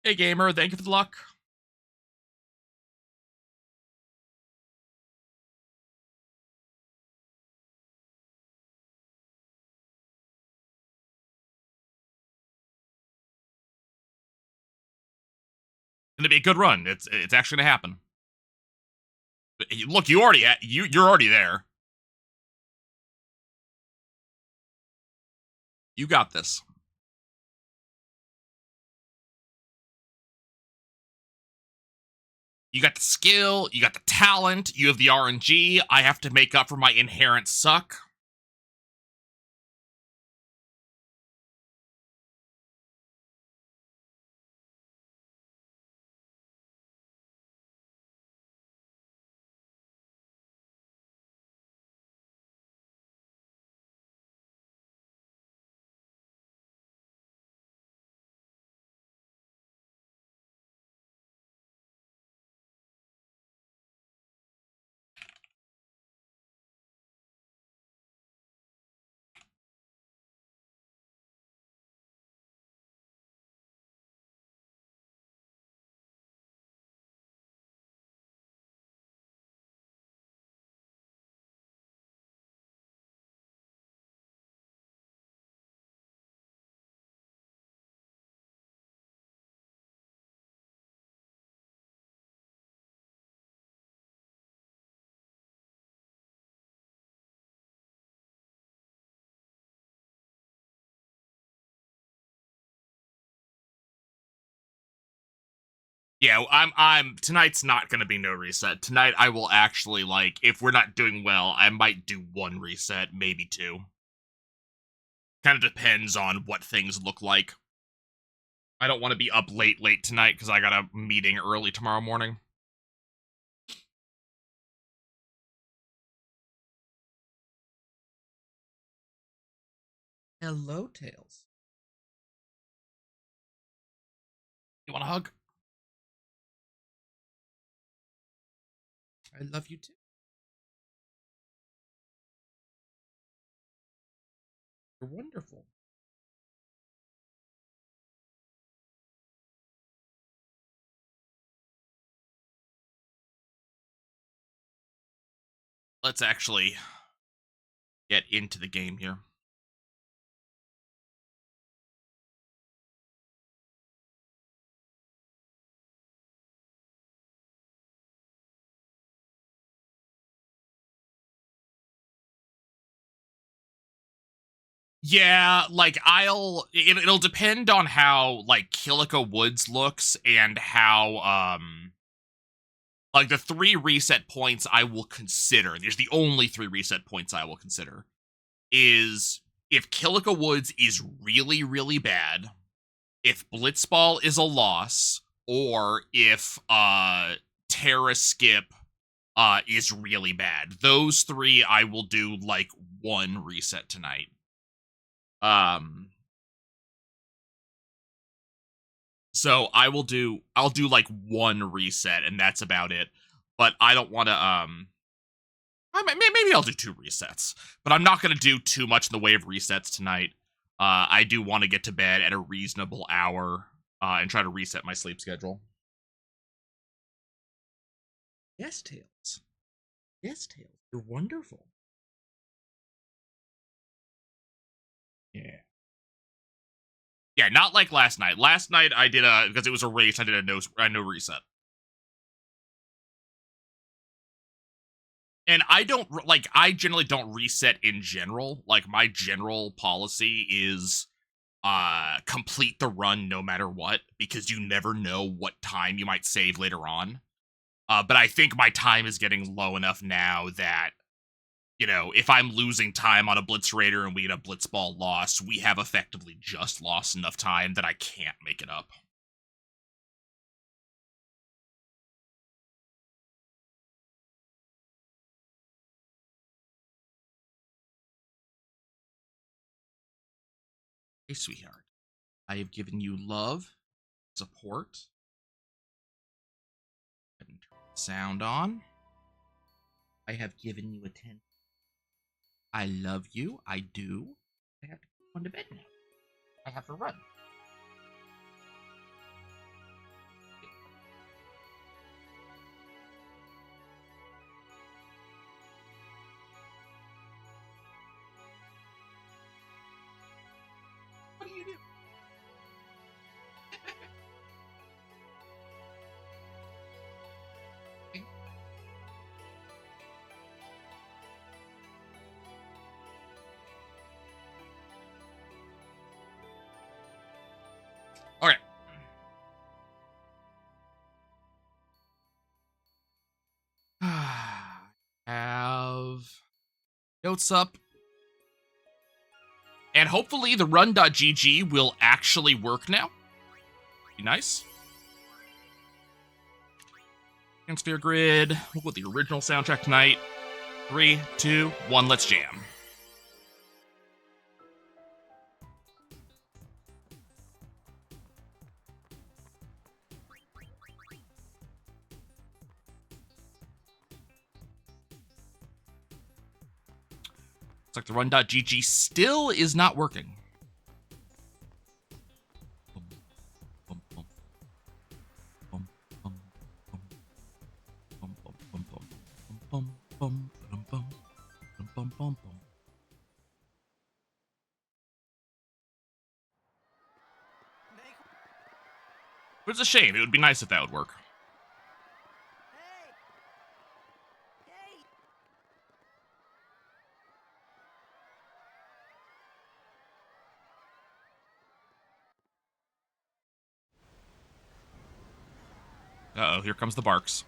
Hey gamer, thank you for the luck. Gonna be a good run. It's actually gonna happen. Look, you're already there. You got this. You got the skill, you got the talent, you have the RNG. I have to make up for my inherent suck. Yeah, I'm tonight's not gonna be no reset. Tonight I will actually, like, if we're not doing well, I might do one reset, maybe two. Kind of depends on what things look like. I don't want to be up late tonight because I got a meeting early tomorrow morning. Hello, Tails. You want a hug? I love you too. You're wonderful. Let's actually get into the game here. Yeah, like it'll depend on how like Killica Woods looks and how like the 3 reset points I will consider. There's the only 3 reset points I will consider is if Killica Woods is really really bad, if Blitzball is a loss, or if Terra Skip is really bad. Those 3 I will do like 1 reset tonight. So I'll do like 1 reset and that's about it. But I don't want to maybe I'll do 2 resets. But I'm not going to do too much in the way of resets tonight. I do want to get to bed at a reasonable hour and try to reset my sleep schedule. Yes, Tails. Yes, Tails. You're wonderful. Yeah. Yeah, not like last night. Last night I did because it was a race, I did a no reset. And I don't like I generally don't reset in general. Like my general policy is complete the run no matter what because you never know what time you might save later on. But I think my time is getting low enough now that you know, if I'm losing time on a Blitz Raider and we get a Blitzball loss, we have effectively just lost enough time that I can't make it up. Hey, sweetheart. I have given you love, support, and turn the sound on. I have given you attention. I love you. I do. I have to go to bed now. I have to run. Notes up. And hopefully the run.gg will actually work now. Be nice. Sphere Grid. We'll go with the original soundtrack tonight. 3, 2, 1, let's jam. Looks like the run.gg still is not working. But it's a shame. It would be nice if that would work. Uh-oh, here comes the barks.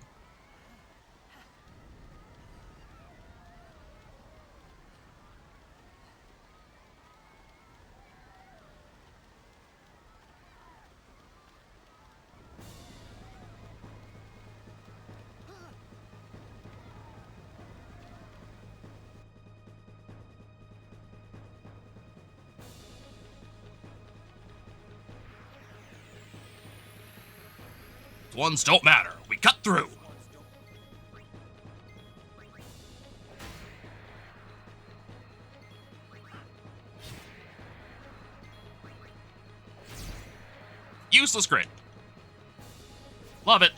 Ones don't matter. We cut through. Useless grid. Love it.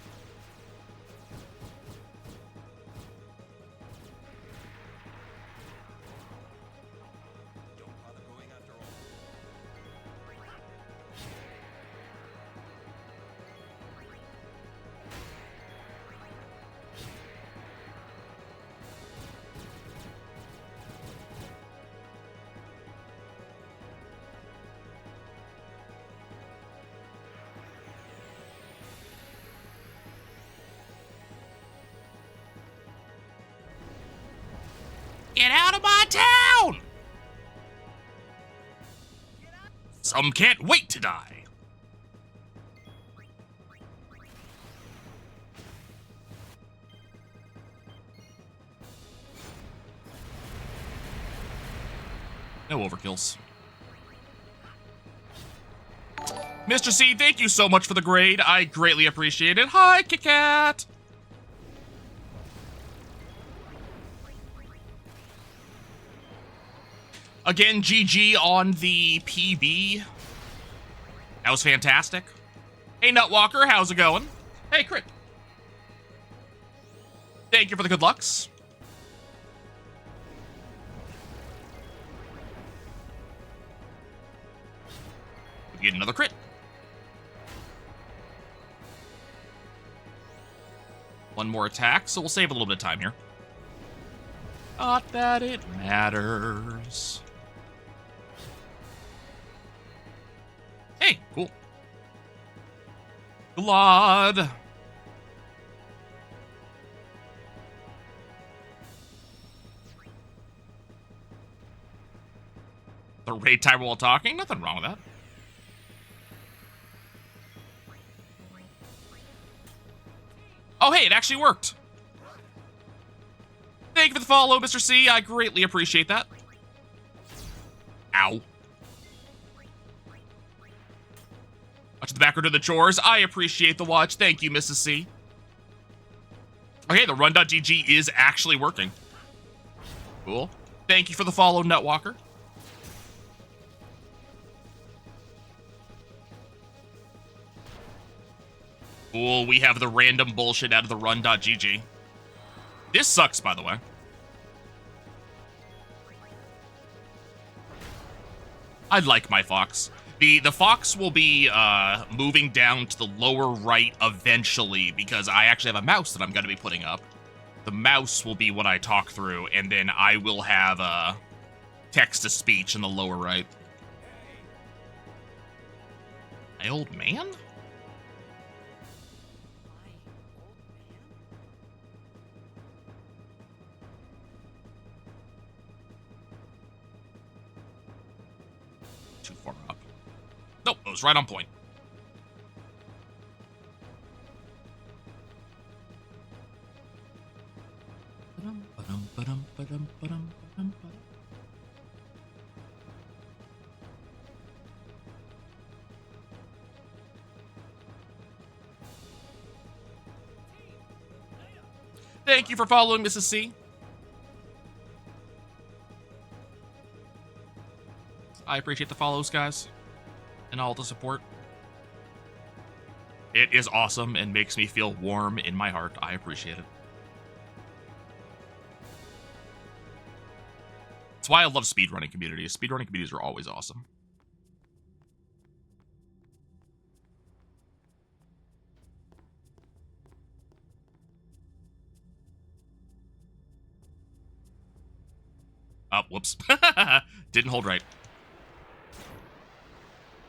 Get out of my town! Some can't wait to die. No overkills. Mr. C, thank you so much for the grade. I greatly appreciate it. Hi, Kit-Kat! Again, GG on the PB. That was fantastic. Hey, Nutwalker, how's it going? Hey, Crit. Thank you for the good lucks. We get another crit. One more attack, so we'll save a little bit of time here. Not that it matters. Hey, cool. Glad. The raid timer while talking? Nothing wrong with that. Oh, hey, it actually worked. Thank you for the follow, Mr. C. I greatly appreciate that. Ow. Watch the background of the chores. I appreciate the watch. Thank you, Mrs. C. Okay, the run.gg is actually working. Cool. Thank you for the follow, Nutwalker. Cool, we have the random bullshit out of the run.gg. This sucks, by the way. I like my fox. The fox will be moving down to the lower right eventually because I actually have a mouse that I'm going to be putting up. The mouse will be what I talk through, and then I will have text-to-speech in the lower right. My old man? too far up. Nope, it was right on point. Thank you for following, Mrs. C. I appreciate the follows, guys, and all the support. It is awesome and makes me feel warm in my heart. I appreciate it. That's why I love speedrunning communities. Speedrunning communities are always awesome. Oh, whoops. Didn't hold right.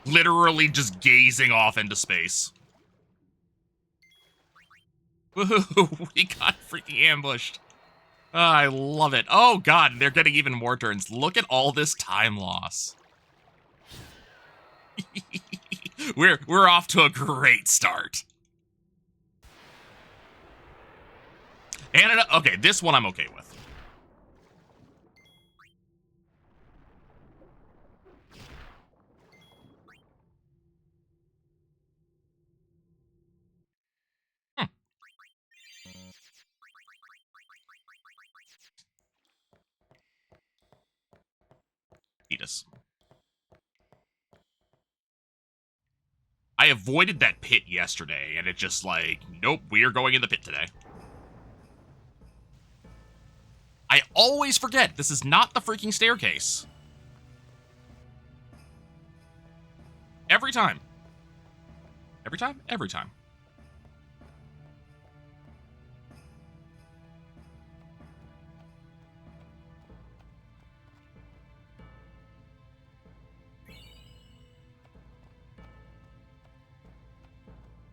Literally just gazing off into space. Woohoo, we got freaking ambushed. Oh, I love it. Oh god, they're getting even more turns. Look at all this time loss. We're off to a great start. And okay, this one I'm okay with. Fetus. I avoided that pit yesterday, and it just like, nope, we are going in the pit today. I always forget, this is not the freaking staircase. Every time. Every time? Every time.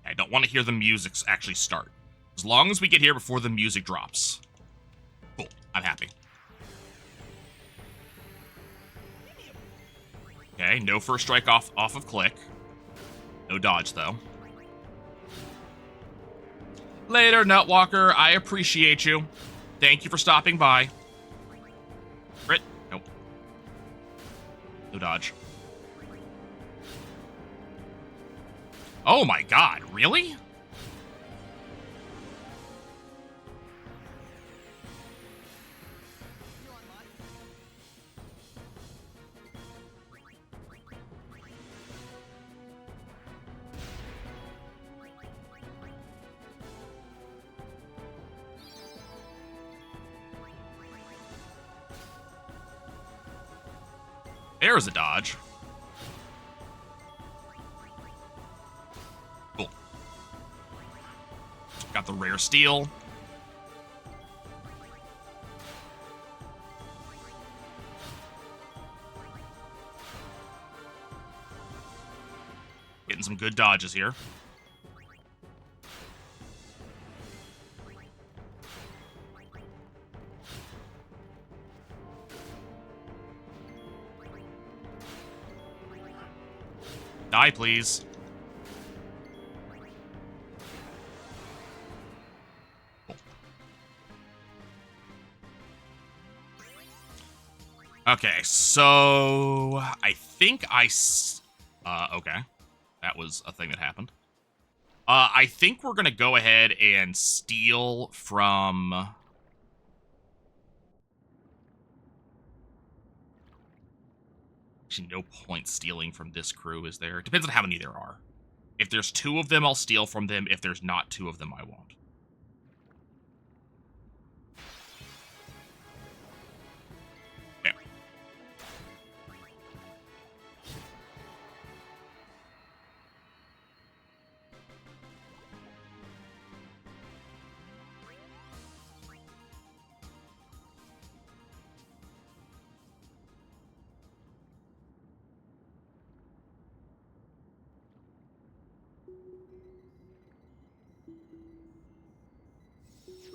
I don't want to hear the music actually start. As long as we get here before the music drops. Cool. I'm happy. Okay, no first strike off of click. No dodge, though. Later, Nutwalker. I appreciate you. Thank you for stopping by. Crit. Nope. No dodge. Oh my god, really? There's a dodge. Cool. Got the rare steel. Getting some good dodges here. Die, please. Okay, so I think okay. That was a thing that happened. I think we're gonna go ahead and steal from... Actually, no point stealing from this crew, is there? Depends on how many there are. If there's 2 of them, I'll steal from them. If there's not 2 of them, I won't. There.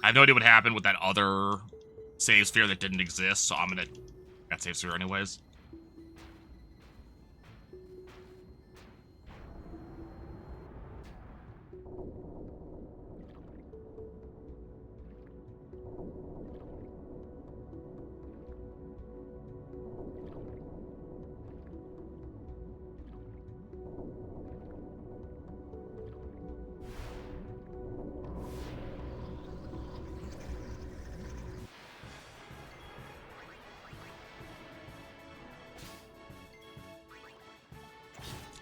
I have no idea what happened with that other save sphere that didn't exist, so I'm gonna... That save sphere anyways.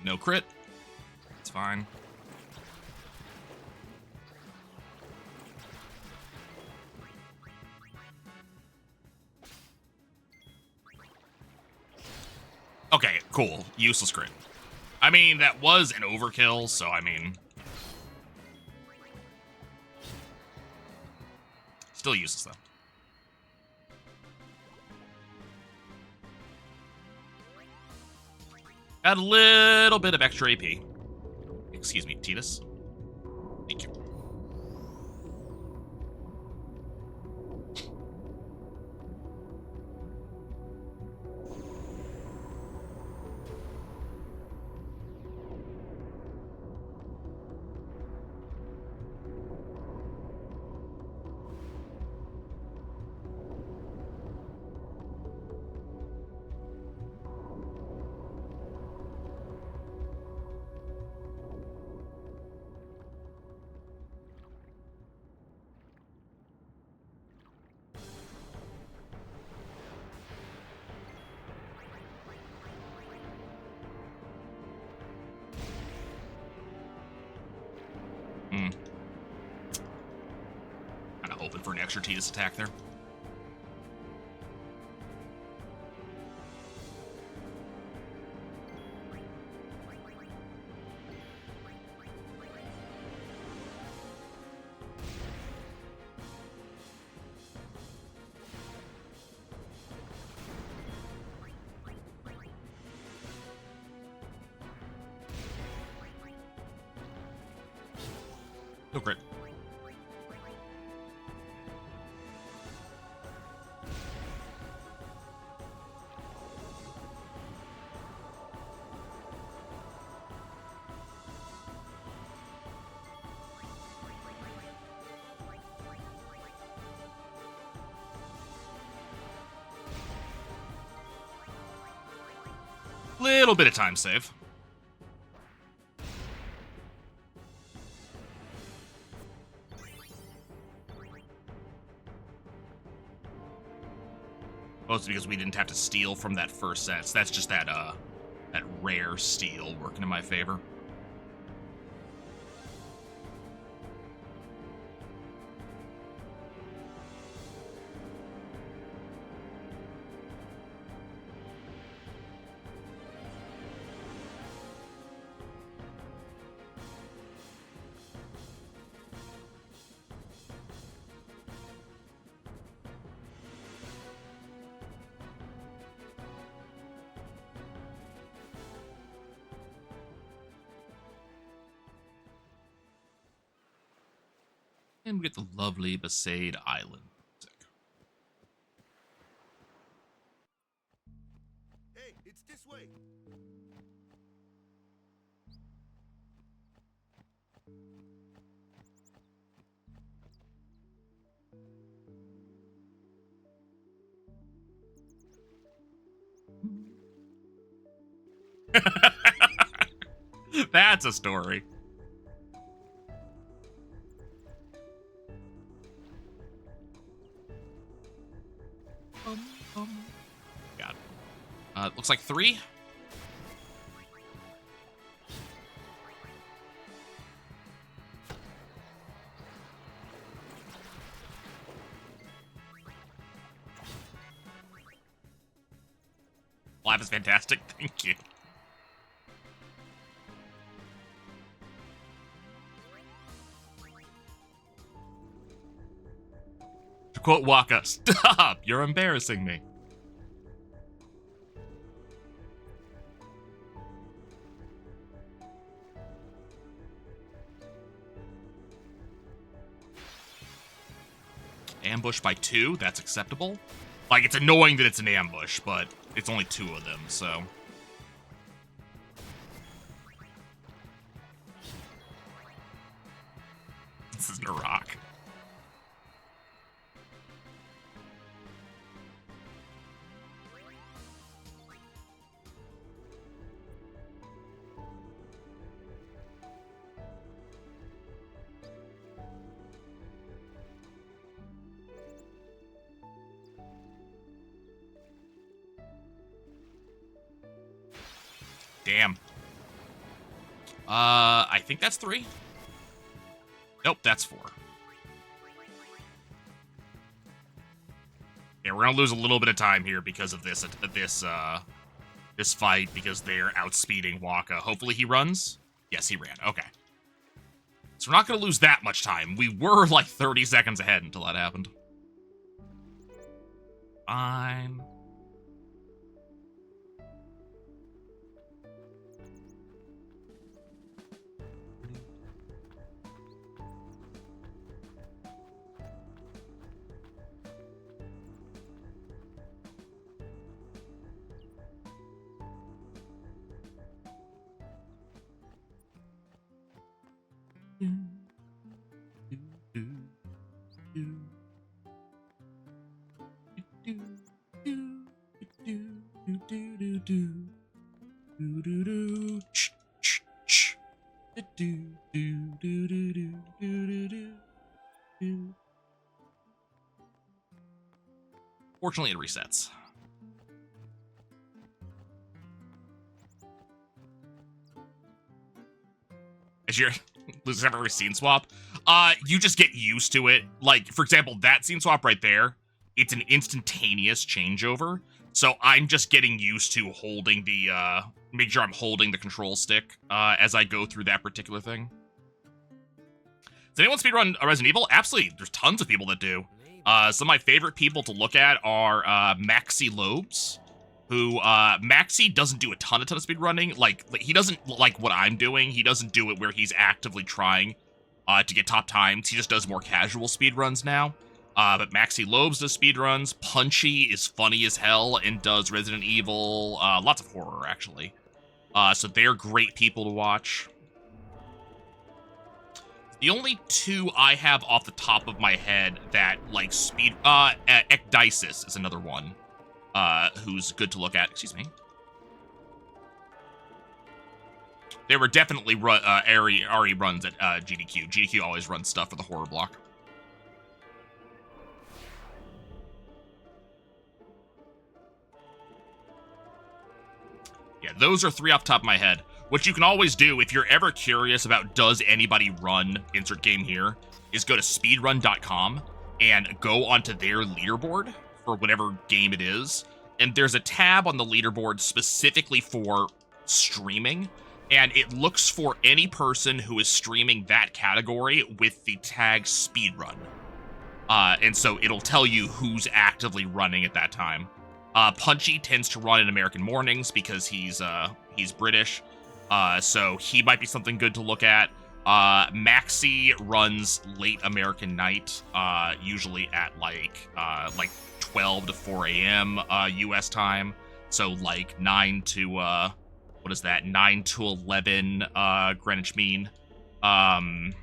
No crit. It's fine. Okay, cool. Useless crit. I mean, that was an overkill, so I mean... Still useless, though. Add a little bit of extra AP. Excuse me, Titus. Thank you. Kind of hoping for an extra Titus attack there. No crit. Little bit of time save. Mostly because we didn't have to steal from that first set. So that's just that rare steal working in my favor. And we get the lovely Besaid Island music. Hey, it's this way. That's a story. Got it. Looks like 3. Life is fantastic. Thank you. To quote Waka, stop! You're embarrassing me. Ambush by 2? That's acceptable? Like, it's annoying that it's an ambush, but it's only 2 of them, so... This isn't a rock. Damn. I think that's 3. Nope, that's 4. Yeah, we're gonna lose a little bit of time here because of this fight, because they're outspeeding Waka. Hopefully he runs. Yes, he ran. Okay. So we're not gonna lose that much time. We were like 30 seconds ahead until that happened. Fine. Fortunately, it resets. As you're losing every scene swap, you just get used to it. Like, for example, that scene swap right there, it's an instantaneous changeover. So I'm just getting used to holding the, make sure I'm holding the control stick as I go through that particular thing. Does anyone speedrun Resident Evil? Absolutely. There's tons of people that do. Some of my favorite people to look at are Maxi Lobes, who, Maxi doesn't do a ton of speedrunning. Like, he doesn't like what I'm doing. He doesn't do it where he's actively trying to get top times. He just does more casual speedruns now. But Maxi Lobes does speedruns. Punchy is funny as hell and does Resident Evil. Lots of horror, actually. So they're great people to watch. The only 2 I have off the top of my head that, like, Ecdysis is another one, who's good to look at. Excuse me. There were definitely Ari runs at GDQ. GDQ always runs stuff for the horror block. Yeah, those are 3 off the top of my head. What you can always do, if you're ever curious about does anybody run insert game here, is go to speedrun.com and go onto their leaderboard for whatever game it is. And there's a tab on the leaderboard specifically for streaming, and it looks for any person who is streaming that category with the tag speedrun. And so it'll tell you who's actively running at that time. Punchy tends to run in American mornings because he's British. So he might be something good to look at. Maxi runs late American night, usually at like 12 to 4 a.m. US time. So like 9 to what is that? 9 to 11 Greenwich Mean. And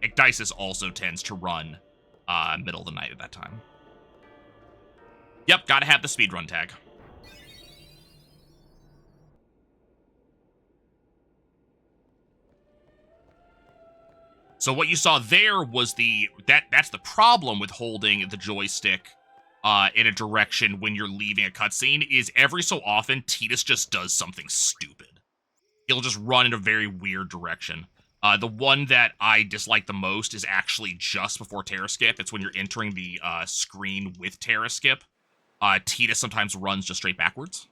Ecdysis also tends to run middle of the night at that time. Yep, gotta have the speedrun tag. So what you saw there was that's the problem with holding the joystick in a direction when you're leaving a cutscene, is every so often Tidus just does something stupid. He'll just run in a very weird direction. The one that I dislike the most is actually just before Terra Skip. It's when you're entering the screen with Terra Skip. Tidus sometimes runs just straight backwards.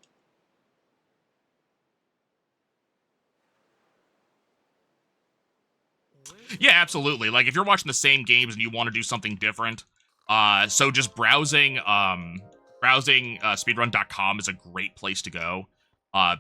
Yeah, absolutely. Like, if you're watching the same games and you want to do something different, so just browsing speedrun.com is a great place to go,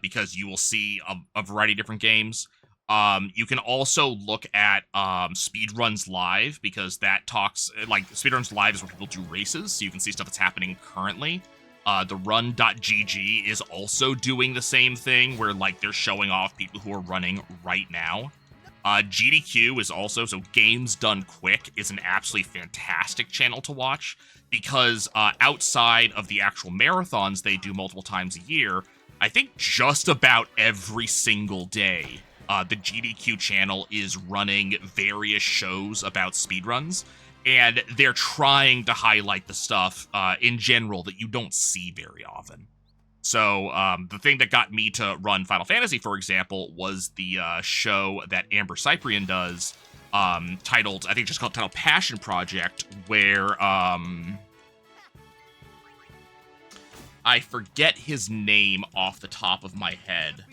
because you will see a variety of different games. You can also look at Speedruns Live, because that talks, like, Speedruns Live is where people do races, so you can see stuff that's happening currently. The run.gg is also doing the same thing, where, like, they're showing off people who are running right now. GDQ is also, so Games Done Quick is an absolutely fantastic channel to watch, because outside of the actual marathons they do multiple times a year, I think just about every single day, the GDQ channel is running various shows about speedruns, and they're trying to highlight the stuff in general that you don't see very often. So the thing that got me to run Final Fantasy, for example, was the show that Amber Cyprian does, titled, I think just called titled Passion Project, where I forget his name off the top of my head.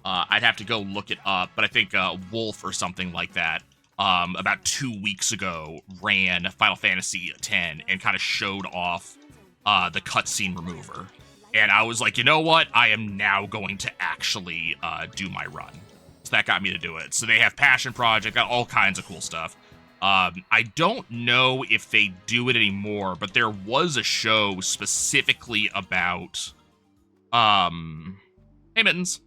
I'd have to go look it up, but I think Wolf or something like that, about 2 weeks ago, ran Final Fantasy X and kind of showed off the cutscene remover. And I was like, you know what? I am now going to actually do my run. So that got me to do it. So they have Passion Project, got all kinds of cool stuff. I don't know if they do it anymore, but there was a show specifically about... Hey, Mittens.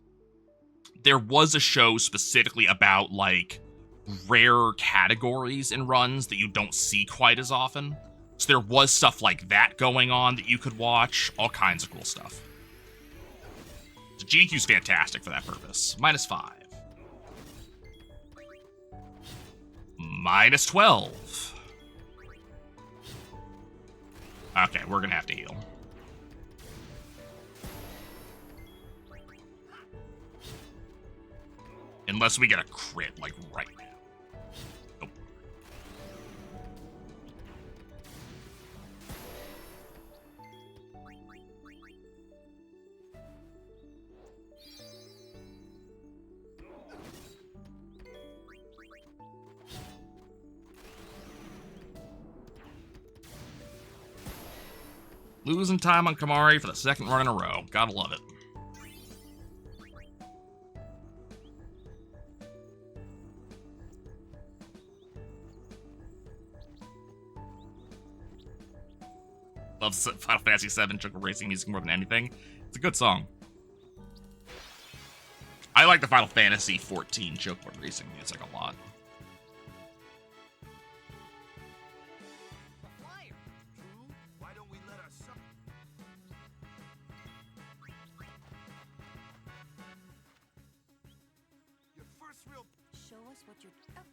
There was a show specifically about, like, rare categories in runs that you don't see quite as often. So there was stuff like that going on that you could watch. All kinds of cool stuff. So GQ's fantastic for that purpose. -5. -12. Okay, we're gonna have to heal. Unless we get a crit, like, right now. Nope. Losing time on Kamari for the second run in a row. Gotta love it. Love Final Fantasy VII Choco Racing music more than anything. It's a good song. I like the Final Fantasy XIV Choco Racing music a lot. Show us what you're... Oh.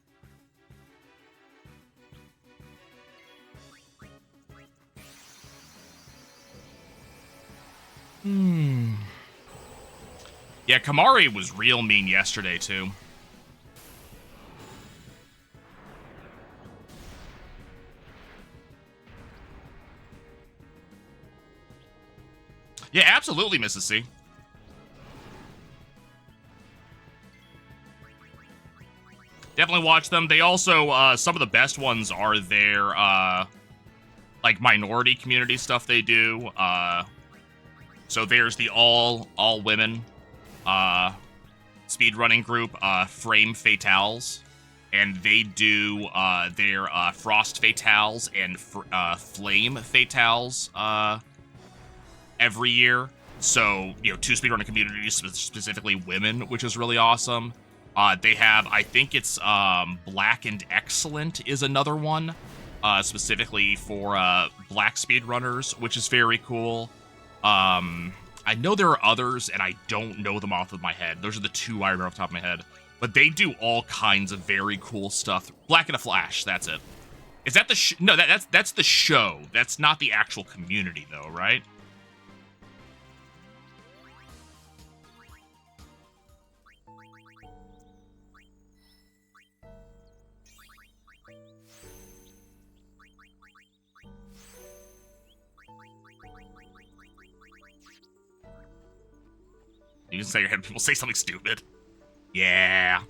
Yeah, Kamari was real mean yesterday, too. Yeah, absolutely, Mrs. C. Definitely watch them. They also, some of the best ones are their, like, minority community stuff they do. So there's the all women speedrunning group, Frame Fatales, and they do their Frost Fatales and Flame Fatales every year. So, you know, 2 speedrunning communities, specifically women, which is really awesome. They have, I think it's Black and Excellent is another one, specifically for black speedrunners, which is very cool. I know there are others, and I don't know them off of my head. Those are the 2 I remember off the top of my head. But they do all kinds of very cool stuff. Black in a Flash, that's it. Is that the no, that's the show. That's not the actual community, though, right? You can say your head, people say something stupid. Yeah.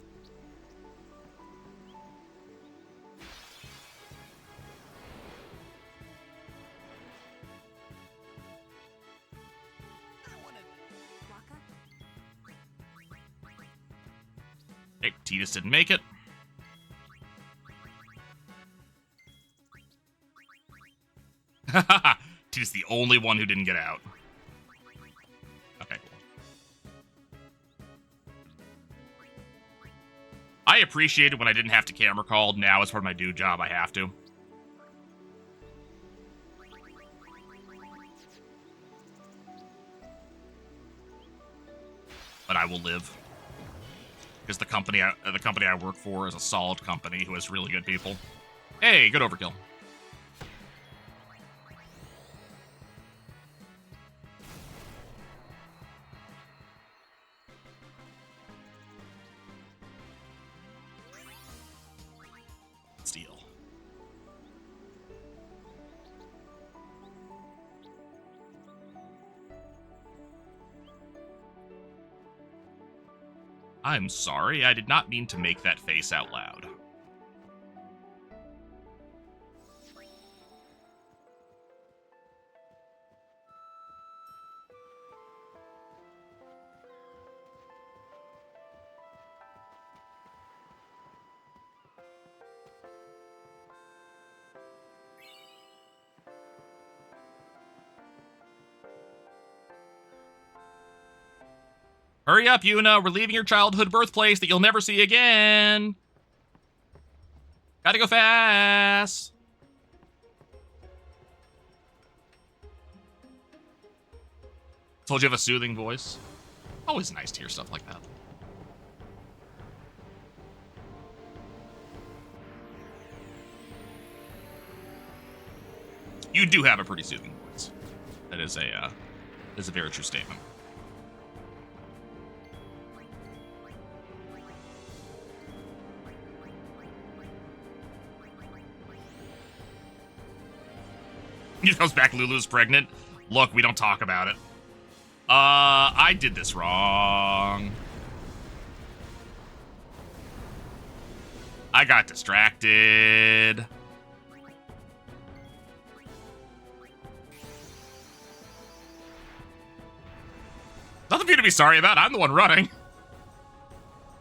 Hey, Titus didn't make it. Titus the only one who didn't get out. Okay, cool. I appreciate it when I didn't have to camera call. Now, as part of my due job, I have to. But I will live. Because the company I work for is a solid company who has really good people. Hey, good overkill. I'm sorry, I did not mean to make that face out loud. Hurry up, Yuna. We're leaving your childhood birthplace that you'll never see again. Gotta go fast. Told you have a soothing voice. Always nice to hear stuff like that. You do have a pretty soothing voice. That is a very true statement. He comes back, Lulu's pregnant. Look, we don't talk about it. I did this wrong. I got distracted. Nothing for you to be sorry about. I'm the one running.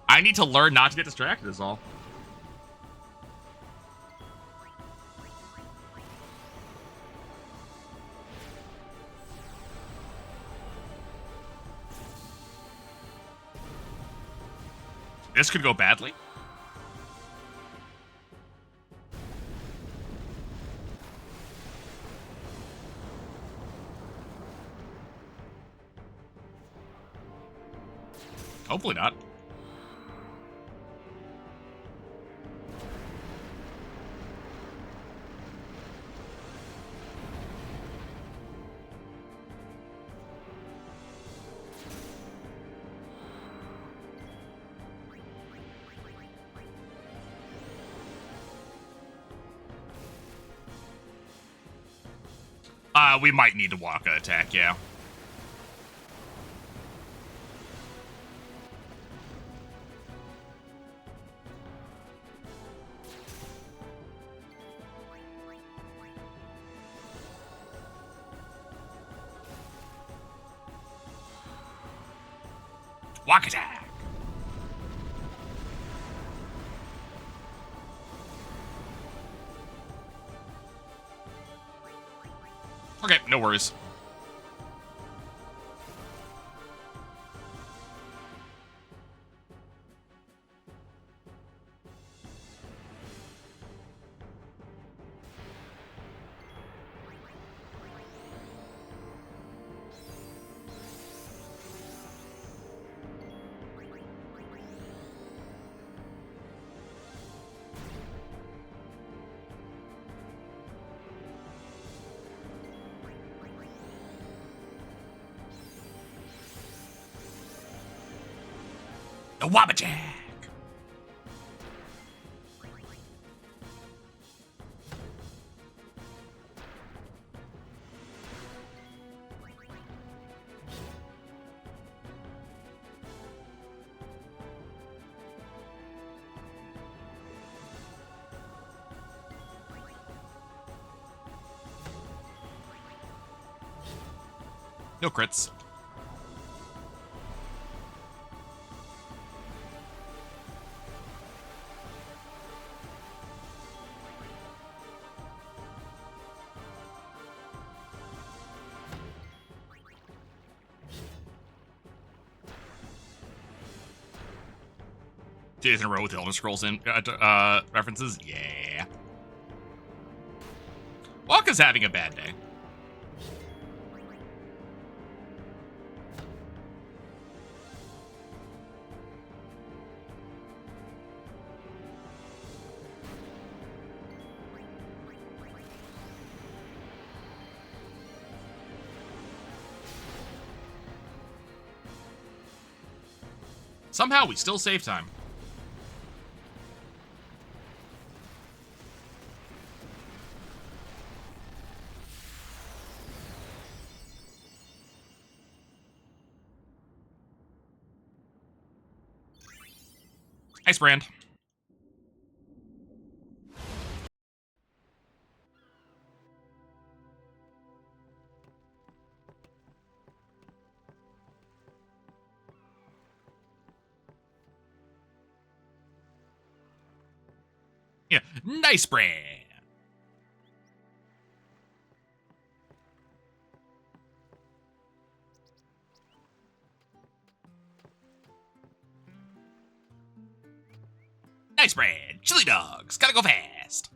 I need to learn not to get distracted is all. This could go badly. Hopefully not. We might need to walk an attack, yeah. Walk attack. Okay, no worries. The Wabbajack! No crits. Days in a row with Elder Scrolls in references? Yeah. Waka's having a bad day. Somehow we still save time. Nice, Brand. Yeah, nice, Brand. Nice, Brand. Chili dogs. Gotta go fast.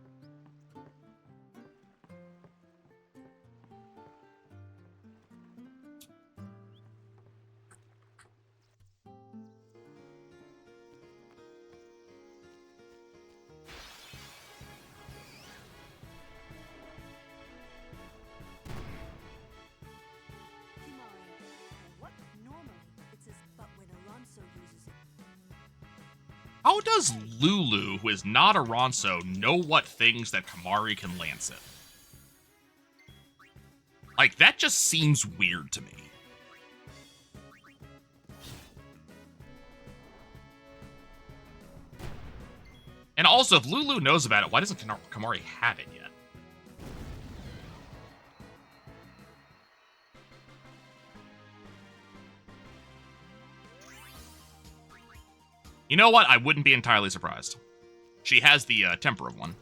How does Lulu, who is not a Ronso, know what things that Kamari can lance it? Like, that just seems weird to me. And also, if Lulu knows about it, why doesn't Kamari have it yet? You know what? I wouldn't be entirely surprised. She has the temper of one.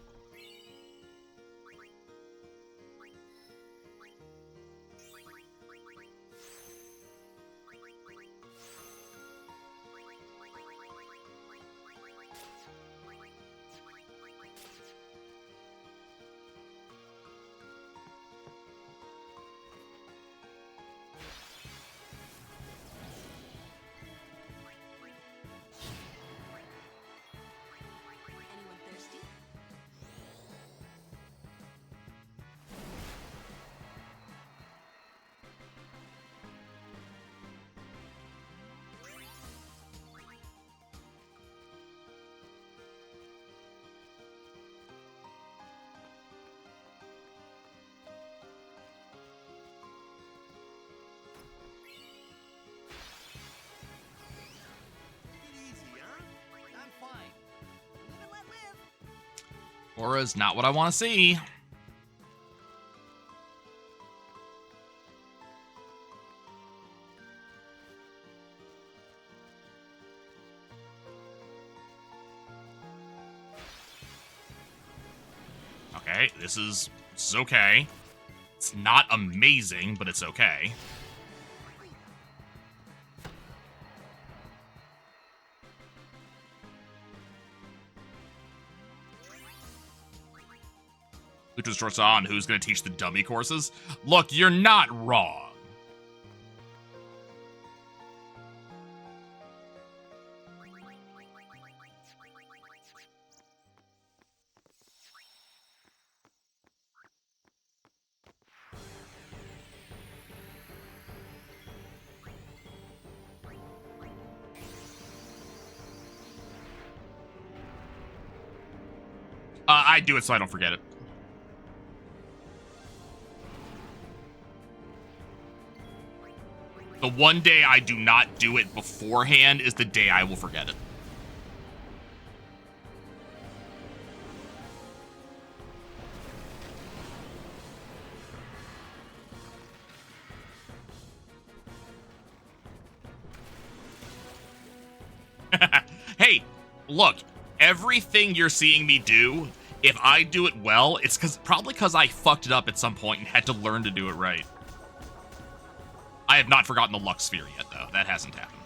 Aura's not what I want to see. Okay, this is okay. It's not amazing, but it's okay. Lucha's shorts on, who's going to teach the dummy courses? Look, you're not wrong. I do it so I don't forget it. The one day I do not do it beforehand is the day I will forget it. Hey, look, everything you're seeing me do, if I do it well, it's probably because I fucked it up at some point and had to learn to do it right. I have not forgotten the Lux Sphere yet, though. That hasn't happened.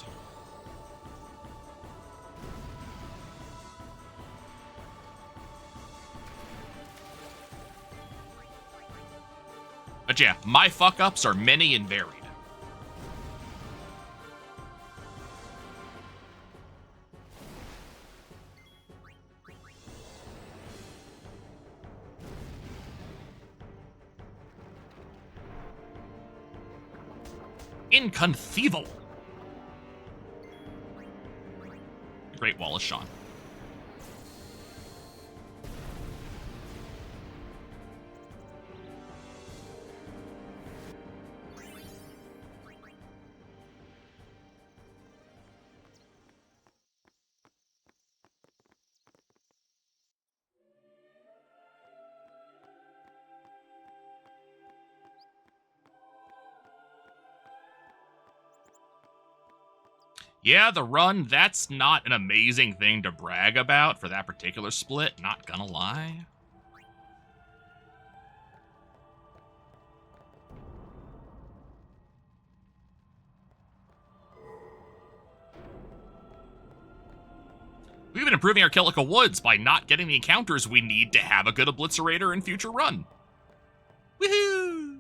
But yeah, my fuck-ups are many and varied. Inconceivable. Great Wallace Shawn. Yeah, the run, that's not an amazing thing to brag about for that particular split, not gonna lie. We've been improving our Killica Woods by not getting the encounters we need to have a good Obliterator in future run. Woohoo!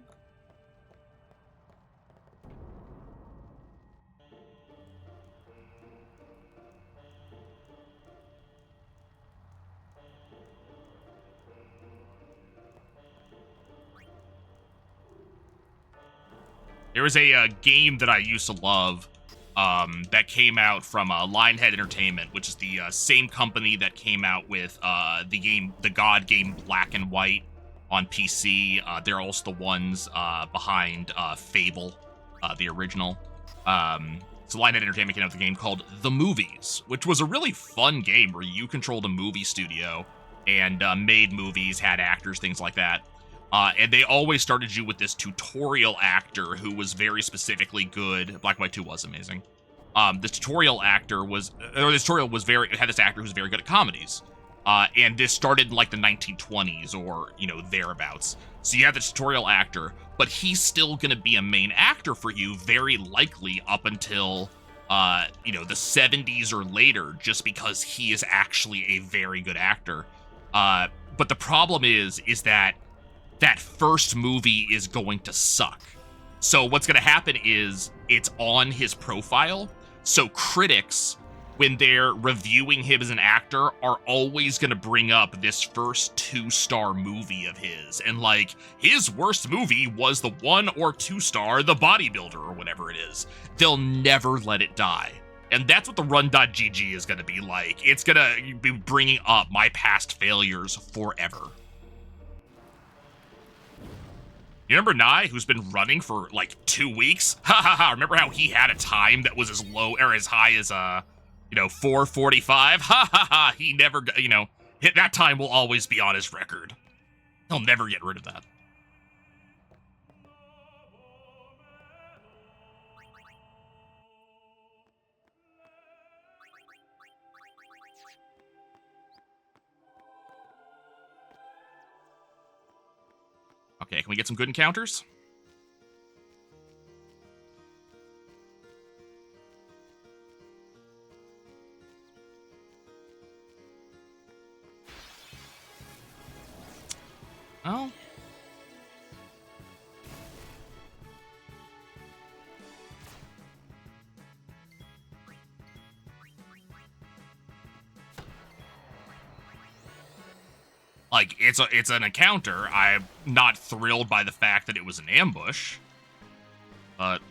There was a game that I used to love that came out from Lionhead Entertainment, which is the same company that came out with the God game Black and White on PC. They're also the ones behind Fable, the original. So Lionhead Entertainment came out with a game called The Movies, which was a really fun game where you controlled a movie studio and made movies, had actors, things like that. And they always started you with this tutorial actor who was very specifically good. Black and White 2 was amazing. This tutorial actor was, or this tutorial was had this actor who was very good at comedies. And this started in like the 1920s or, thereabouts. So you have the tutorial actor, but he's still going to be a main actor for you, very likely up until, the 70s or later, just because he is actually a very good actor. But the problem is that first movie is going to suck. So what's going to happen is it's on his profile. So critics, when they're reviewing him as an actor, are always going to bring up this first 2-star movie of his. And like, his worst movie was the 1 or 2-star The Bodybuilder or whatever it is. They'll never let it die. And that's what the run.gg is going to be like. It's going to be bringing up my past failures forever. You remember Nye, who's been running for like 2 weeks? Ha ha ha! Remember how he had a time that was as low or as high as 4:45? Ha ha ha! He never, hit that time will always be on his record. He'll never get rid of that. Okay, can we get some good encounters? Oh. Like, it's an encounter. I'm not thrilled by the fact that it was an ambush. But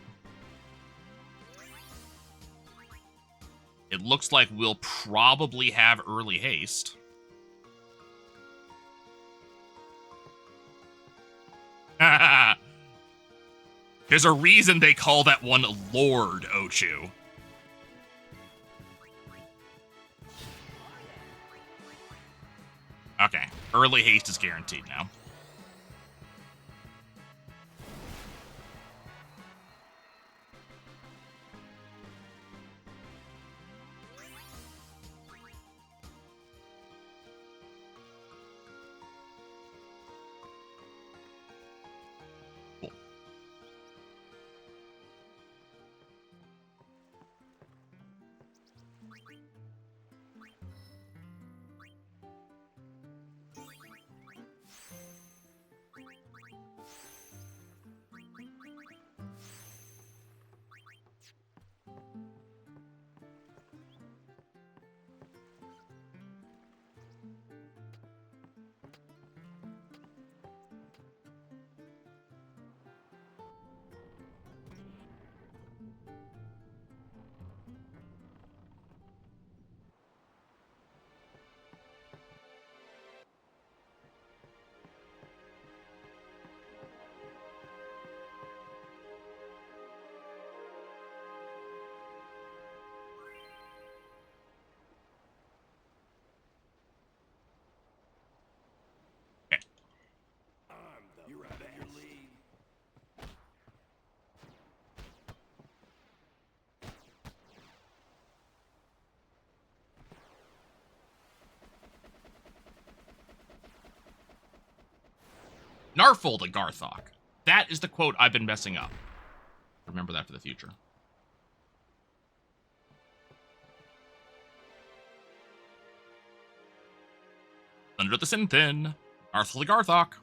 it looks like we'll probably have early haste. There's a reason they call that one Lord Ochu. Okay, early haste is guaranteed now. Cool. Narful to Garthok. That is the quote I've been messing up. Remember that for the future. Under the Sin Thin. Narful to Garthok.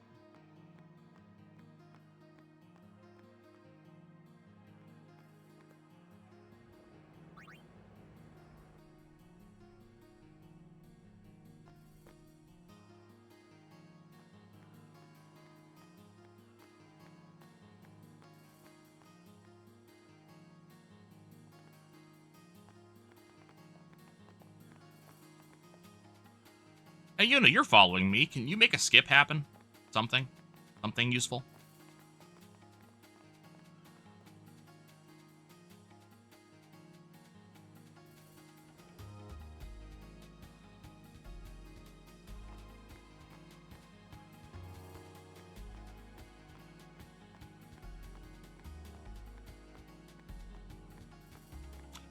Hey, Yuna, you're following me. Can you make a skip happen? Something? Something useful?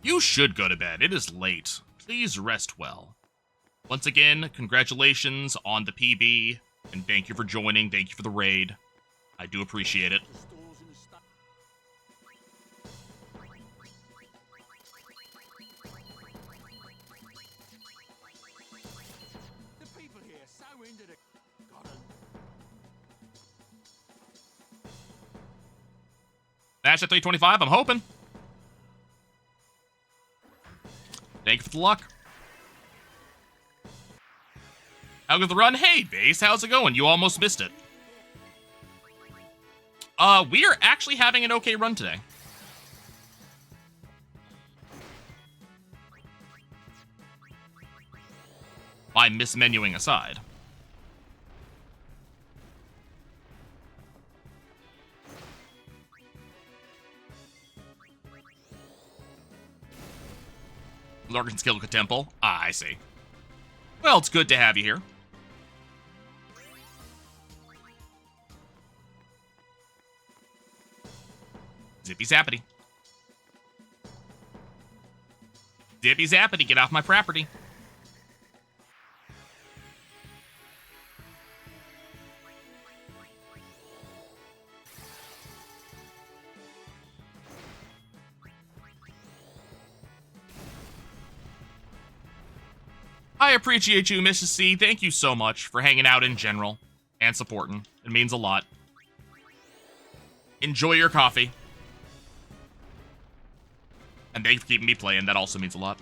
You should go to bed. It is late. Please rest well. Once again, congratulations on the PB, and thank you for joining. Thank you for the raid. I do appreciate it. The people here so into the Dash at 325, I'm hoping. Thank you for the luck. How goes the run? Hey, Base, how's it going? You almost missed it. We are actually having an okay run today. My mismenuing aside. Lorgan's Killica Temple. Ah, I see. Well, it's good to have you here. Zippy zappity. Zippy zappity, get off my property. I appreciate you, Mrs. C. Thank you so much for hanging out in general and supporting. It means a lot. Enjoy your coffee. And thank you for keeping me playing. That also means a lot.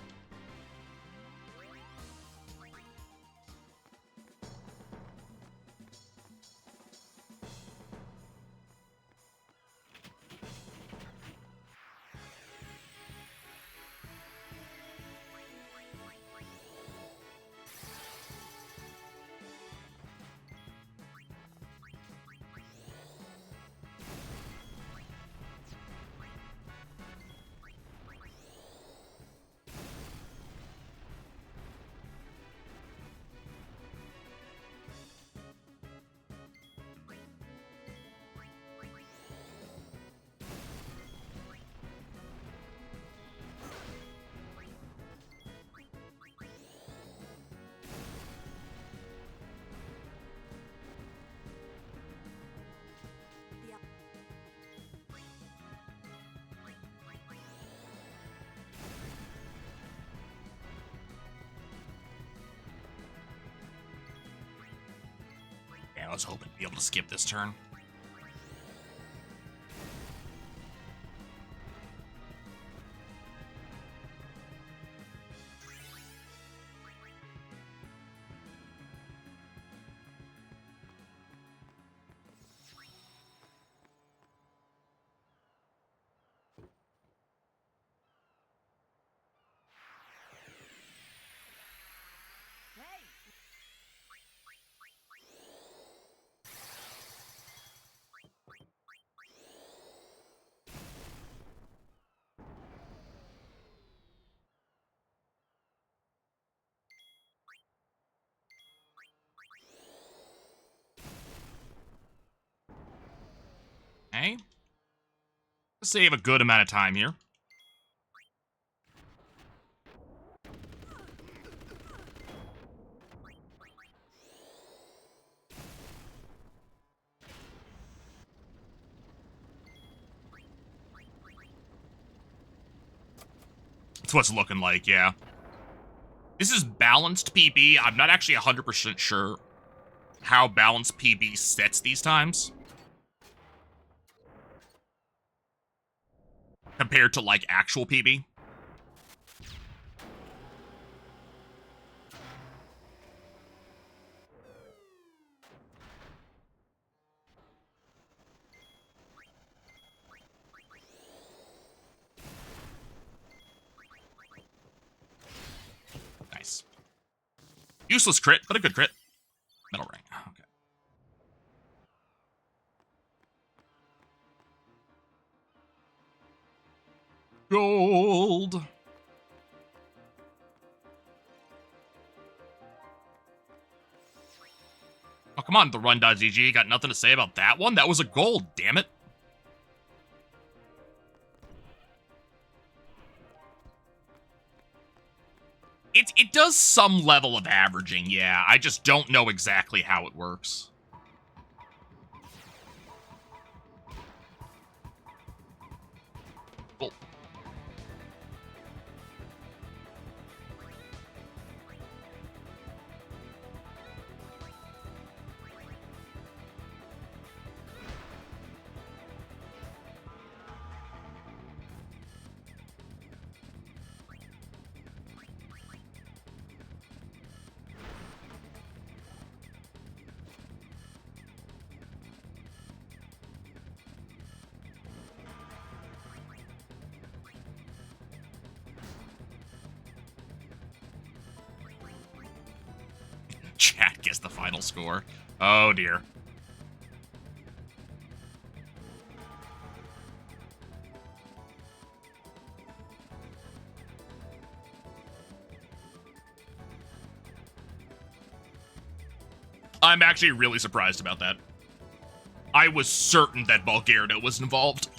I was hoping to be able to skip this turn. Okay. Save a good amount of time here. That's what it's looking like, yeah. This is balanced PB. I'm not actually 100% sure how balanced PB sets these times compared to, like, actual PB. Nice. Useless crit, but a good crit. Metal ring. Okay. Gold. Oh, come on, the run.gg. Got nothing to say about that one? That was a gold, damn it. It does some level of averaging, yeah. I just don't know exactly how it works. Cool. Chat gets the final score. Oh, dear. I'm actually really surprised about that. I was certain that Bulgardo was involved.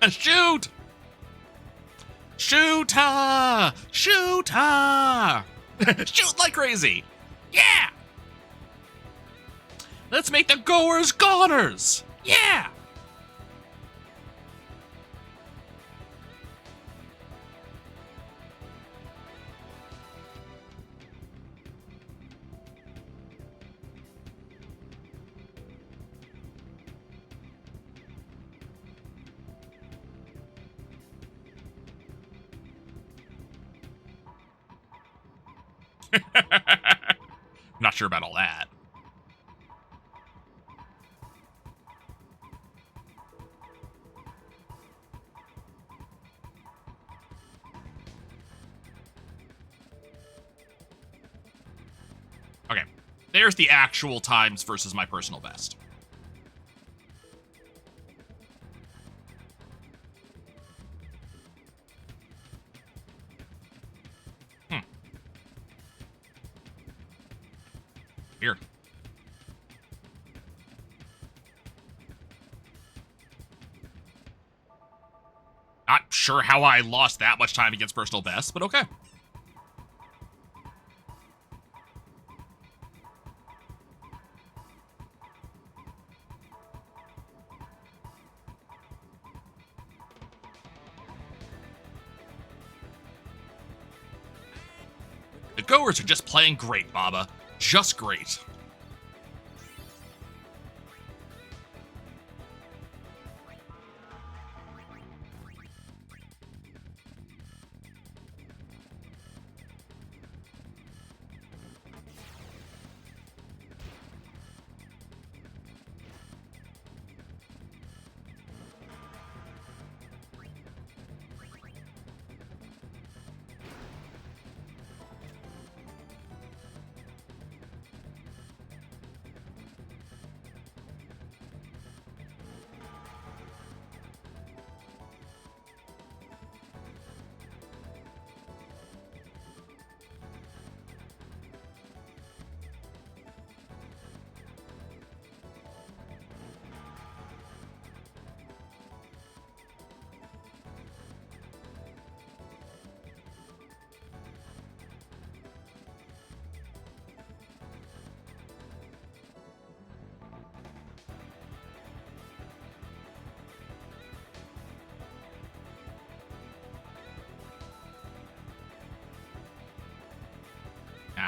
Shoot! Shoot her! Shoot her! Shoot like crazy! Yeah! Let's make the goers goners! Yeah! Not sure about all that. Okay. There's the actual times versus my personal best. Here. Not sure how I lost that much time against personal best, but okay. The goers are just playing great, Baba. Just great.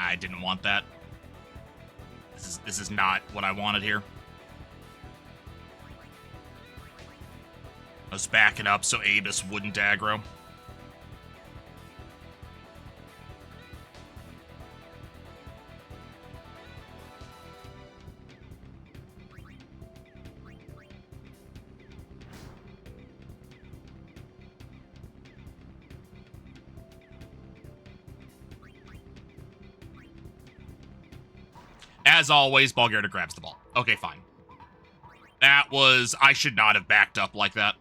I didn't want that. This is not what I wanted here. I was backing up so Abus wouldn't aggro. As always, Bulgarita grabs the ball. Okay, fine. That was... I should not have backed up like that.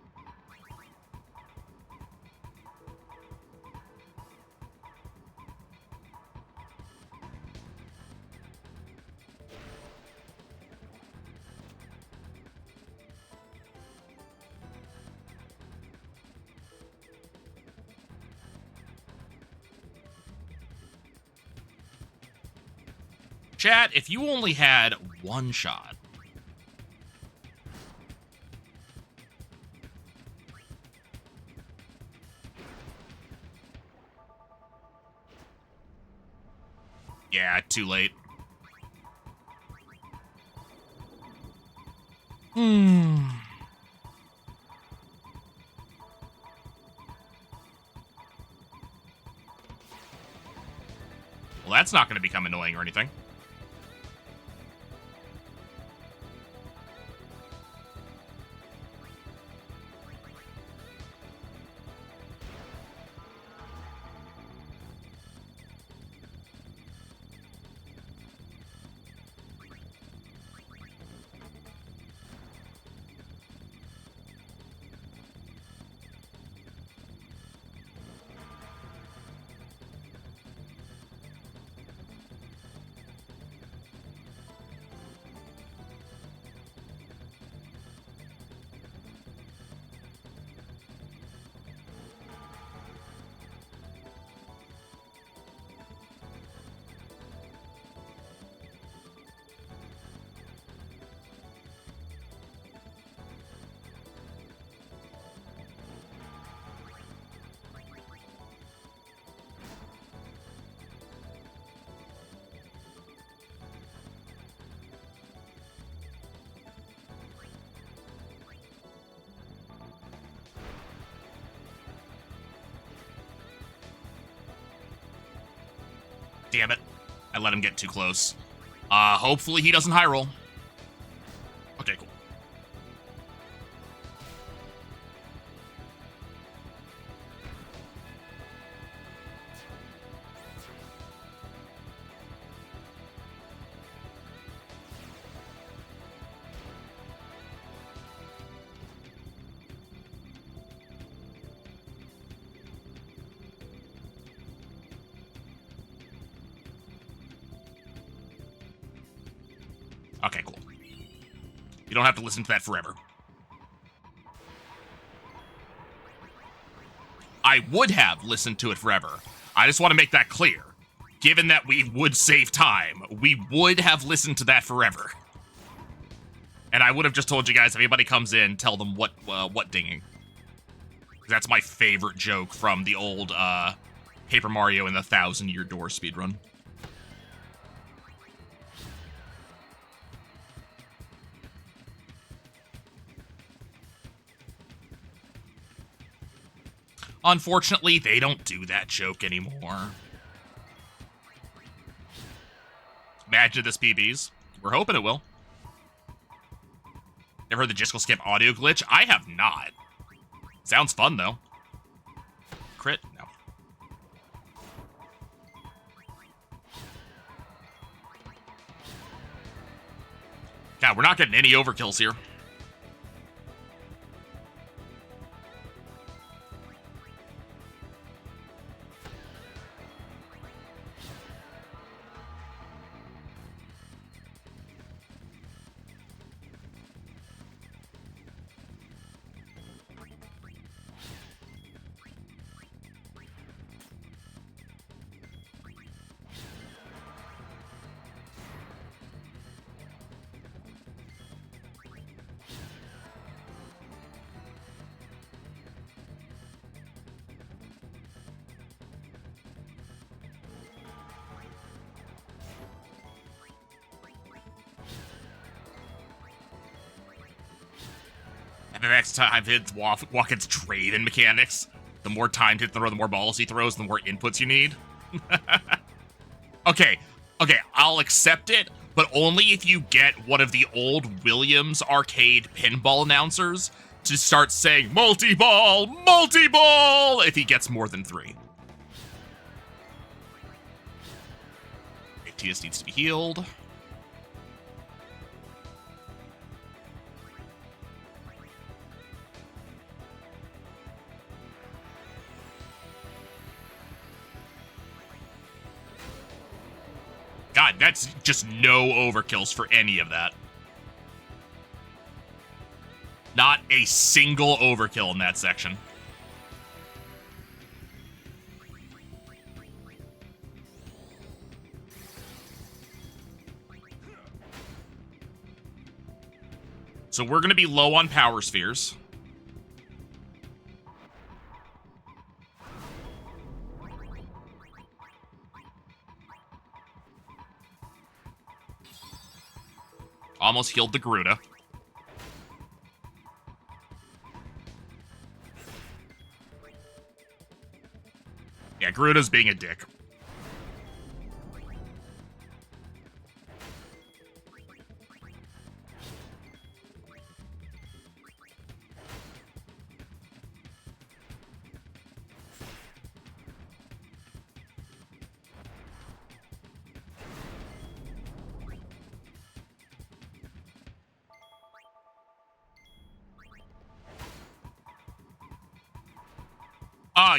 Chat, if you only had one shot... Yeah, too late. Well, that's not going to become annoying or anything. Damn it. I let him get too close. Hopefully he doesn't high roll. Okay, cool. Okay, cool. You don't have to listen to that forever. I would have listened to it forever. I just want to make that clear. Given that we would save time, we would have listened to that forever. And I would have just told you guys, if anybody comes in, tell them what dinging. That's my favorite joke from the old Paper Mario and the 1,000-Year Door speedrun. Unfortunately, they don't do that joke anymore. Imagine this PBs. We're hoping it will. Ever heard the Jiskel skip audio glitch? I have not. Sounds fun, though. Crit? No. God, we're not getting any overkills here. The next time hits Walken's trade-in mechanics. The more time to hit the row, the more balls he throws, the more inputs you need. Okay, I'll accept it, but only if you get one of the old Williams arcade pinball announcers to start saying multi-ball, multi-ball, if he gets more than 3. Okay, TS needs to be healed. God, that's just no overkills for any of that. Not a single overkill in that section. So we're going to be low on power spheres. Almost healed the Garuda. Yeah, Garuda's being a dick.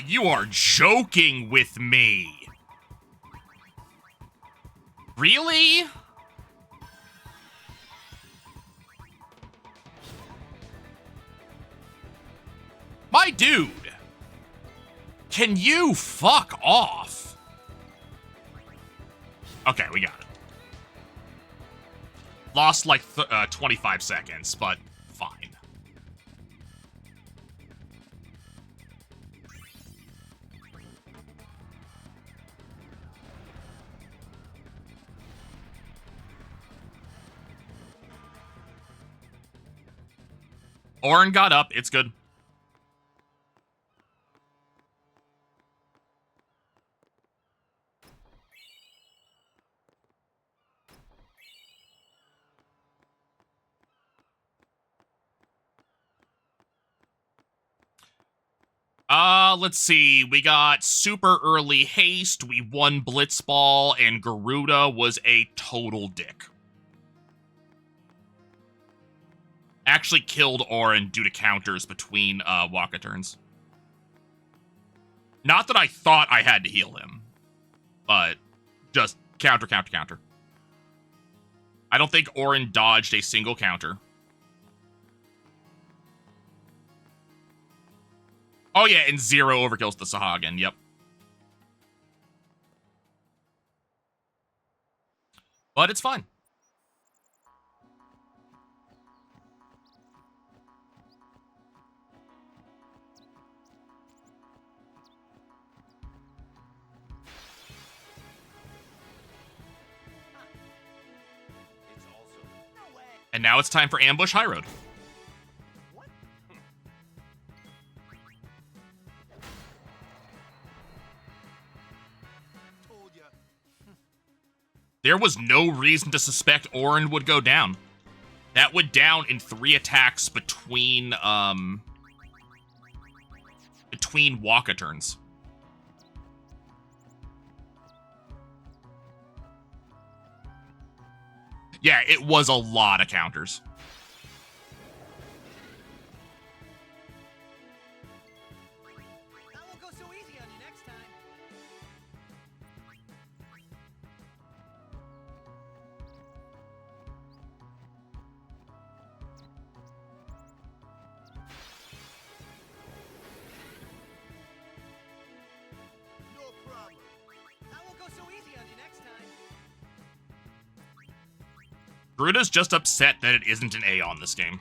You are joking with me. Really? My dude. Can you fuck off? Okay, we got it. Lost like 25 seconds, but fine. Orin got up. It's good. Let's see. We got super early haste. We won Blitzball, and Garuda was a total dick. Actually killed Orin due to counters between Waka turns. Not that I thought I had to heal him, but just counter. I don't think Orin dodged a single counter. Oh yeah, and 0 overkills the Sahagin, yep. But it's fine. And now it's time for Ambush High Road. There was no reason to suspect Orin would go down. That would down in 3 attacks between Waka turns. Yeah, it was a lot of counters. That won't go so easy on you next time. No problem. That won't go so easy on you next time. Garuda's just upset that it isn't an Aeon this game.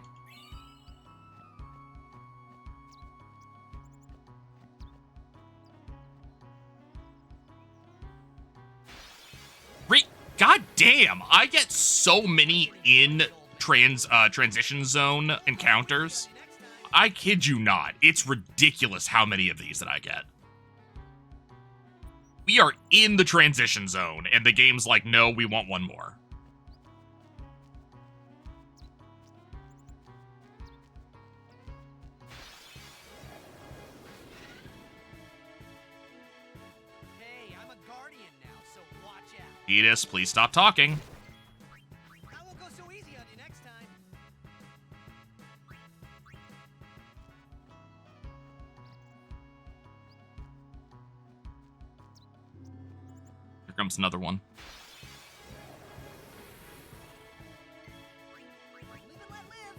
God damn, I get so many in transition zone encounters. Next time. I kid you not. It's ridiculous how many of these that I get. We are in the transition zone, and the game's like, no, we want one more. Hey, I'm a guardian now, so watch out. Edis, please stop talking. I won't go so easy on you next time. Here comes another one. Live and let live.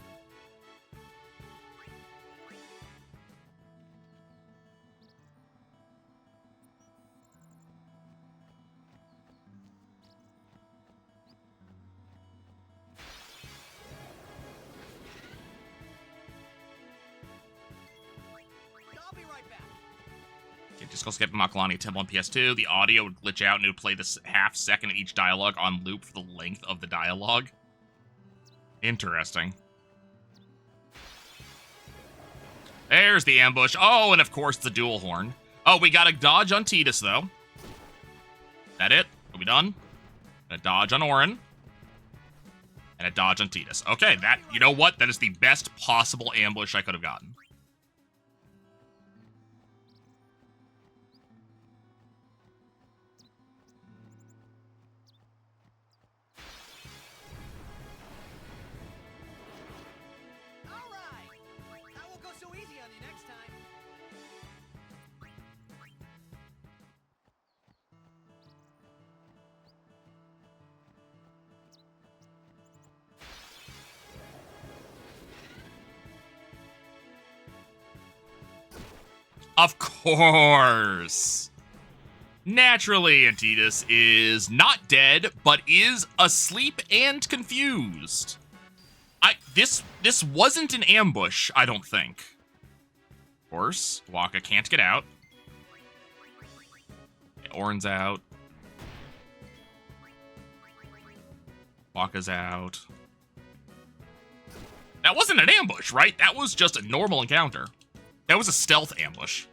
I'll be right back. Okay, just go skip Macalania Temple on PS2. The audio would glitch out and it would play this half second of each dialogue on loop for the length of the dialogue. Interesting. There's the ambush. Oh, and of course the dual horn. Oh, we got a dodge on Tidus, though. That it? Are we done? A dodge on Orin. And a dodge on Tidus. Okay, that, you know what? That is the best possible ambush I could have gotten. All right. I won't go so easy on you next time. Of course. Naturally, Tidus is not dead, but is asleep and confused. This wasn't an ambush, I don't think. Of course, Waka can't get out. Okay, Orin's out. Waka's out. That wasn't an ambush, right? That was just a normal encounter. That was a stealth ambush.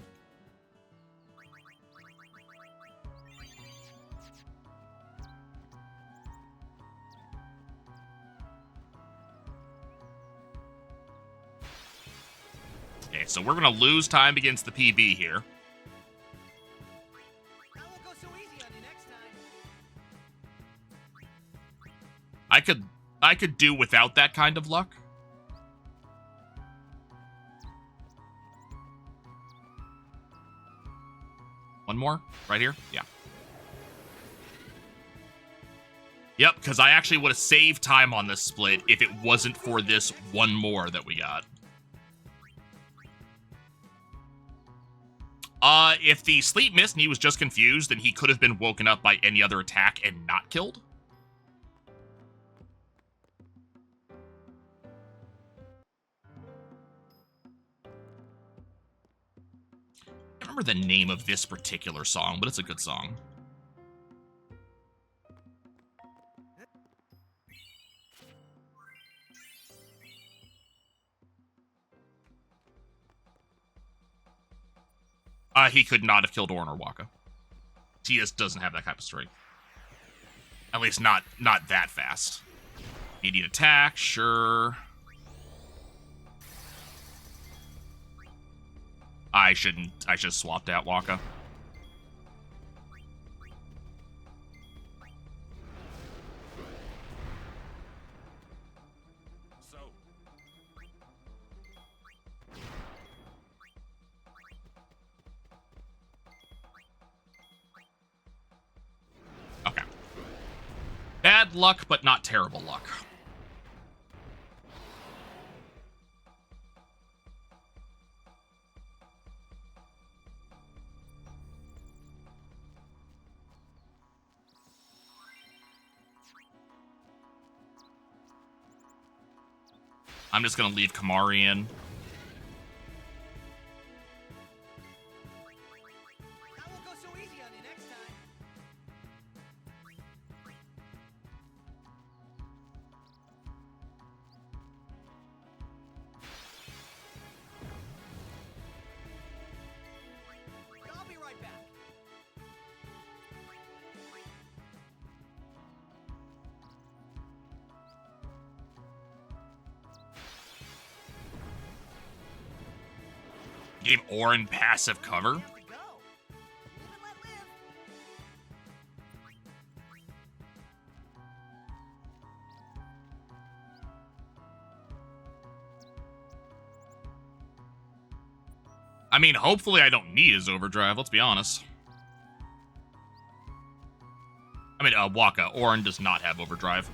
Okay, so we're gonna lose time against the PB here. I won't go so easy on you next time. I could do without that kind of luck. One more? Right here? Yeah. Yep, because I actually would have saved time on this split if it wasn't for this one more that we got. If the sleep missed and he was just confused, then he could have been woken up by any other attack and not killed. I don't remember the name of this particular song, but it's a good song. He could not have killed Orin or Waka. Tidus doesn't have that type of strength. At least not that fast. Immediate attack, sure. I should have swapped out Waka. Okay. Bad luck, but not terrible luck. I'm just gonna leave Kamari in. I won't go so easy on you next time. Gave Orin passive cover. Have to go. Live and let live. I mean, hopefully I don't need his overdrive, let's be honest. I mean, Waka, Orin does not have overdrive.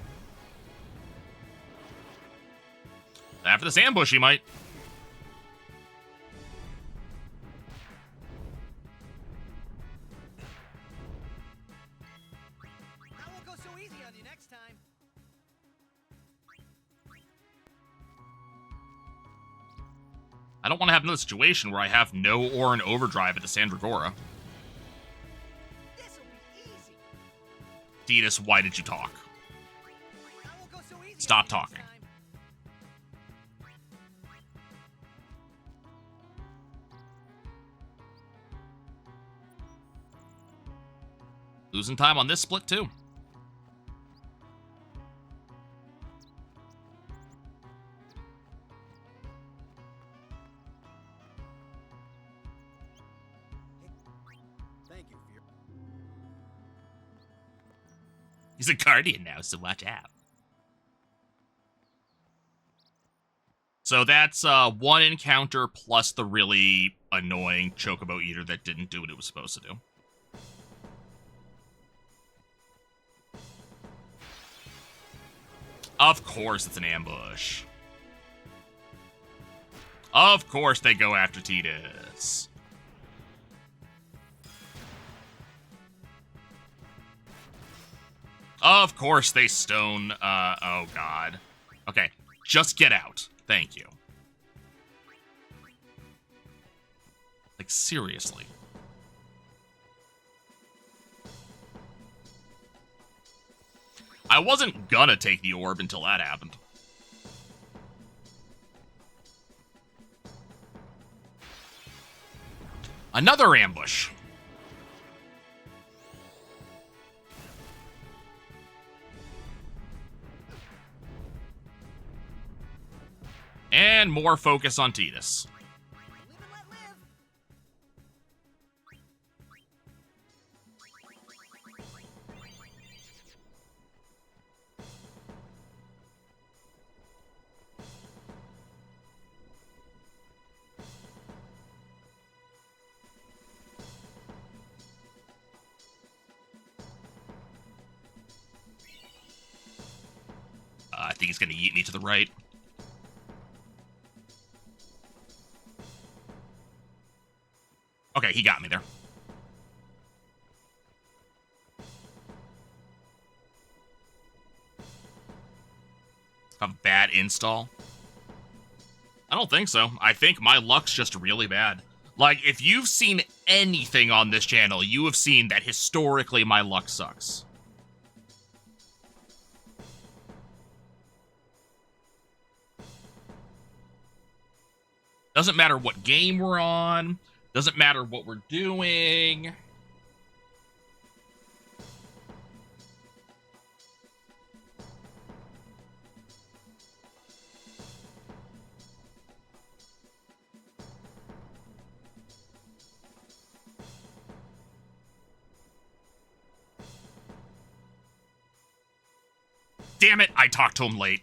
After this ambush, he might. I won't go so easy on you next time. I don't want to have another situation where I have no Orin overdrive at the Sandragora. This'll be easy. Tidus, why did you talk? I won't go so easy Stop on you next talking. time. Losing time on this split, too. Thank you for your... He's a Guardian now, so watch out. So that's one encounter plus the really annoying Chocobo Eater that didn't do what it was supposed to do. Of course it's an ambush. Of course they go after Tidus. Of course they stone, oh god. Okay, just get out. Thank you. Like, seriously. I wasn't gonna take the orb until that happened. Another ambush. And more focus on Tidus. Live and let live. I think he's gonna yeet me to the right. Okay, he got me there. A bad install? I don't think so. I think my luck's just really bad. Like, if you've seen anything on this channel, you have seen that historically my luck sucks. Doesn't matter what game we're on. Doesn't matter what we're doing. Damn it, I talked to him late.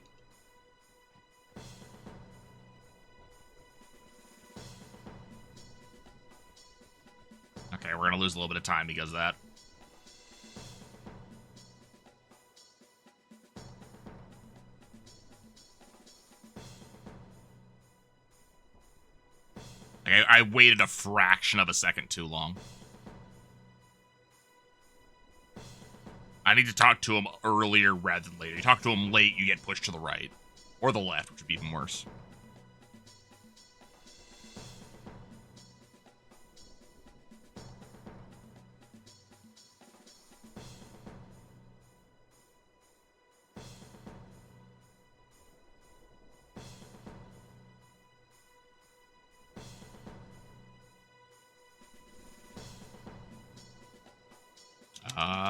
Okay, we're gonna lose a little bit of time because of that. Okay, I waited a fraction of a second too long. I need to talk to him earlier rather than later. You talk to him late, you get pushed to the right. Or the left, which would be even worse.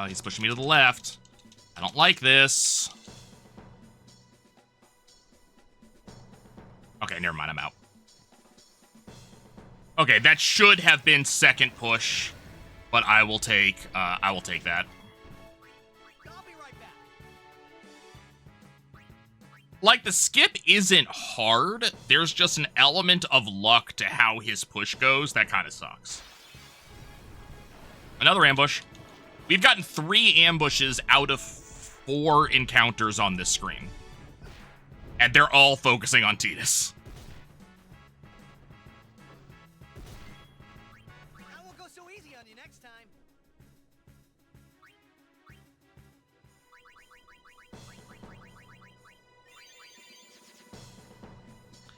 He's pushing me to the left. I don't like this. Okay, never mind, I'm out. Okay, that should have been second push, but I will take that. I'll be right back. Like, the skip isn't hard. There's just an element of luck to how his push goes. That kind of sucks. Another ambush. We've gotten 3 ambushes out of 4 encounters on this screen. And they're all focusing on Tidus. I won't go so easy on you next time.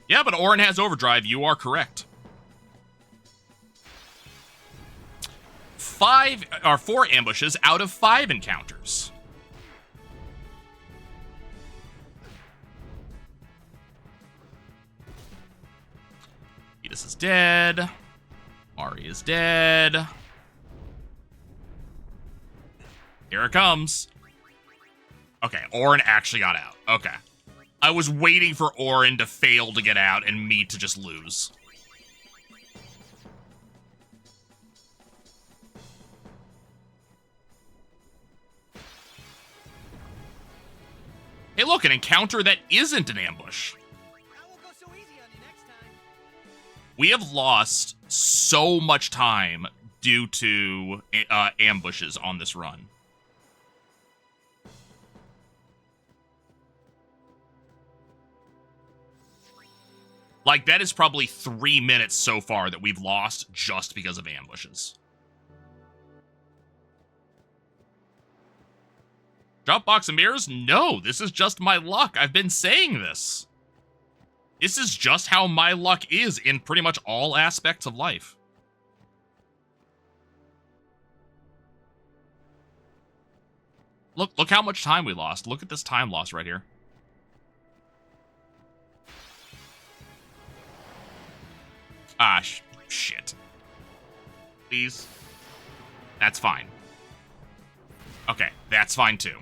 Yeah, but Orin has overdrive. You are correct. 4 ambushes out of 5 encounters. Tidus is dead. Ari is dead. Here it comes. Okay, Orin actually got out. Okay. I was waiting for Orin to fail to get out and me to just lose. Hey, look, an encounter that isn't an ambush. I won't go so easy on you next time. We have lost so much time due to ambushes on this run. Like, that is probably 3 minutes so far that we've lost just because of ambushes. Dropbox of mirrors? No, this is just my luck. I've been saying this. This is just how my luck is in pretty much all aspects of life. Look how much time we lost. Look at this time loss right here. Ah, shit. Please. That's fine. Okay, that's fine too.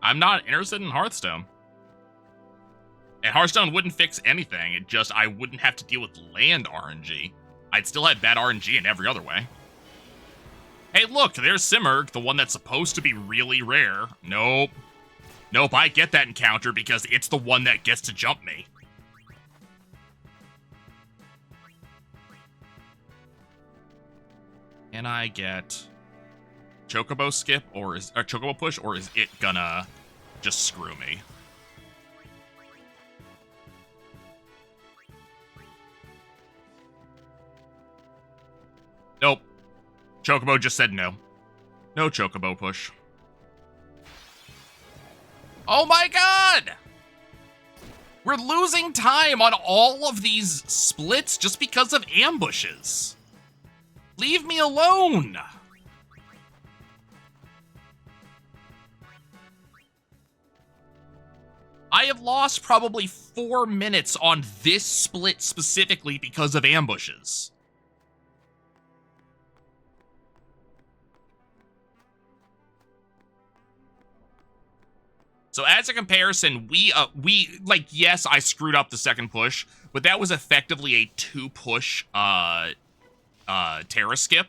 I'm not interested in Hearthstone. And Hearthstone wouldn't fix anything. It just, I wouldn't have to deal with land RNG. I'd still have bad RNG in every other way. Hey, look, there's Simurgh, the one that's supposed to be really rare. Nope. Nope, I get that encounter because it's the one that gets to jump me. Can I get Chocobo skip or Chocobo push, or is it gonna just screw me? Nope. Chocobo just said no. No Chocobo push. Oh my god! We're losing time on all of these splits just because of ambushes. Leave me alone! I have lost probably 4 minutes on this split specifically because of ambushes. So as a comparison, we like, yes, I screwed up the second push, but that was effectively a 2-push Terra skip.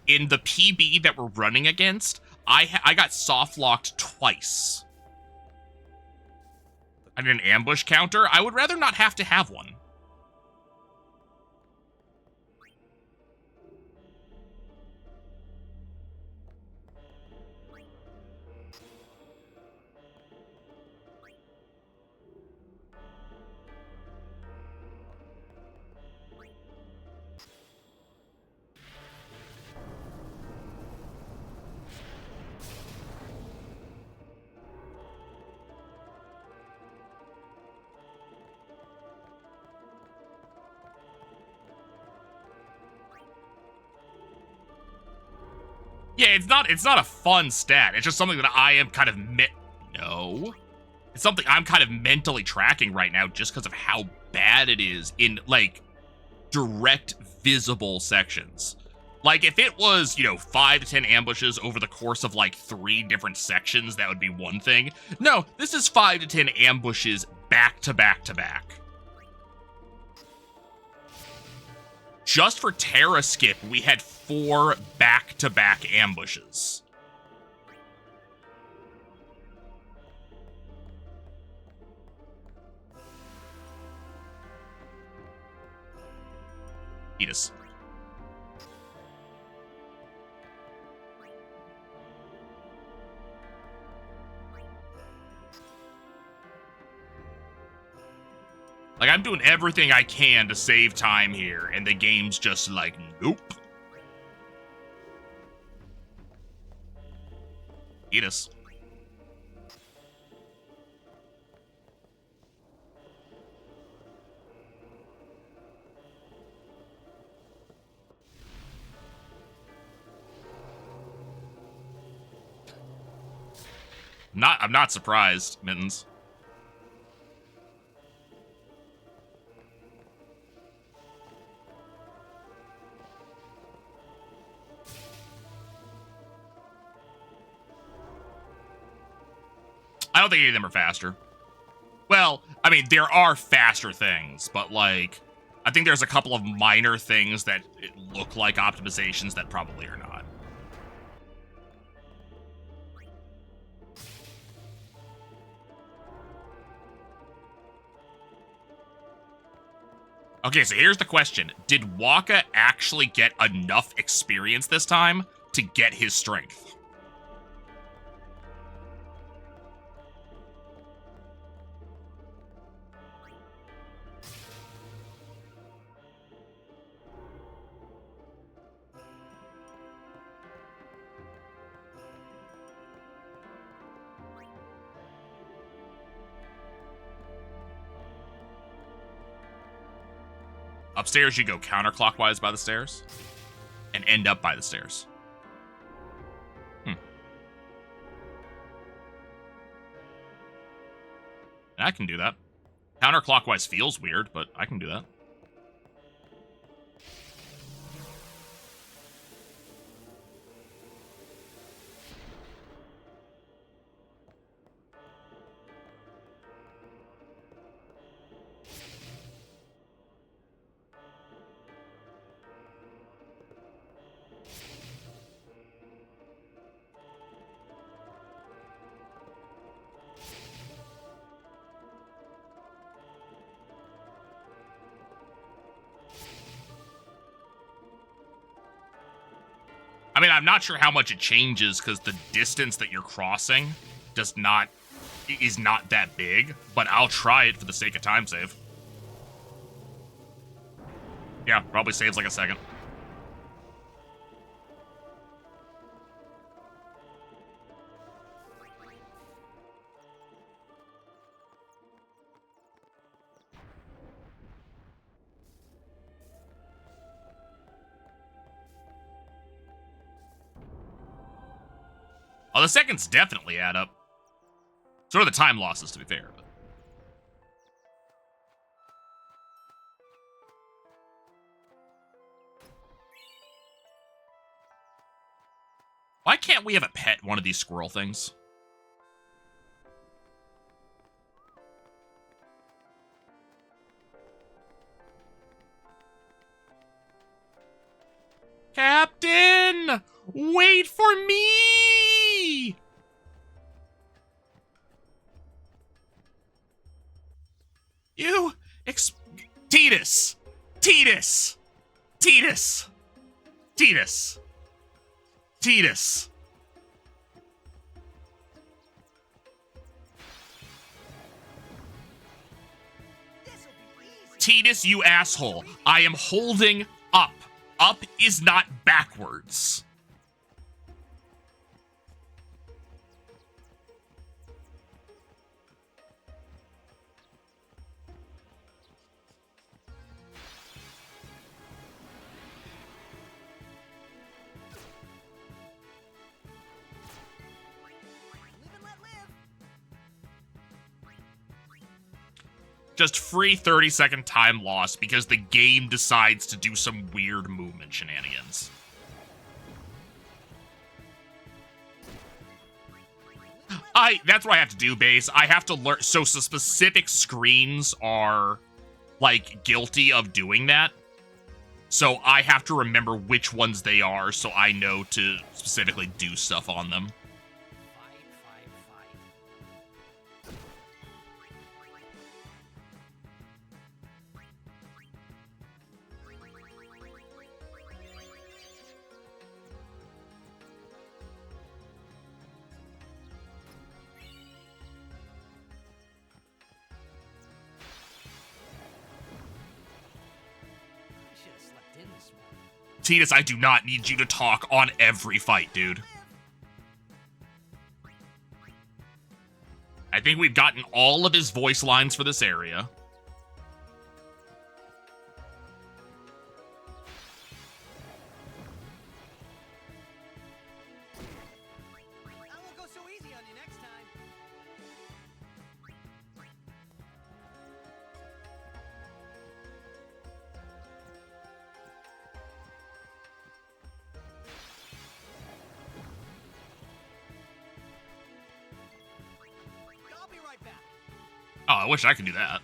In the PB that we're running against, I got soft locked twice. I did an ambush counter. I would rather not have to have one. Yeah, it's not a fun stat. It's just something that I am kind of no. It's something I'm kind of mentally tracking right now just because of how bad it is in, like, direct visible sections. Like, if it was, 5 to 10 ambushes over the course of, 3 different sections, that would be one thing. No, this is 5 to 10 ambushes back to back to back. Just for Terra Skip, we had 4 back-to-back ambushes. Fetus. Like, I'm doing everything I can to save time here, and the game's just like, nope. Fetus. I'm not surprised, Mittens. I don't think any of them are faster. Well, I mean, there are faster things, but, I think there's a couple of minor things that look like optimizations that probably are not. Okay, so here's the question. Did Waka actually get enough experience this time to get his strength? Upstairs, you go counterclockwise by the stairs and end up by the stairs. And I can do that. Counterclockwise feels weird, but I can do that. I mean, I'm not sure how much it changes because the distance that you're crossing is not that big, but I'll try it for the sake of time save. Yeah, probably saves like a second. Oh, the seconds definitely add up. So are the time losses, to be fair. But... why can't we have a pet one of these squirrel things? Captain! Wait for me! You... Titus! Titus! Titus! Titus! Titus! Titus, you asshole. I am holding up. Up is not backwards. Just free 30-second time loss because the game decides to do some weird movement shenanigans. That's what I have to do, base. I have to learn. So specific screens are like guilty of doing that. So I have to remember which ones they are so I know to specifically do stuff on them. Titus, I do not need you to talk on every fight, dude. I think we've gotten all of his voice lines for this area. I won't go so easy on you next time. I'll be right back. Oh, I wish I could do that.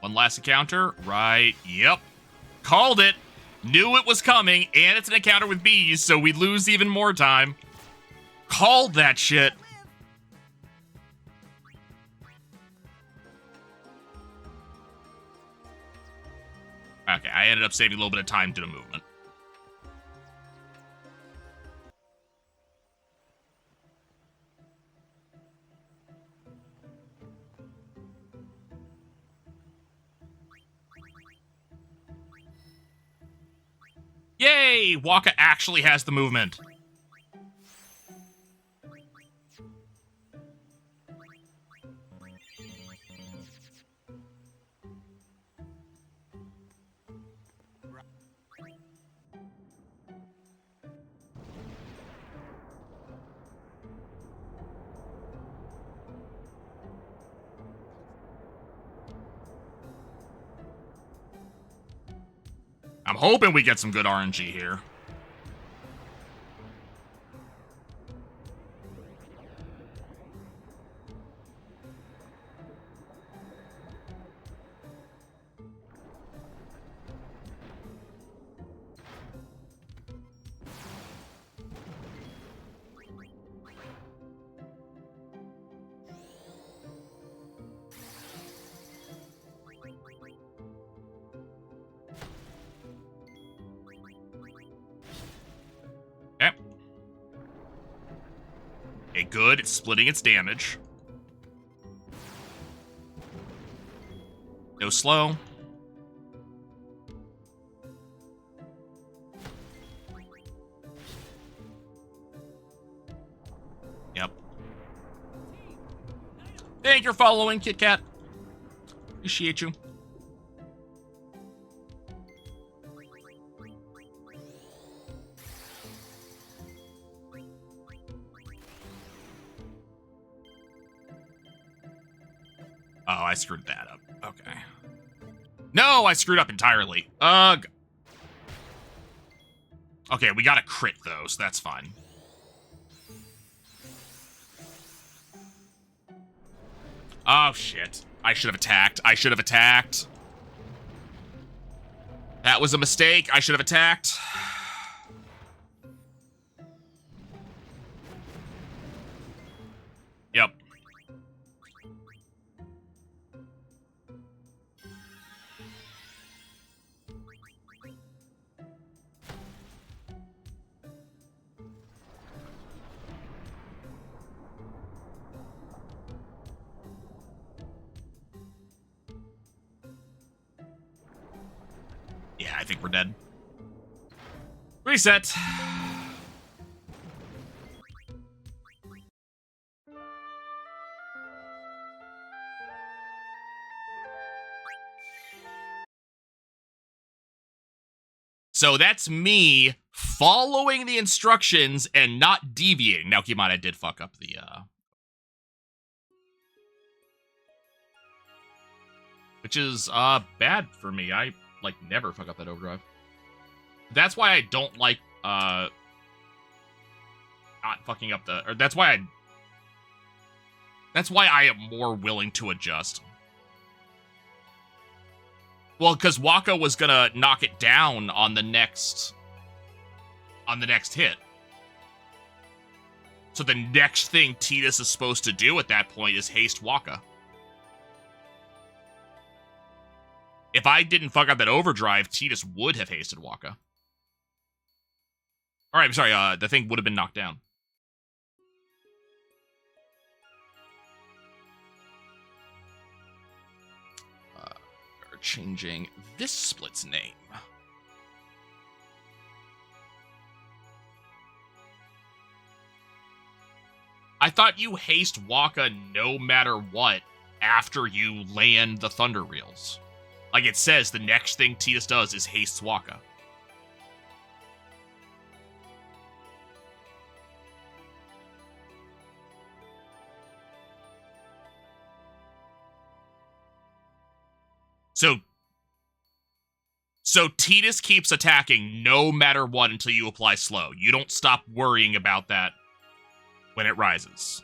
One last encounter. Right. Yep. Called it. Knew it was coming, and it's an encounter with bees, so we lose even more time. Called that shit. Okay, I ended up saving a little bit of time to the movement. Yay! Waka actually has the movement. I'm hoping we get some good RNG here. Okay. Okay, good. It's splitting its damage. Go slow. Yep. Thank you for following, Kit Kat. Appreciate you. Oh, I screwed that up. Okay. No, I screwed up entirely. Ugh. Okay, we got a crit, though, so that's fine. Oh, shit. I should have attacked. I should have attacked. That was a mistake. I should have attacked. Yep. Yeah, I think we're dead. Reset. So that's me following the instructions and not deviating. Now, keep in mind, I did fuck up the, which is, bad for me. I, like, never fuck up that overdrive. That's why I don't like, not fucking up the... Or that's why I am more willing to adjust. Well, because Waka was gonna knock it down on the next hit. So the next thing Tidus is supposed to do at that point is haste Waka. If I didn't fuck up that overdrive, Tidus would have hasted Waka. Alright, I'm sorry, the thing would have been knocked down. We're changing this split's name. I thought you haste Waka no matter what after you land the Thunder Reels. Like it says, the next thing Tidus does is haste Waka. So Tidus keeps attacking no matter what until you apply slow. You don't stop worrying about that when it rises.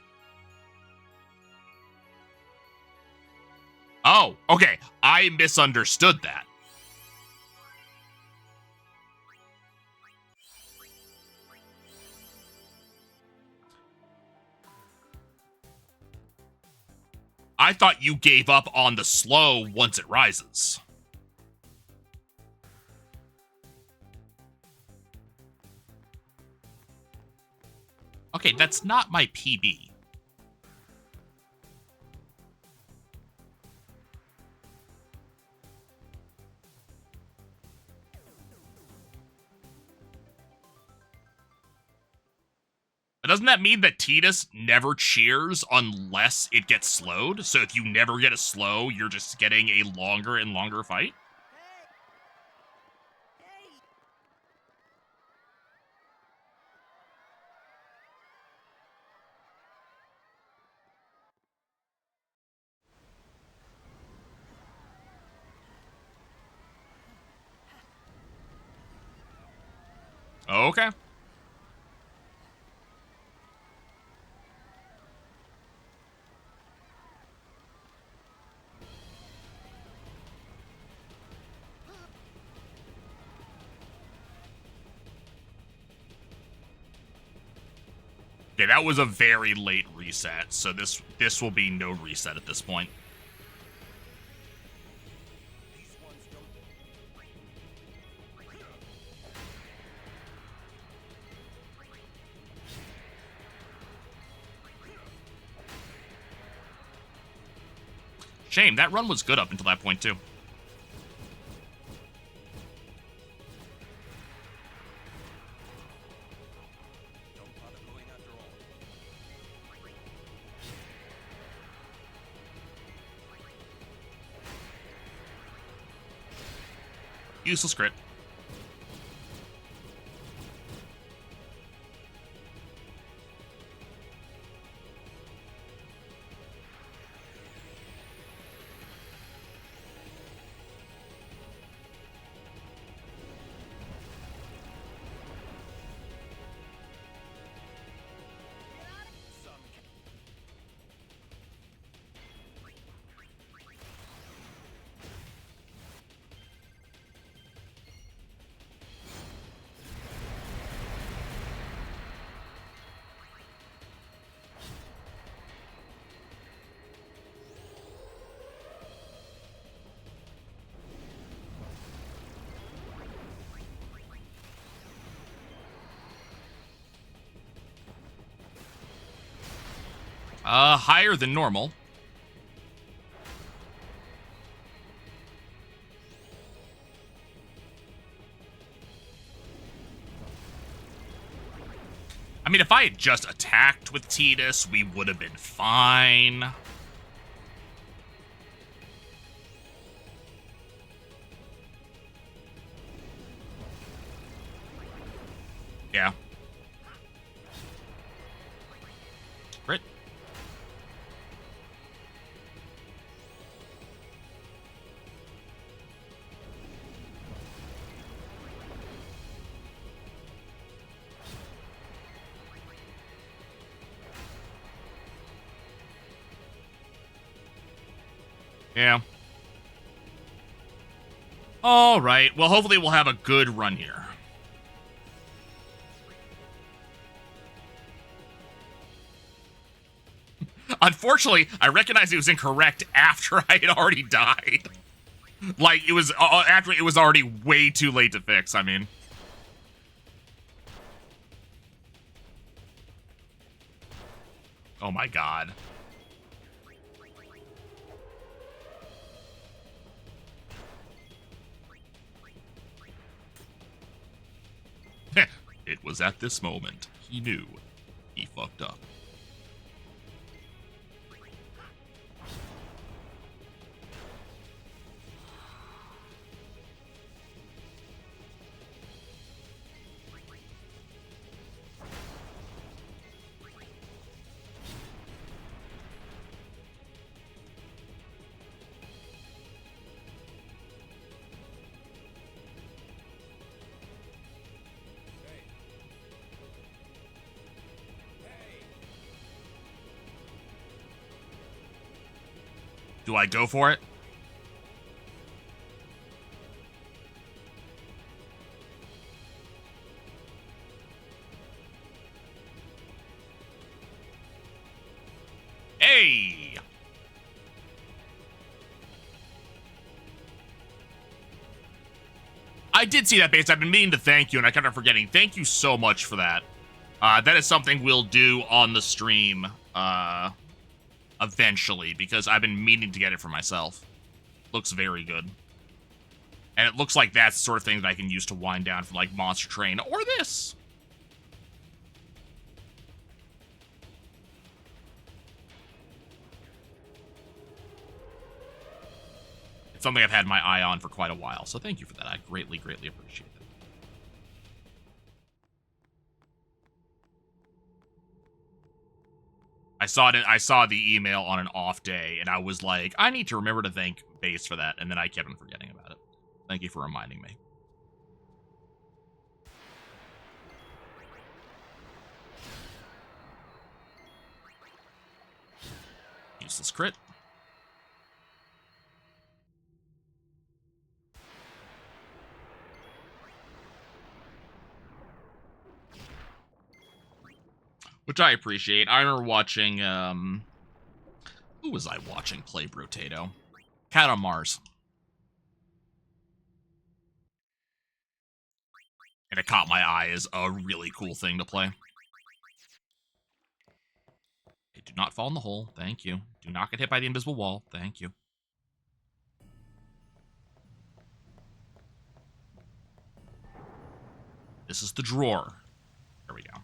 Oh, okay. I misunderstood that. I thought you gave up on the slow once it rises. Okay, that's not my PB. But doesn't that mean that Tidus never cheers unless it gets slowed? So if you never get a slow, you're just getting a longer and longer fight? Okay. Okay, that was a very late reset, so this will be no reset at this point. Shame, that run was good up until that point, too. Useless crit. Higher than normal. I mean, if I had just attacked with Tidus, we would have been fine. Yeah. Crit. Yeah. All right. Well, hopefully we'll have a good run here. Unfortunately, I recognized it was incorrect after I had already died. Like, it was after it was already way too late to fix, I mean. Oh my god. It was at this moment he knew he fucked up. Do I go for it? Hey! I did see that base. I've been meaning to thank you, and I kept on forgetting. Thank you so much for that. That is something we'll do on the stream, eventually, because I've been meaning to get it for myself. Looks very good. And it looks like that's the sort of thing that I can use to wind down from, like, Monster Train, or this. It's something I've had my eye on for quite a while, so thank you for that. I greatly, greatly appreciate it. I saw the email on an off day, and I was like, I need to remember to thank Base for that, and then I kept on forgetting about it. Thank you for reminding me. Useless crit. Which I appreciate. I remember watching, who was I watching play Brotato? Cat on Mars. And it caught my eye as a really cool thing to play. Hey, do not fall in the hole. Thank you. Do not get hit by the invisible wall. Thank you. This is the drawer. There we go.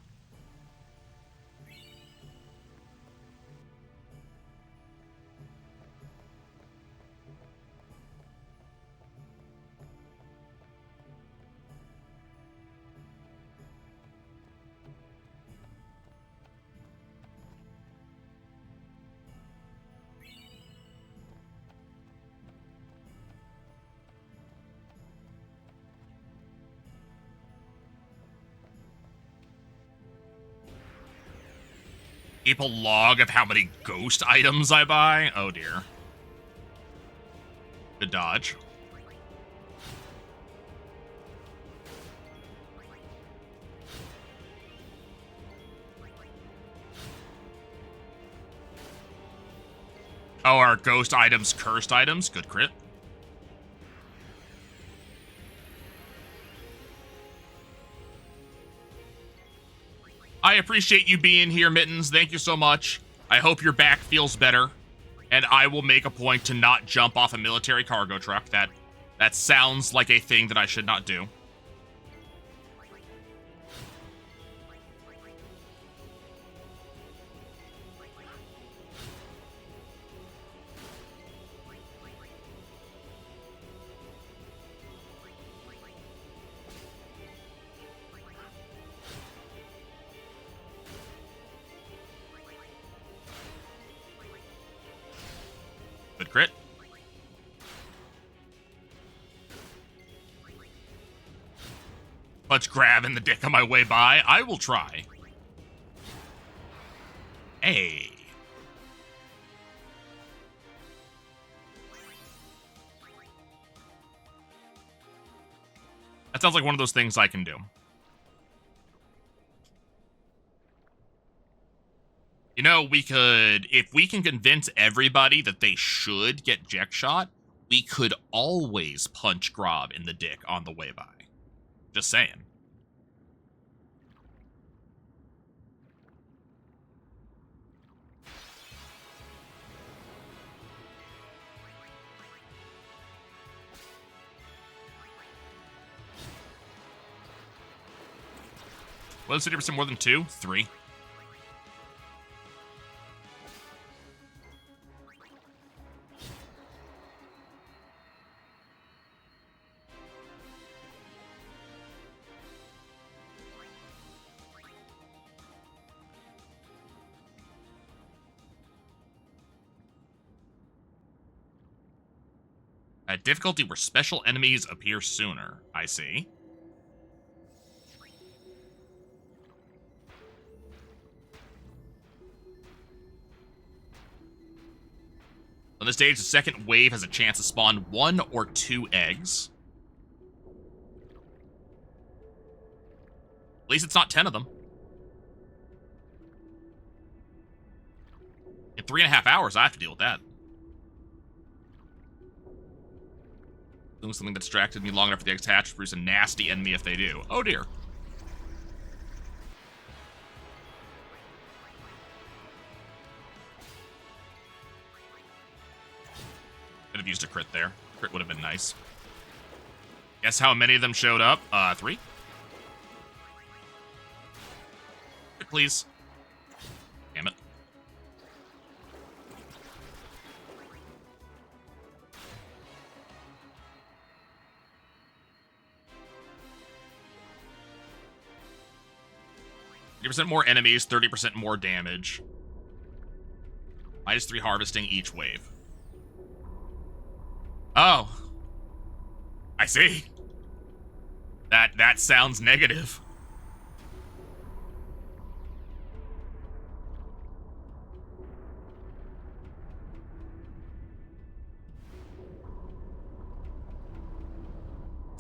Keep a log of how many ghost items I buy? Oh dear. Good dodge. Oh, are ghost items cursed items? Good crit. I appreciate you being here, Mittens. Thank you so much. I hope your back feels better. And I will make a point to not jump off a military cargo truck. That sounds like a thing that I should not do. Good crit. Let's grab in the dick on my way by. I will try. Hey. That sounds like one of those things I can do. You know, we could, if we can convince everybody that they should get Jack Shot, we could always punch Grob in the dick on the way by. Just saying. What is 50% more than 2? 3. At difficulty where special enemies appear sooner. I see. On this stage, the second wave has a chance to spawn 1 or 2 eggs. At least it's not 10 of them. In 3.5 hours, I have to deal with that. Doing something that distracted me long enough for the eggs to hatch, produce a nasty enemy if they do. Oh dear. Could have used a crit there. Crit would have been nice. Guess how many of them showed up? 3. Crit, please. Damn it. %30 more enemies, 30% more damage. -3 harvesting each wave. Oh. I see. That sounds negative.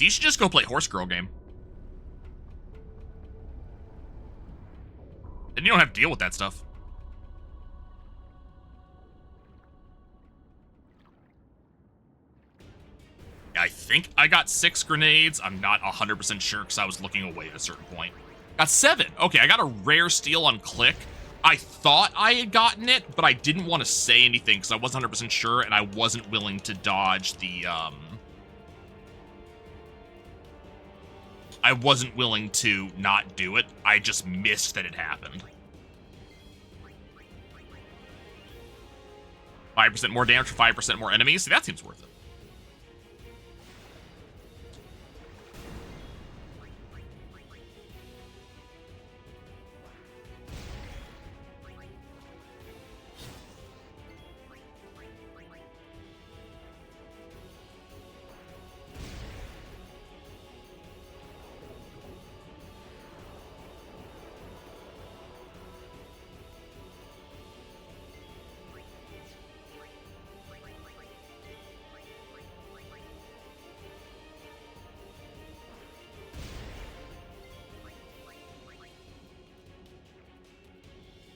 You should just go play Horse Girl game. Then you don't have to deal with that stuff. I think I got 6 grenades. I'm not 100% sure because I was looking away at a certain point. Got 7. Okay, I got a rare steal on click. I thought I had gotten it, but I didn't want to say anything because I wasn't 100% sure and I wasn't willing to dodge the, I wasn't willing to not do it. I just missed that it happened. 5% more damage for 5% more enemies. See, that seems worth it.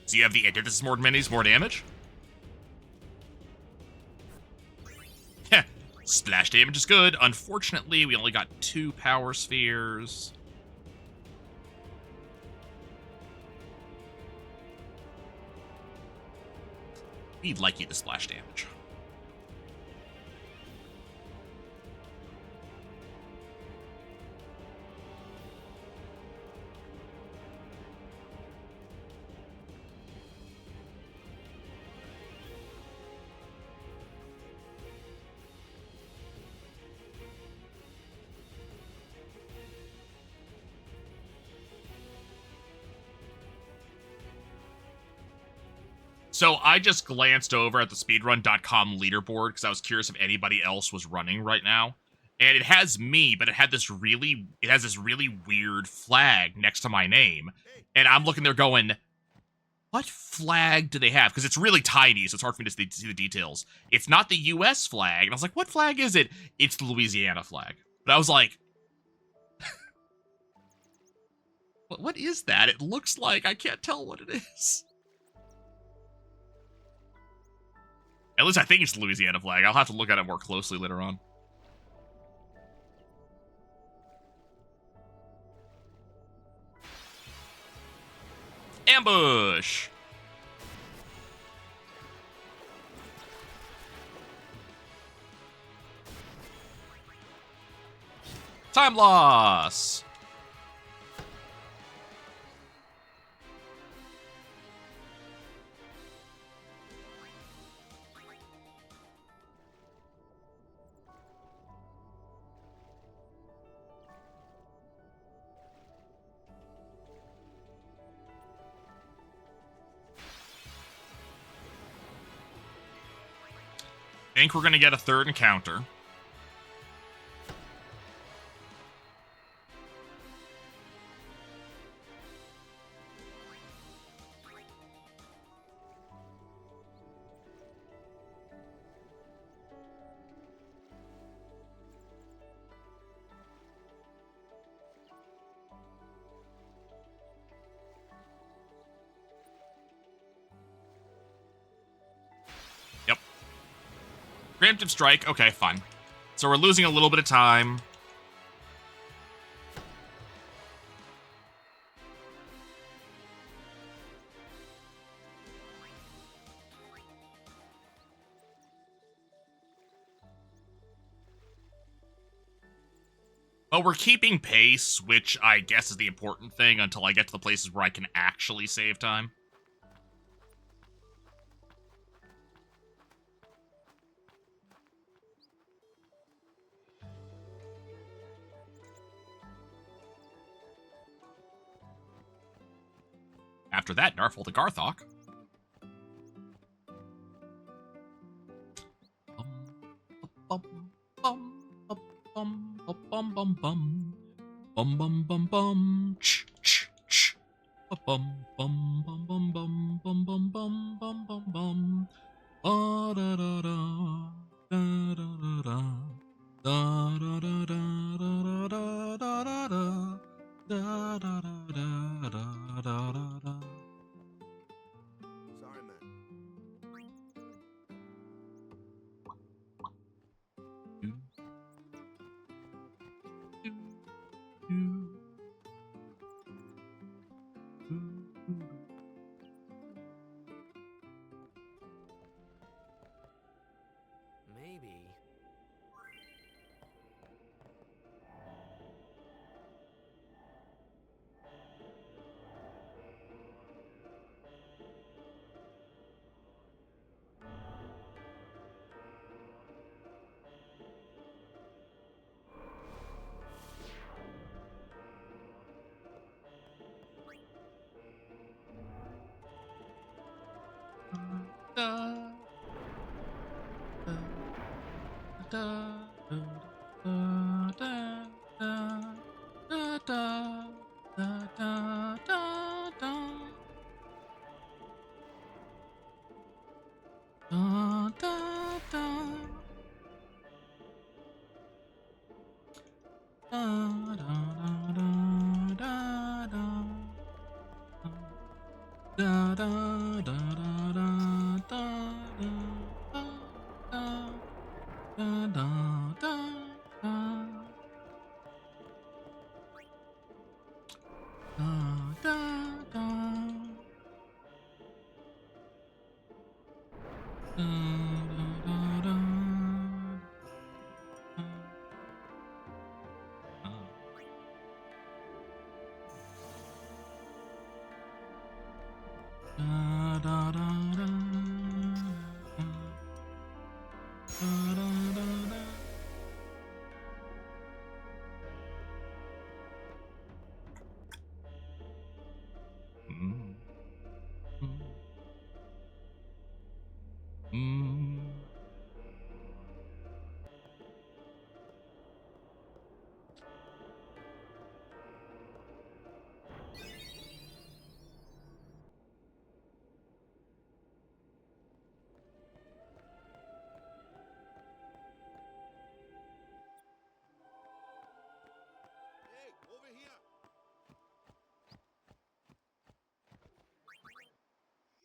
So you have the antithesis more minis, more damage? Heh, splash damage is good. Unfortunately, we only got 2 power spheres. We'd like you to splash damage. So I just glanced over at the speedrun.com leaderboard because I was curious if anybody else was running right now. And it has me, but it has this really weird flag next to my name. And I'm looking there going, what flag do they have? Because it's really tiny, so it's hard for me to see the details. It's not the US flag. And I was like, what flag is it? It's the Louisiana flag. But I was like, What is that? It looks like I can't tell what it is. At least I think it's the Louisiana flag. I'll have to look at it more closely later on. Ambush! Time loss! Think we're going to get a third encounter. Yep. Preemptive strike. Okay, fine. So we're losing a little bit of time. But we're keeping pace, which I guess is the important thing until I get to the places where I can actually save time. After that, Narful to Garthok. Sorry, man. Maybe.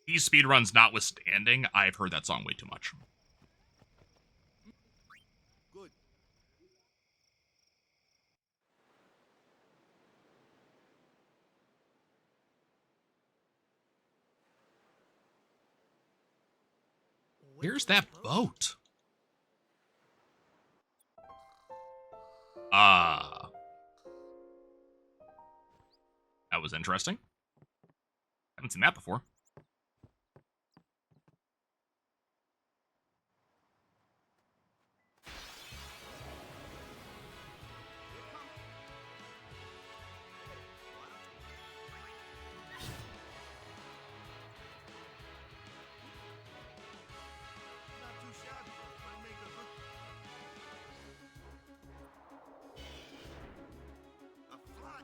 These speedruns notwithstanding, I've heard that song way too much. Good. Where's that boat? That was interesting. Haven't seen that before. Not too shabby, but make a good. A fly.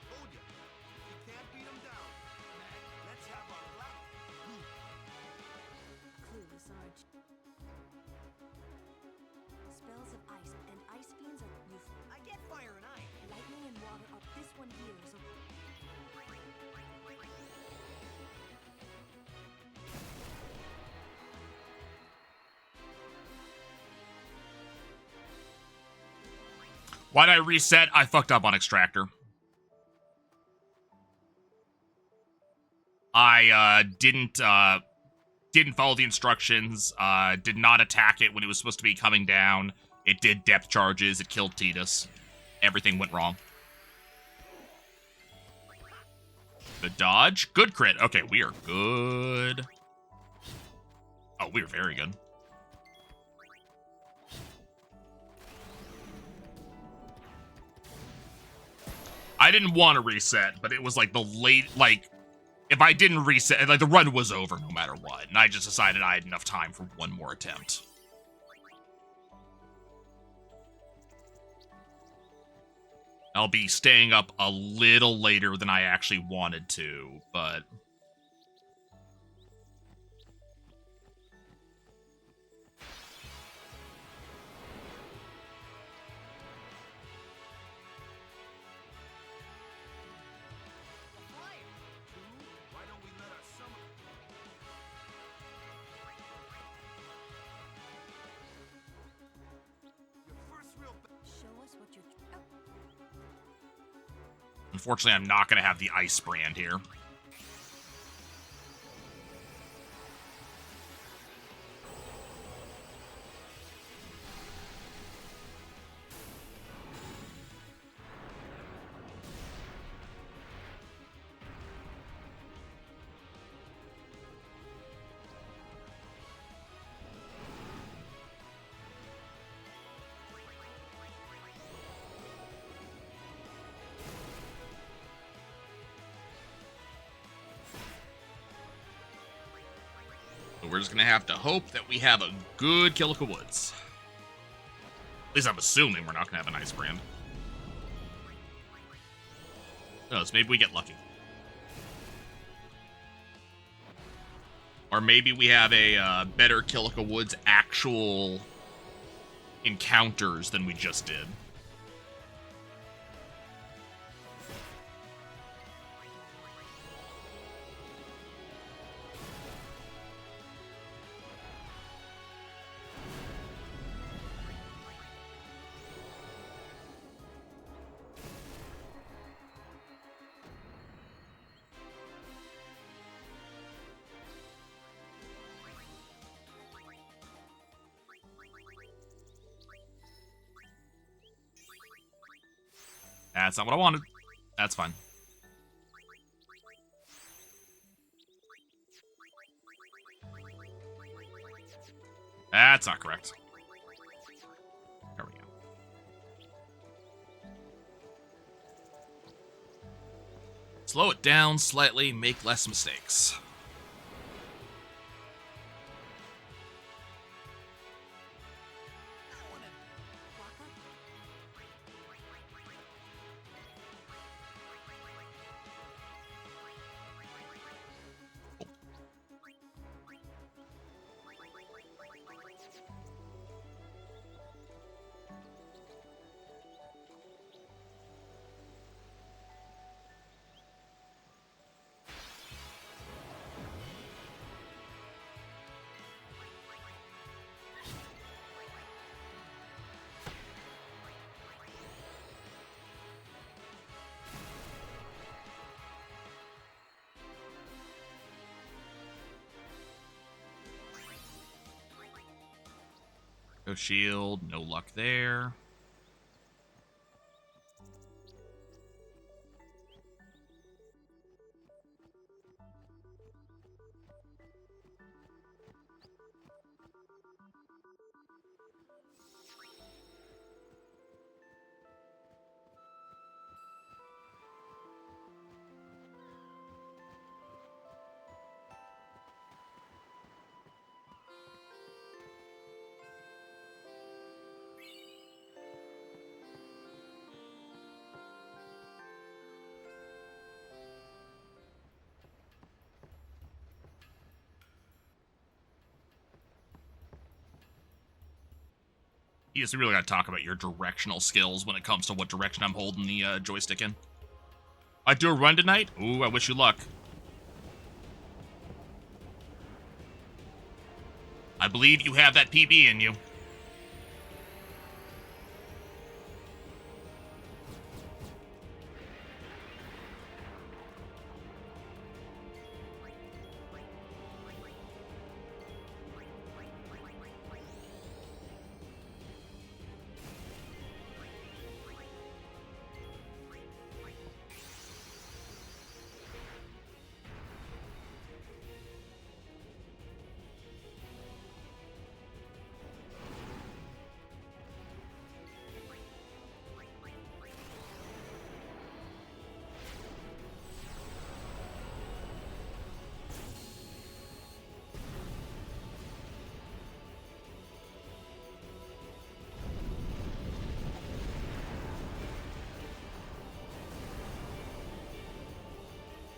Told ya. You can't beat 'em down. Let's have a lap. Clueless, aren't you? Spells of ice and ice fiends are useful. I get fire and ice. Lightning and water are. This one here is a. Why'd I reset? I fucked up on Extractor. I didn't follow the instructions, did not attack it when it was supposed to be coming down. It did depth charges, it killed Tidus. Everything went wrong. The dodge? Good crit. Okay, we are good. Oh, we are very good. I didn't want to reset, but it was like the late, like, if I didn't reset, like, the run was over no matter what, and I just decided I had enough time for one more attempt. I'll be staying up a little later than I actually wanted to, but... Why don't we let our summer? Your first real. Show us what you're. Oh, Unfortunately, I'm not going to have the ice brand here. We're just going to have to hope that we have a good Kilika Woods. At least I'm assuming we're not going to have an ice brand. Who knows? Maybe we get lucky. Or maybe we have a better Kilika Woods actual encounters than we just did. That's not what I wanted. That's fine. That's not correct. There we go. Slow it down slightly, make less mistakes. Go shield. No luck there. Yes, we really got to talk about your directional skills when it comes to what direction I'm holding the joystick in. I do a run tonight? Ooh, I wish you luck. I believe you have that PB in you.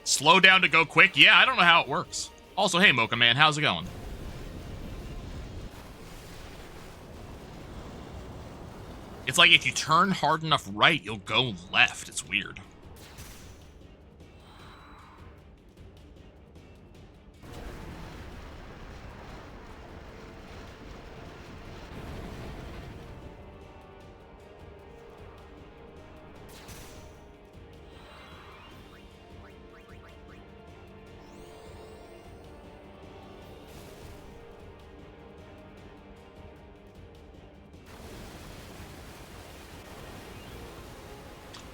Slow down to go quick? Yeah, I don't know how it works. Also, hey, Mocha Man, how's it going? It's like if you turn hard enough right, you'll go left. It's weird.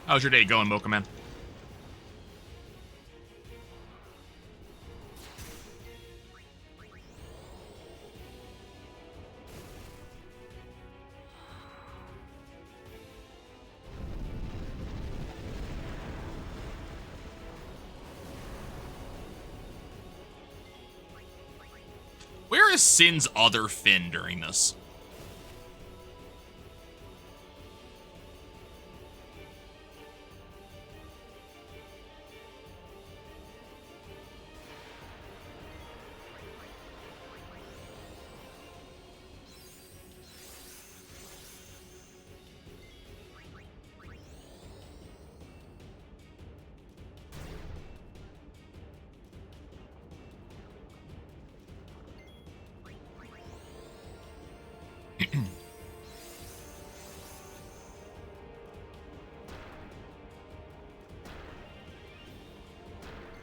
How's your day going, Mocha Man? Where is Sin's other fin during this?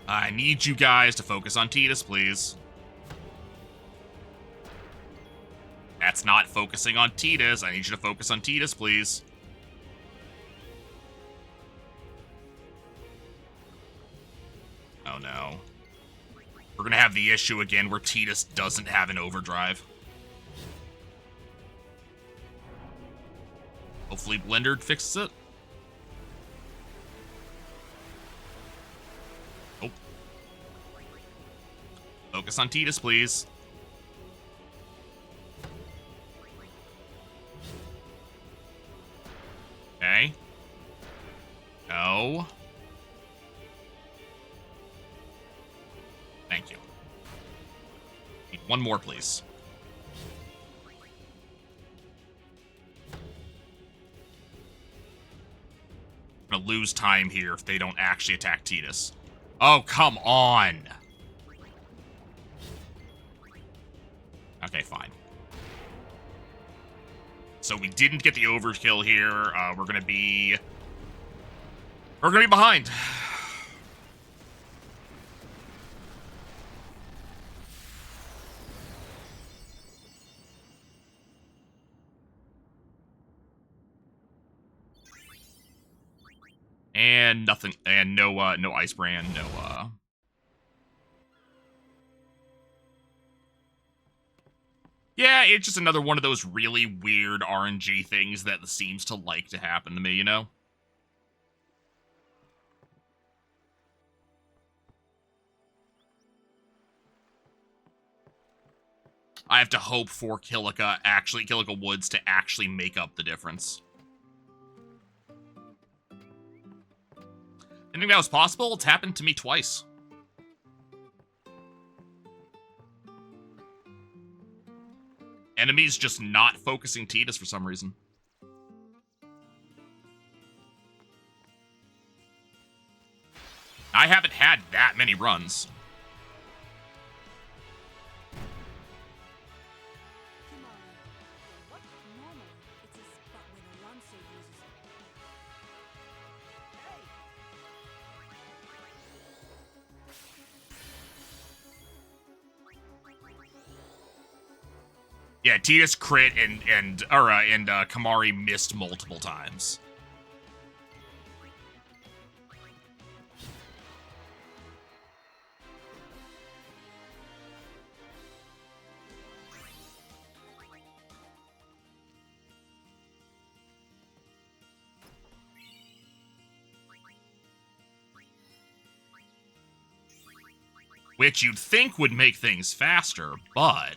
I need you guys to focus on Tidus, please. That's not focusing on Tidus. I need you to focus on Tidus, please. Oh no. We're gonna have the issue again where Tidus doesn't have an overdrive. Hopefully Blender fixes it. Nope. Focus on Tidus, please. Okay. No. Thank you. Need one more, please. I'm gonna lose time here if they don't actually attack Tidus. Oh, come on. Okay, fine. So we didn't get the overkill here. We're gonna be behind. And nothing, and no ice brand, no, Yeah, it's just another one of those really weird RNG things that seems to like to happen to me, you know? I have to hope for Kilika Woods to actually make up the difference. I think that was possible. It's happened to me twice. Enemies just not focusing Tidus for some reason. I haven't had that many runs. What? Normally, it's a spot when Alonso uses it. Hey! Yeah, Tidus crit and Kamari missed multiple times. Which you'd think would make things faster, but...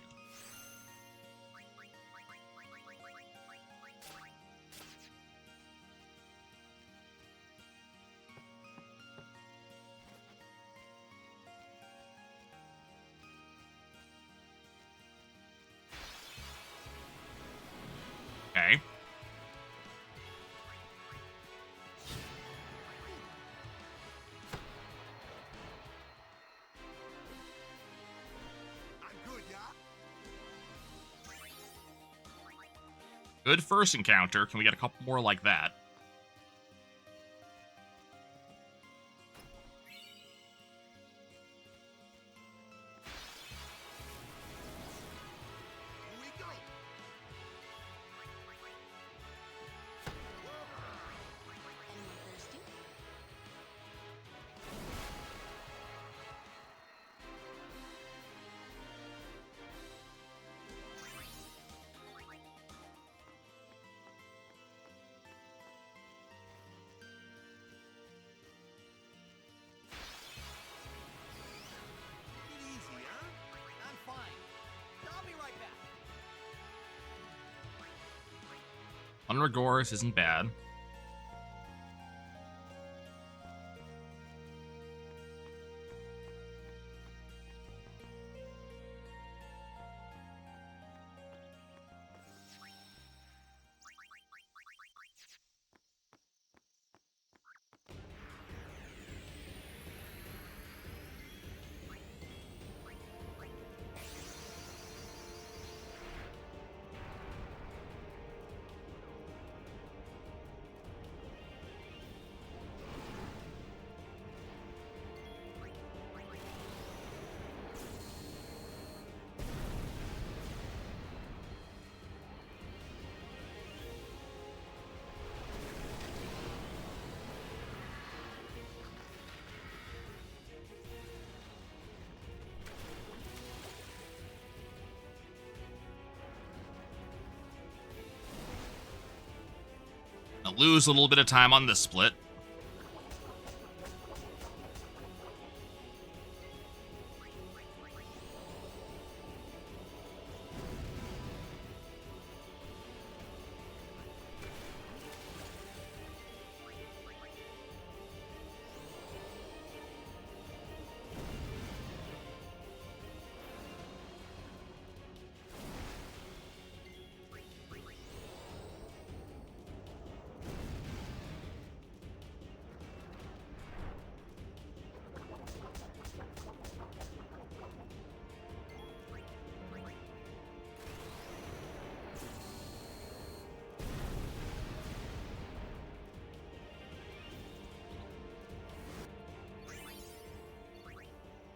Okay. I'm good, yeah? Good first encounter. Can we get a couple more like that? Here we go! Anyone thirsty? Take it easy, huh? I'm fine. I'll be right back. Unregoris isn't bad. I lose a little bit of time on this split.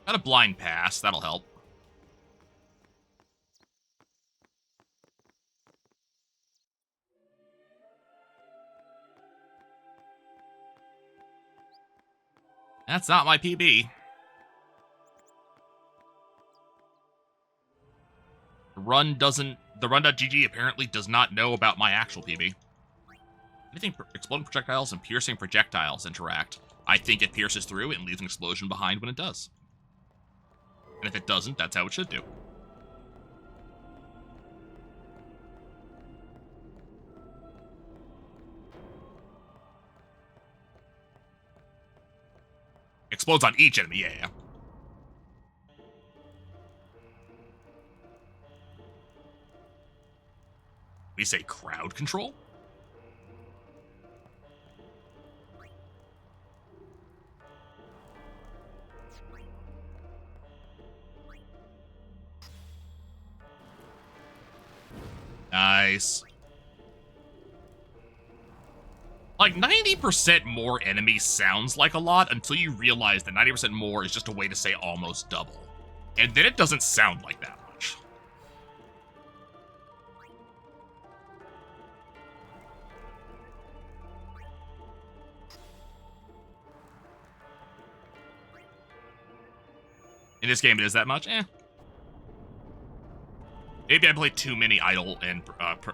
Got a blind pass, that'll help. That's not my PB. The run.gg apparently does not know about my actual PB. Anything exploding projectiles and piercing projectiles interact, I think it pierces through and leaves an explosion behind when it does. And if it doesn't, that's how it should do. Explodes on each enemy, yeah. We say crowd control? Nice. Like, 90% more enemies sounds like a lot until you realize that 90% more is just a way to say almost double. And then it doesn't sound like that much. In this game, it is that much? Eh. Maybe I play too many idle and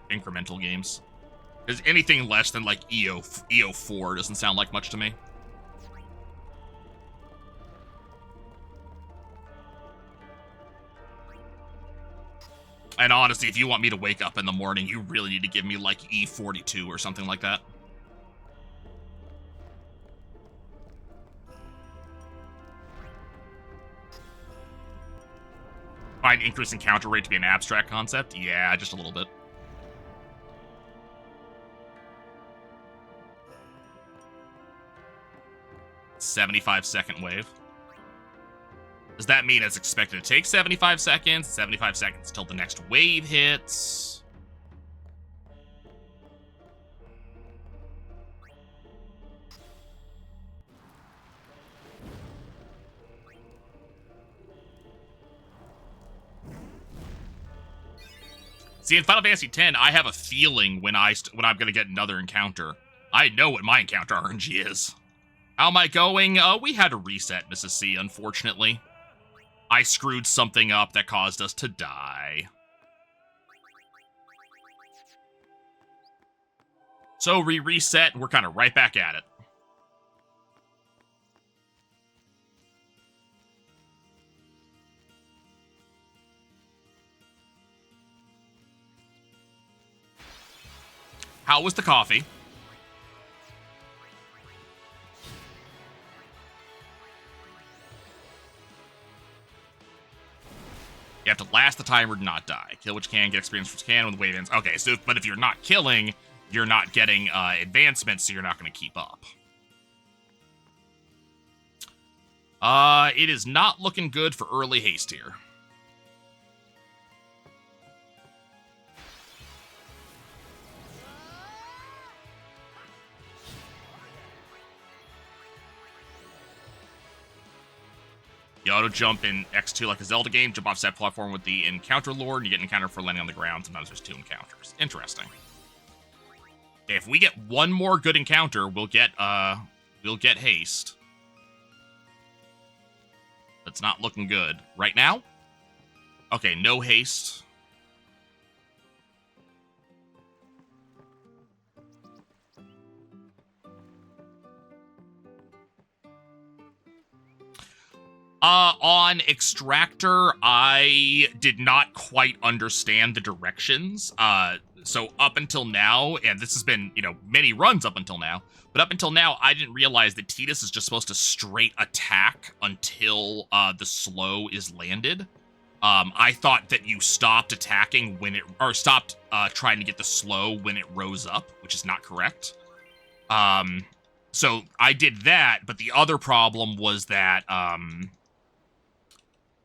incremental games. Because anything less than, like, EO4 doesn't sound like much to me. And honestly, if you want me to wake up in the morning, you really need to give me, like, E42 or something like that. Find increasing counter rate to be an abstract concept? Yeah, just a little bit. "75-second wave." Does that mean it's expected to take 75 seconds? 75 seconds till the next wave hits? See, in Final Fantasy X, I have a feeling when I'm gonna get another encounter. I know what my encounter RNG is. How am I going? We had a reset, Mrs. C, unfortunately. I screwed something up that caused us to die. So reset, and we're kind of right back at it. How was the coffee? You have to last the timer to not die. Kill what you can, get experience what you can when the wave ends. Okay, so but if you're not killing, you're not getting advancements, so you're not going to keep up. It is not looking good for early haste here. You auto jump in X2 like a Zelda game, jump off set platform with the encounter lord, and you get an encounter for landing on the ground. Sometimes there's 2 encounters. Interesting. If we get one more good encounter, we'll get haste. That's not looking good. Right now? Okay, no haste. On Extractor, I did not quite understand the directions. So up until now, and this has been, many runs up until now, but up until now, I didn't realize that Tidus is just supposed to straight attack until the slow is landed. I thought that you stopped attacking or stopped trying to get the slow when it rose up, which is not correct. So I did that, but the other problem was that,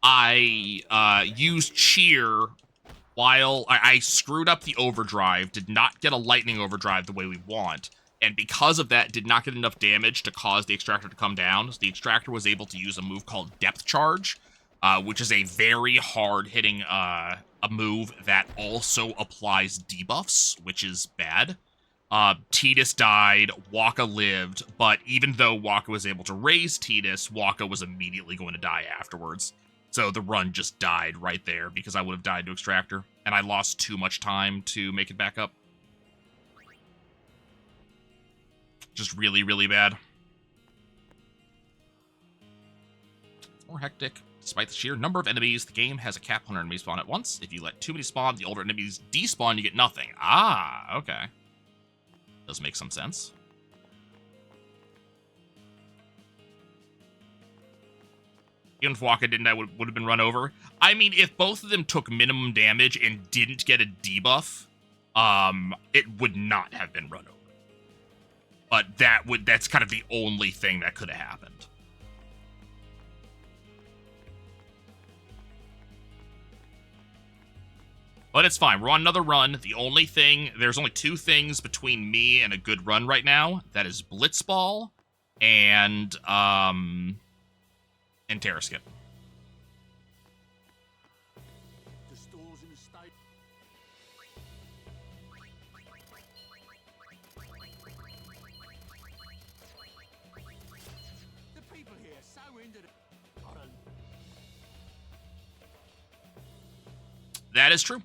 I used cheer while I screwed up the overdrive, did not get a lightning overdrive the way we want, and because of that, did not get enough damage to cause the extractor to come down. So the extractor was able to use a move called Depth Charge, which is a very hard-hitting a move that also applies debuffs, which is bad. Tidus died, Waka lived, but even though Waka was able to raise Tidus, Waka was immediately going to die afterwards. So the run just died right there because I would have died to Extractor, and I lost too much time to make it back up. Just really, really bad. It's more hectic. Despite the sheer number of enemies, the game has a cap on enemies spawn at once. If you let too many spawn, the older enemies despawn, you get nothing. Ah, okay. Does make some sense. Even if Waka didn't, I would have been run over. I mean, if both of them took minimum damage and didn't get a debuff, it would not have been run over. But that's kind of the only thing that could have happened. But it's fine. We're on another run. There's only two things between me and a good run right now. That is Blitzball and Terraskip. The store's in a state. The people here are so into the... I don't... That is true.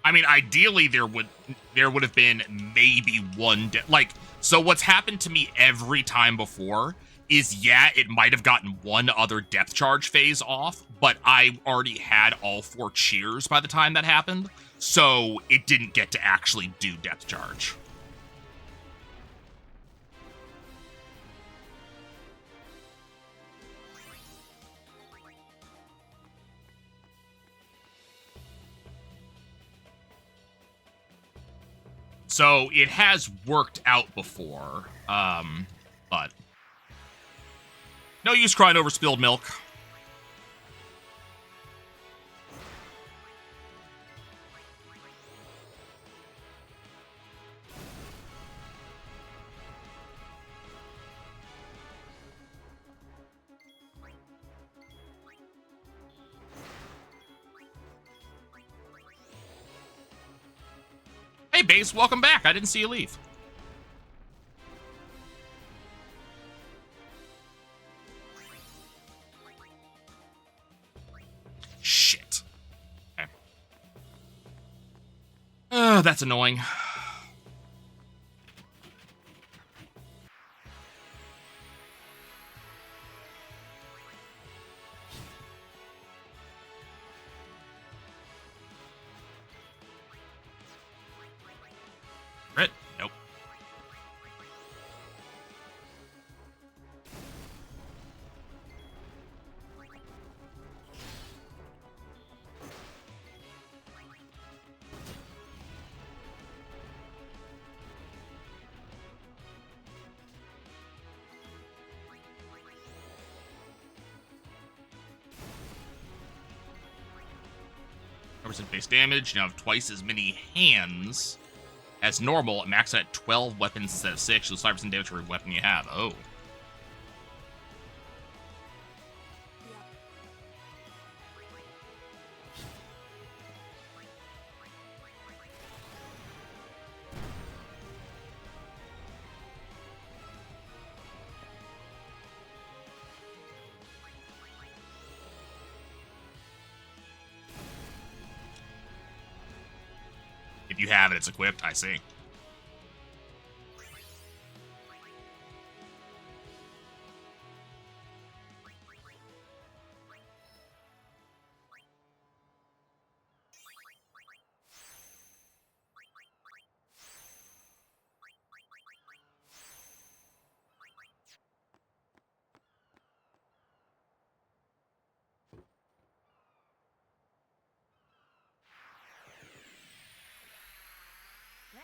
I mean, ideally there would have been maybe one so what's happened to me every time before is, yeah, it might have gotten one other depth charge phase off, but I already had all 4 cheers by the time that happened, so it didn't get to actually do depth charge. So it has worked out before, but no use crying over spilled milk. Hey, Base, welcome back. I didn't see you leave. Shit. Okay. That's annoying. Crit? Nope. % base damage. You now have twice as many hands as normal. Max at 12 weapons instead of 6. So 5% damage for every weapon you have. Oh. If you have it, it's equipped. I see. Hey,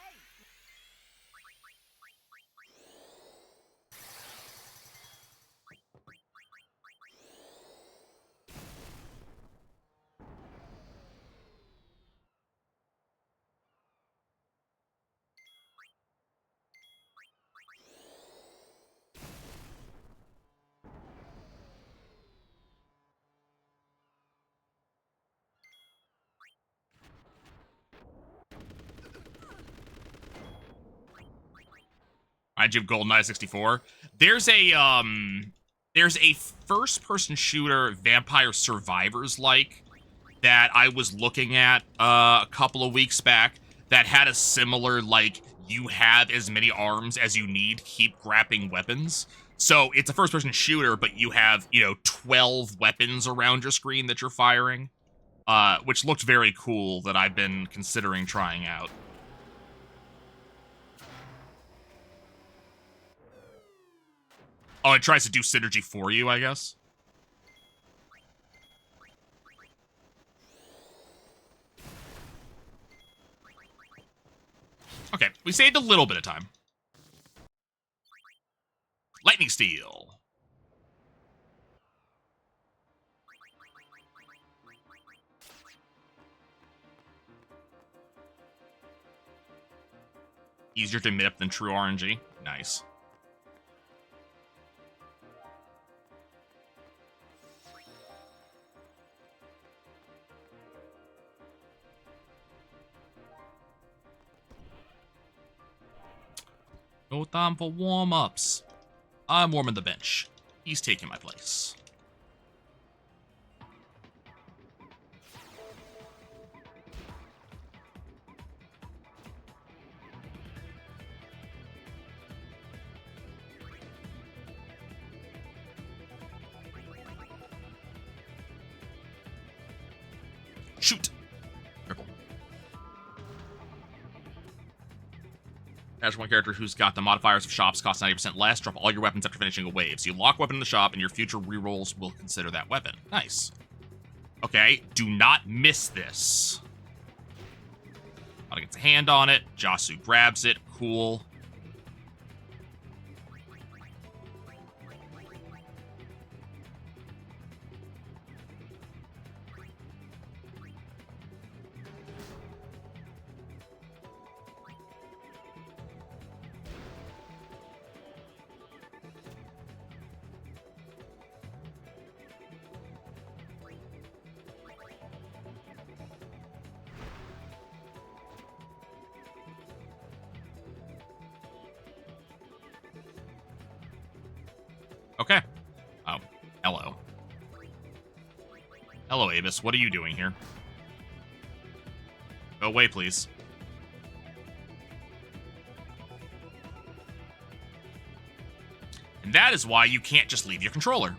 IG of GoldenEye 64. There's a first-person shooter Vampire Survivors like that I was looking at a couple of weeks back that had a similar, like, you have as many arms as you need, keep grabbing weapons. So it's a first-person shooter, but you have, 12 weapons around your screen that you're firing, which looked very cool that I've been considering trying out. Oh, it tries to do synergy for you, I guess. Okay, we saved a little bit of time. Lightning Steel. Easier to mip than true RNG. Nice. No time for warm-ups. I'm warming the bench. He's taking my place. Shoot. Careful. As one character who's got the modifiers of shops cost 90% less, drop all your weapons after finishing a wave. So you lock a weapon in the shop, and your future rerolls will consider that weapon. Nice. Okay, do not miss this. Auto gets a hand on it. Jasu grabs it. Cool. Okay. Oh, hello. Hello, Avis. What are you doing here? Go away, please. And that is why you can't just leave your controller.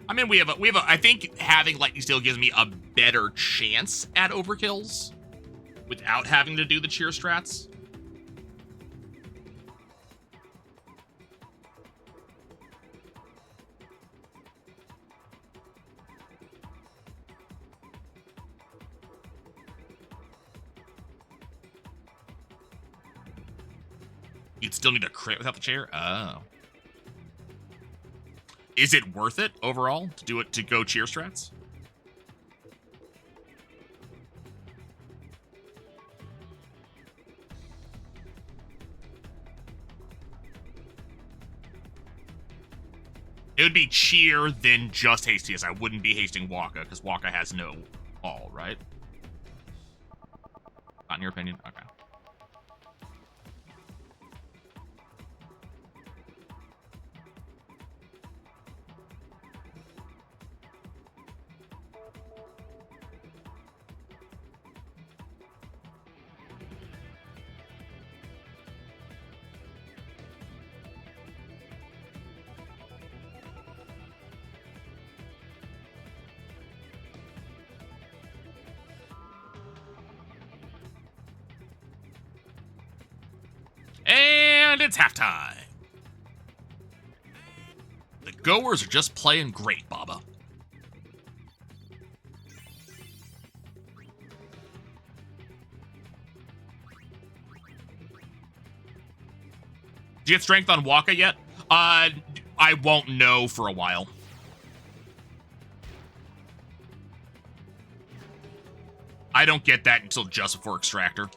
I mean, I think having Lightning Steel gives me a better chance at overkills without having to do the cheer strats. You'd still need a crit without the chair? Oh. Is it worth it overall to do it to go cheer strats? It would be cheer then just hastiest. I wouldn't be hasting Waka because Waka has no all, right? Not in your opinion? Okay. And it's halftime. The goers are just playing great, Baba. Did you get strength on Waka yet? I won't know for a while. I don't get that until just before Extractor.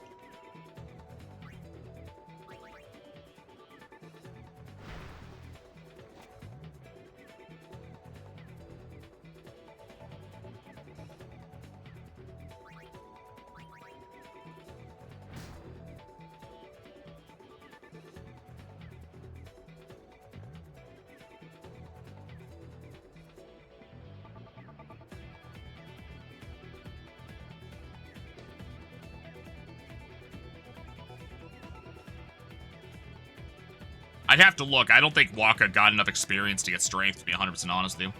I'd have to look. I don't think Waka got enough experience to get strength, to be 100% honest with you.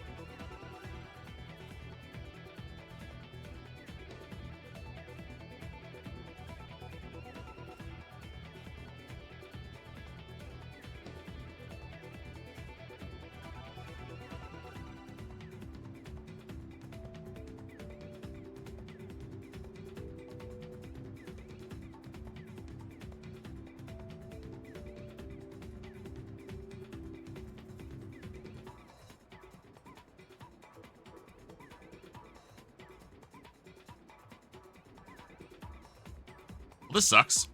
Well, this sucks.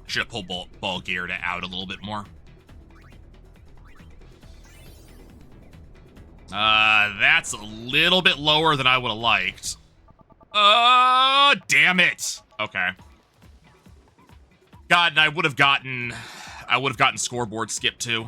Should have pulled Bulgaria out a little bit more. That's a little bit lower than I would have liked. Damn it. Okay. God, and I would have gotten scoreboard skip too.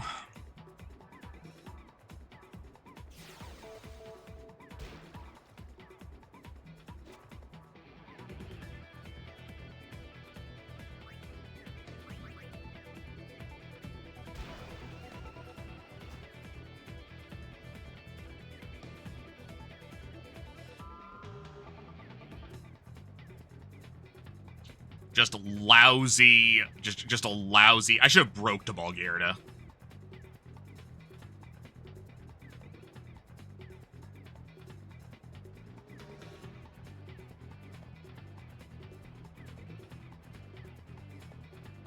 Just lousy, just a lousy. I should have broke to Bulgaria.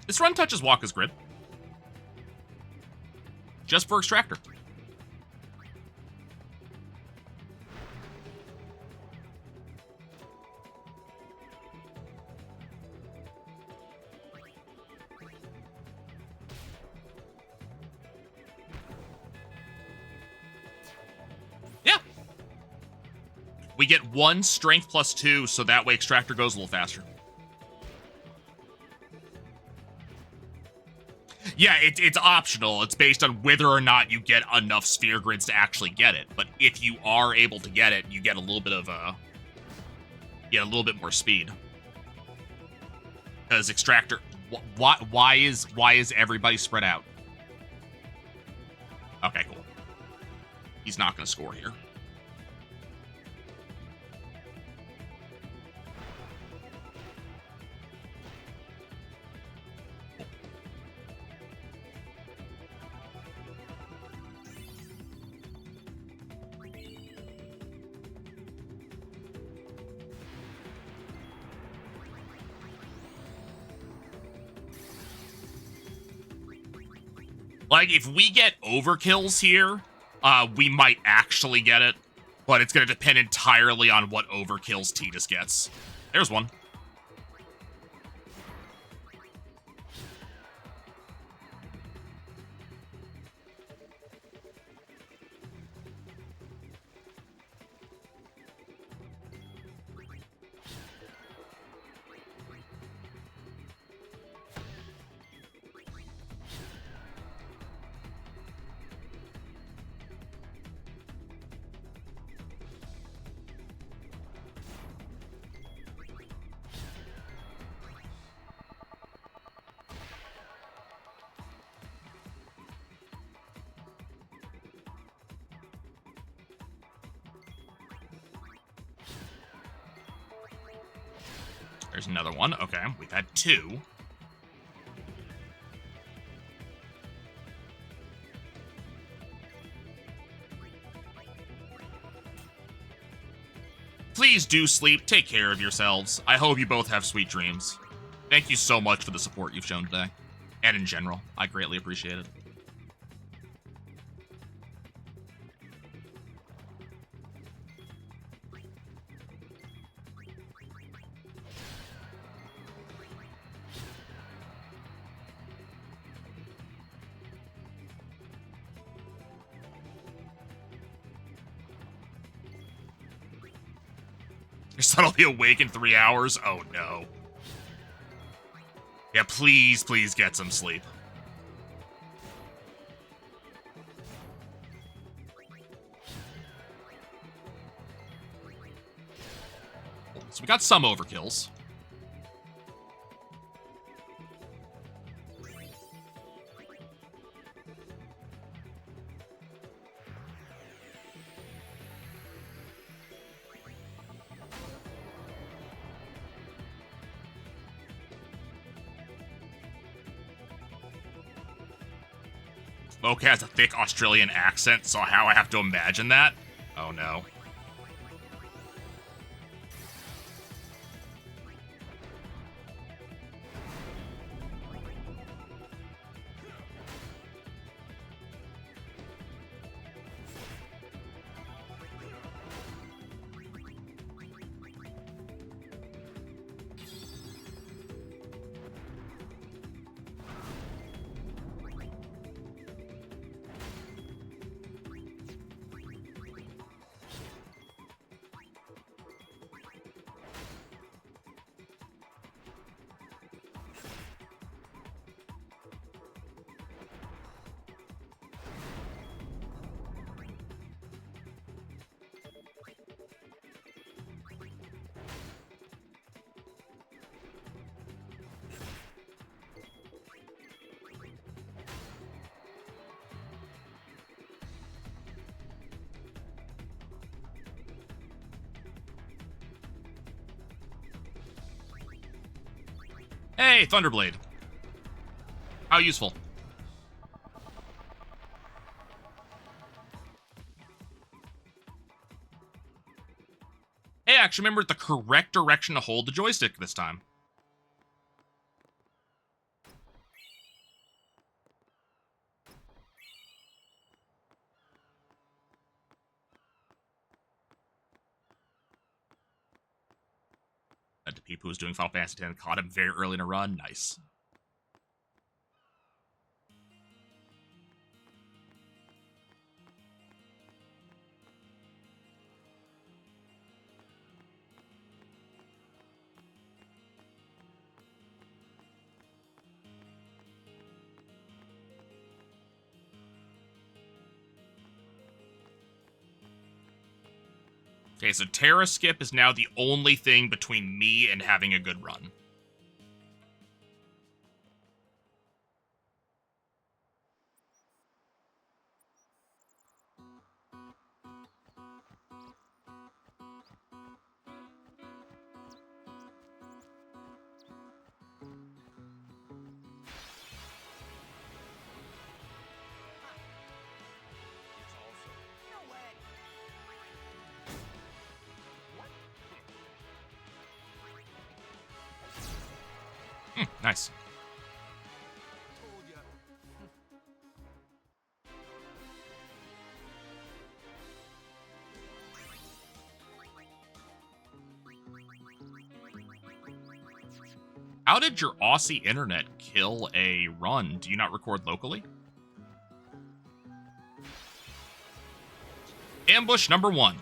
This run touches Waka's grid. Just for Extractor. We get 1 strength plus 2, so that way Extractor goes a little faster. Yeah, it's optional. It's based on whether or not you get enough sphere grids to actually get it. But if you are able to get it, you get a little bit of a more speed. Because Extractor, why is everybody spread out? Okay, cool. He's not going to score here. Like, if we get overkills here, we might actually get it. But it's going to depend entirely on what overkills Titus gets. There's one. There's another one. Okay, we've had 2. Please do sleep. Take care of yourselves. I hope you both have sweet dreams. Thank you so much for the support you've shown today. And in general, I greatly appreciate it. Your son will be awake in 3 hours? Oh no. Yeah, please get some sleep. So we got some overkills. Smoke has a thick Australian accent, so how I have to imagine that? Oh no. Hey, Thunderblade. How useful. Hey, I actually remembered the correct direction to hold the joystick this time. The people who's doing Final Fantasy X caught him very early in a run. Nice. Okay, so Terra Skip is now the only thing between me and having a good run. Nice. How did your Aussie internet kill a run? Do you not record locally? Ambush number 1.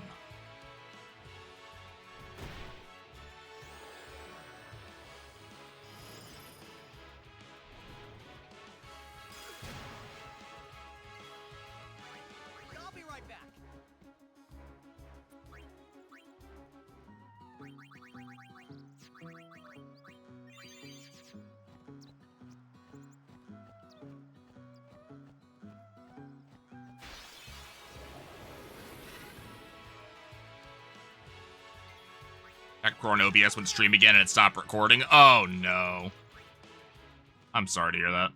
I'll be right back. That Chrome OBS went stream again and it stopped recording. Oh no. I'm sorry to hear that.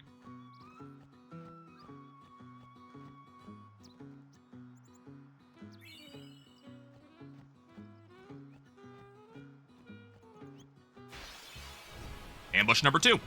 Ambush number 2.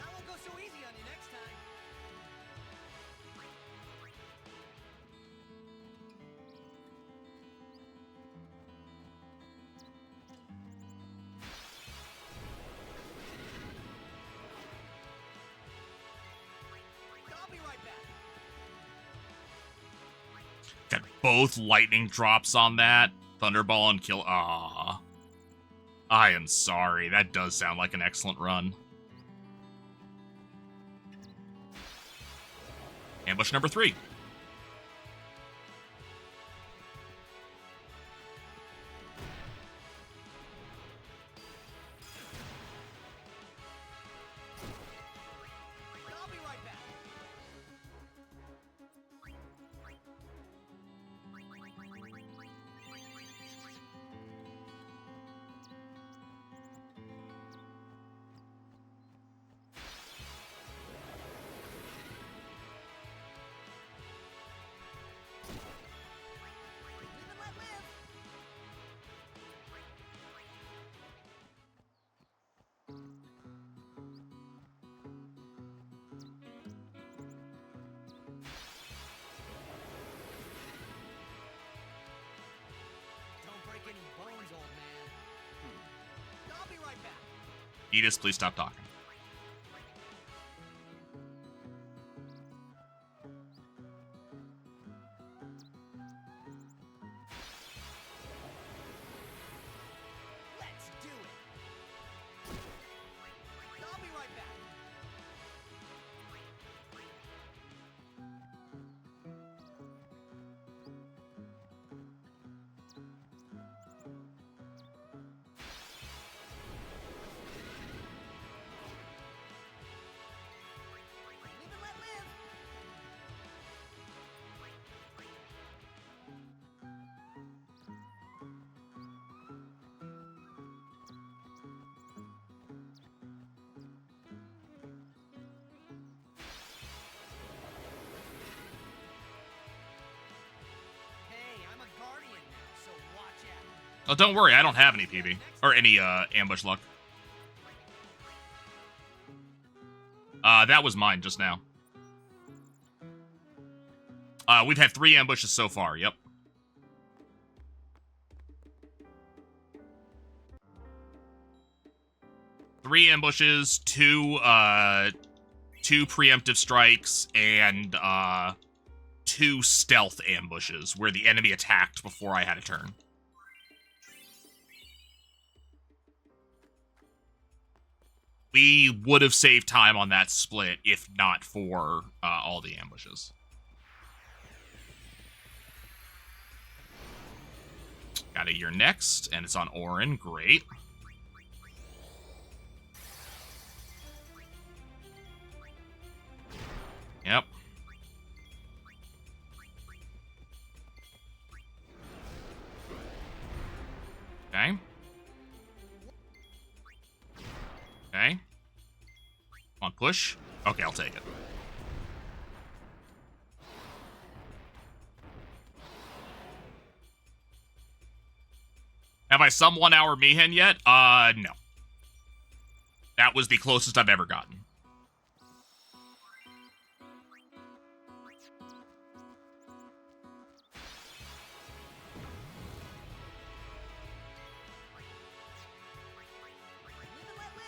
I won't go so easy on you next time. I'll be right back. Got both lightning drops on that. Thunderball and kill. Ah, I am sorry. That does sound like an excellent run. Ambush number 3. I'll be right back. Live and let live. Don't break any bones, old man. I'll be right back. Edith, please stop talking. Let's do it. I'll be right back. Live and let live. Hey, I'm a guardian now, so watch out. Oh, don't worry. I don't have any PB. Or any, ambush luck. That was mine just now. We've had 3 ambushes so far. Yep. Three ambushes, two preemptive strikes, and 2 stealth ambushes where the enemy attacked before I had a turn. We would have saved time on that split if not for all the ambushes. Got a year next, and it's on Orin. Great. Yep. Okay. Okay. Come on, push. Okay, I'll take it. Have I summed 1 hour Mihen yet? No. That was the closest I've ever gotten. Live and let live.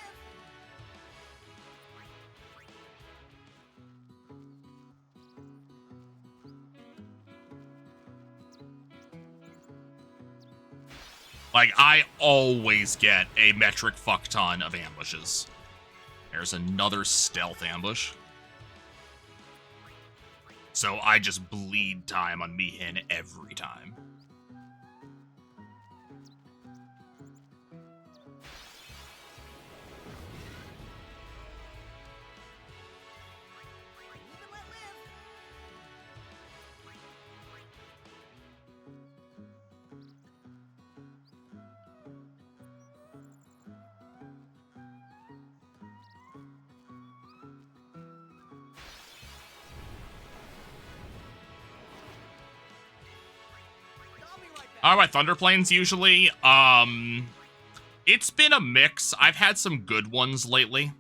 Like, I always get a metric fuck ton of ambushes. There's another stealth ambush. So I just bleed time on Mihen every time. All right, Thunderplanes usually. It's been a mix. I've had some good ones lately.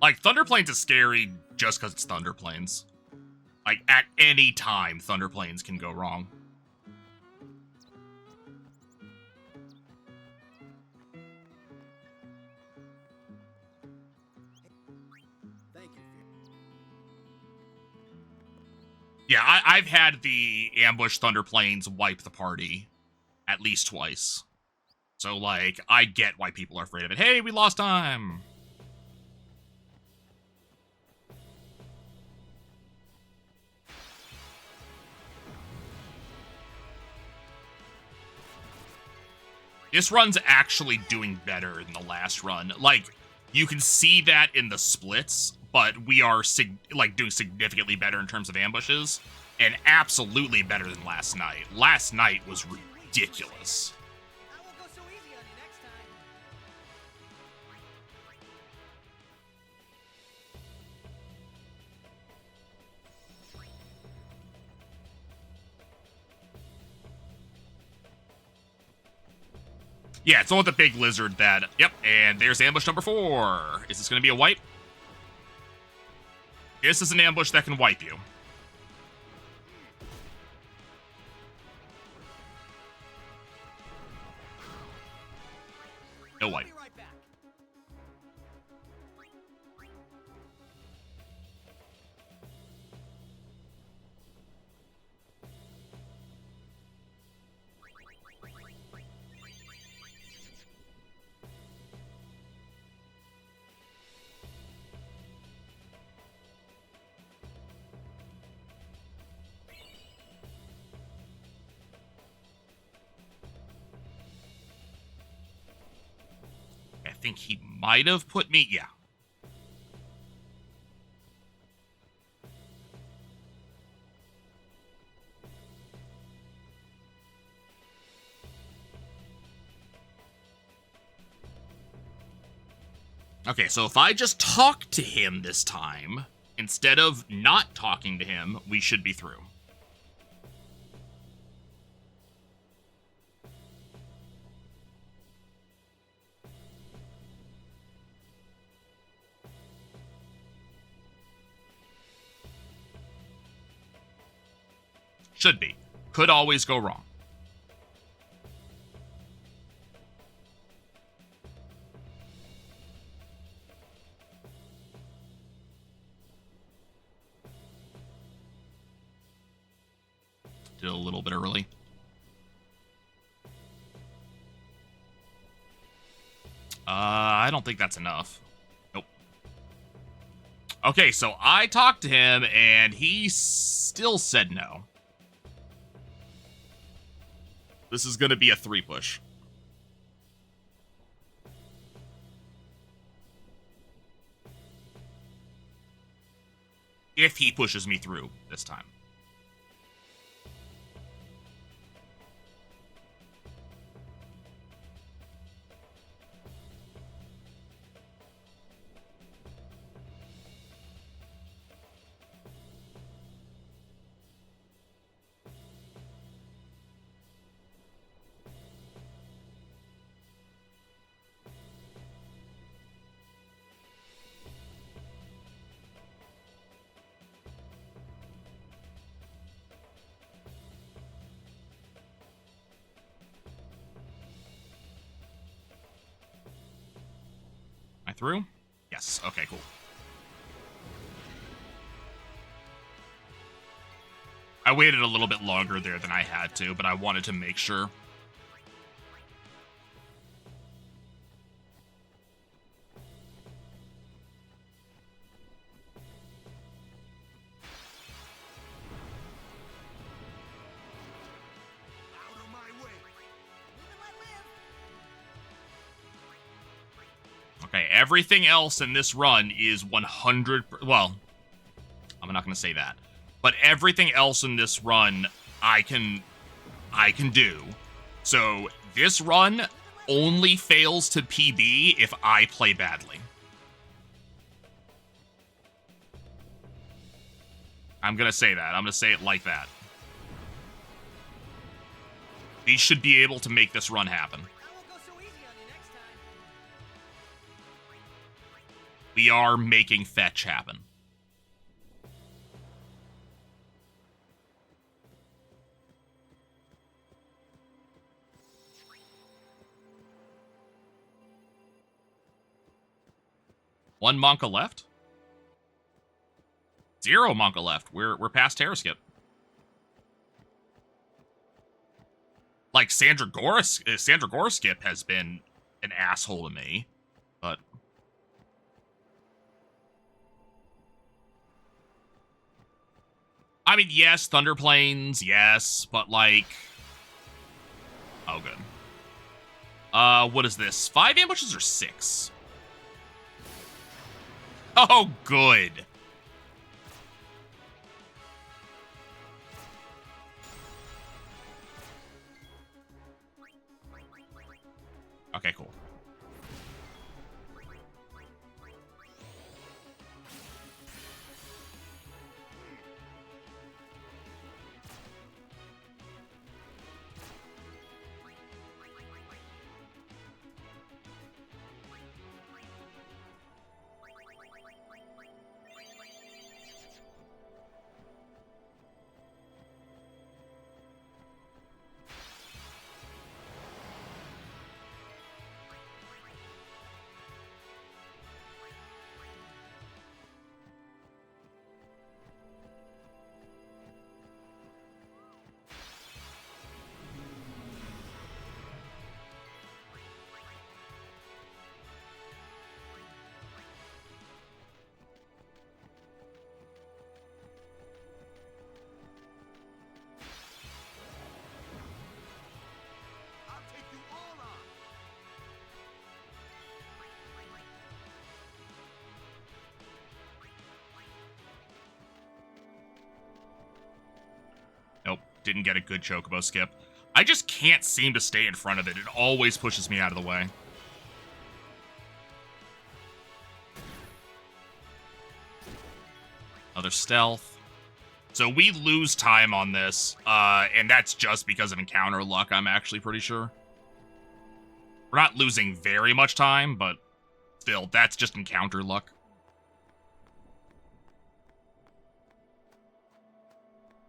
Like, Thunderplanes is scary just because it's Thunderplanes. Like, at any time, Thunderplanes can go wrong. Thank you. Yeah, I've had the ambush Thunderplanes wipe the party at least twice. So, like, I get why people are afraid of it. Hey, we lost time! This run's actually doing better than the last run. Like, you can see that in the splits, but we are, doing significantly better in terms of ambushes, and absolutely better than last night. Last night was ridiculous. I won't go so easy on you next time. Yeah, it's the one with the big lizard that... Yep, and there's ambush number 4. Is this going to be a wipe? This is an ambush that can wipe you. No wipe. I'll be right back. I think he might have put me... Yeah. Okay, so if I just talk to him this time, instead of not talking to him, we should be through. Should be. Could always go wrong. Did a little bit early. I don't think that's enough. Nope. Okay, so I talked to him, and he still said no. This is going to be a 3 push. If he pushes me through this time. Through? Yes. Okay, cool. I waited a little bit longer there than I had to, but I wanted to make sure. Out of my way. Okay, everything else in this run is 100... Well, I'm not going to say that. But everything else in this run, I can I can do. So this run only fails to PB if I play badly. I'm gonna say that. I'm gonna say it like that. We should be able to make this run happen. I won't go so easy on you next time. We are making fetch happen. One Monka left. 0 Monka left. We're past Terror Skip. Like Sandra Gorskip has been an asshole to me, but I mean, yes, Thunder Plains, yes, but like, oh good. What is this? 5 ambushes or 6? Oh, good. Okay, cool. I'll take you all on. Nope, didn't get a good Chocobo skip. I just can't seem to stay in front of it. It always pushes me out of the way. Another stealth. So we lose time on this, and that's just because of encounter luck, I'm actually pretty sure. We're not losing very much time, but still, that's just encounter luck.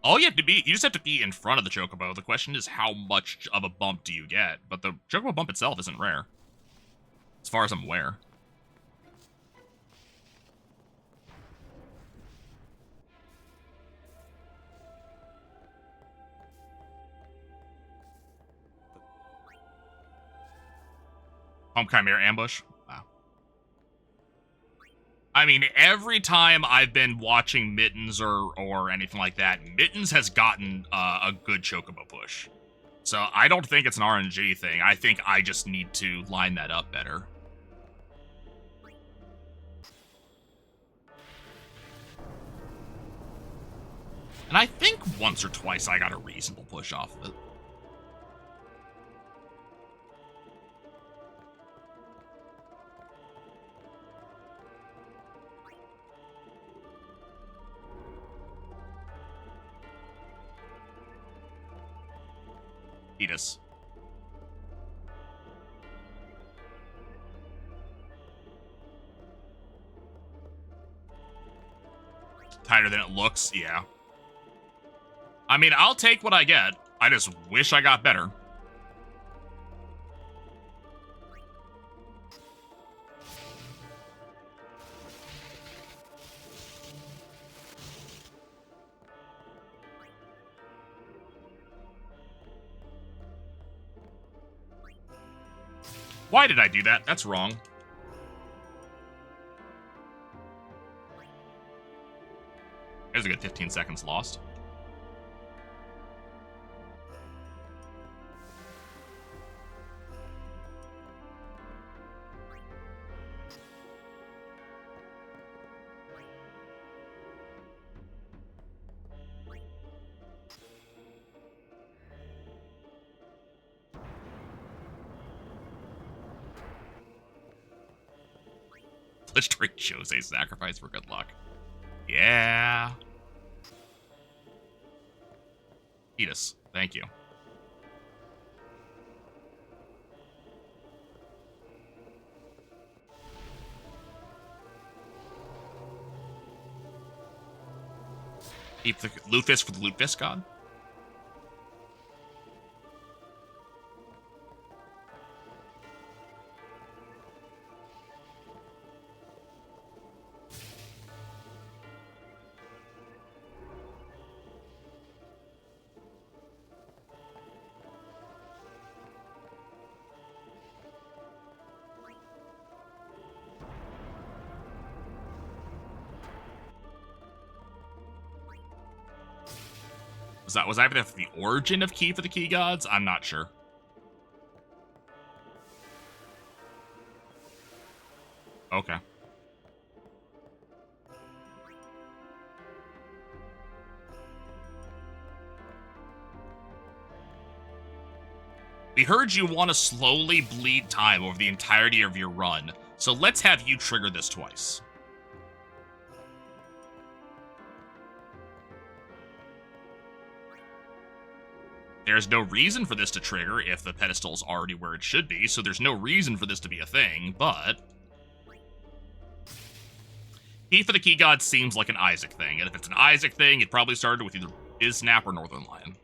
All you have to be, you just have to be in front of the Chocobo. The question is how much of a bump do you get? But the Chocobo bump itself isn't rare, as far as I'm aware. Pump Chimera ambush. Wow. I mean, every time I've been watching Mittens or anything like that, Mittens has gotten a good Chocobo push. So I don't think it's an RNG thing. I think I just need to line that up better. And I think once or twice I got a reasonable push off of it. Fetus. Tighter than it looks, yeah. I mean, I'll take what I get. I just wish I got better. Why did I do that? That's wrong. There's a good 15 seconds lost. Let's drink Jose's sacrifice for good luck. Yeah. Fetus, thank you. Keep the Lutefisk for the Lutefisk god. Was I the origin of Key for the Key Gods? I'm not sure. Okay. We heard you want to slowly bleed time over the entirety of your run, so let's have you trigger this twice. There's no reason for this to trigger if the pedestal's already where it should be, so there's no reason for this to be a thing, but... Key for the Key God seems like an Isaac thing, and if it's an Isaac thing, it probably started with either Biznap or Northern Lion.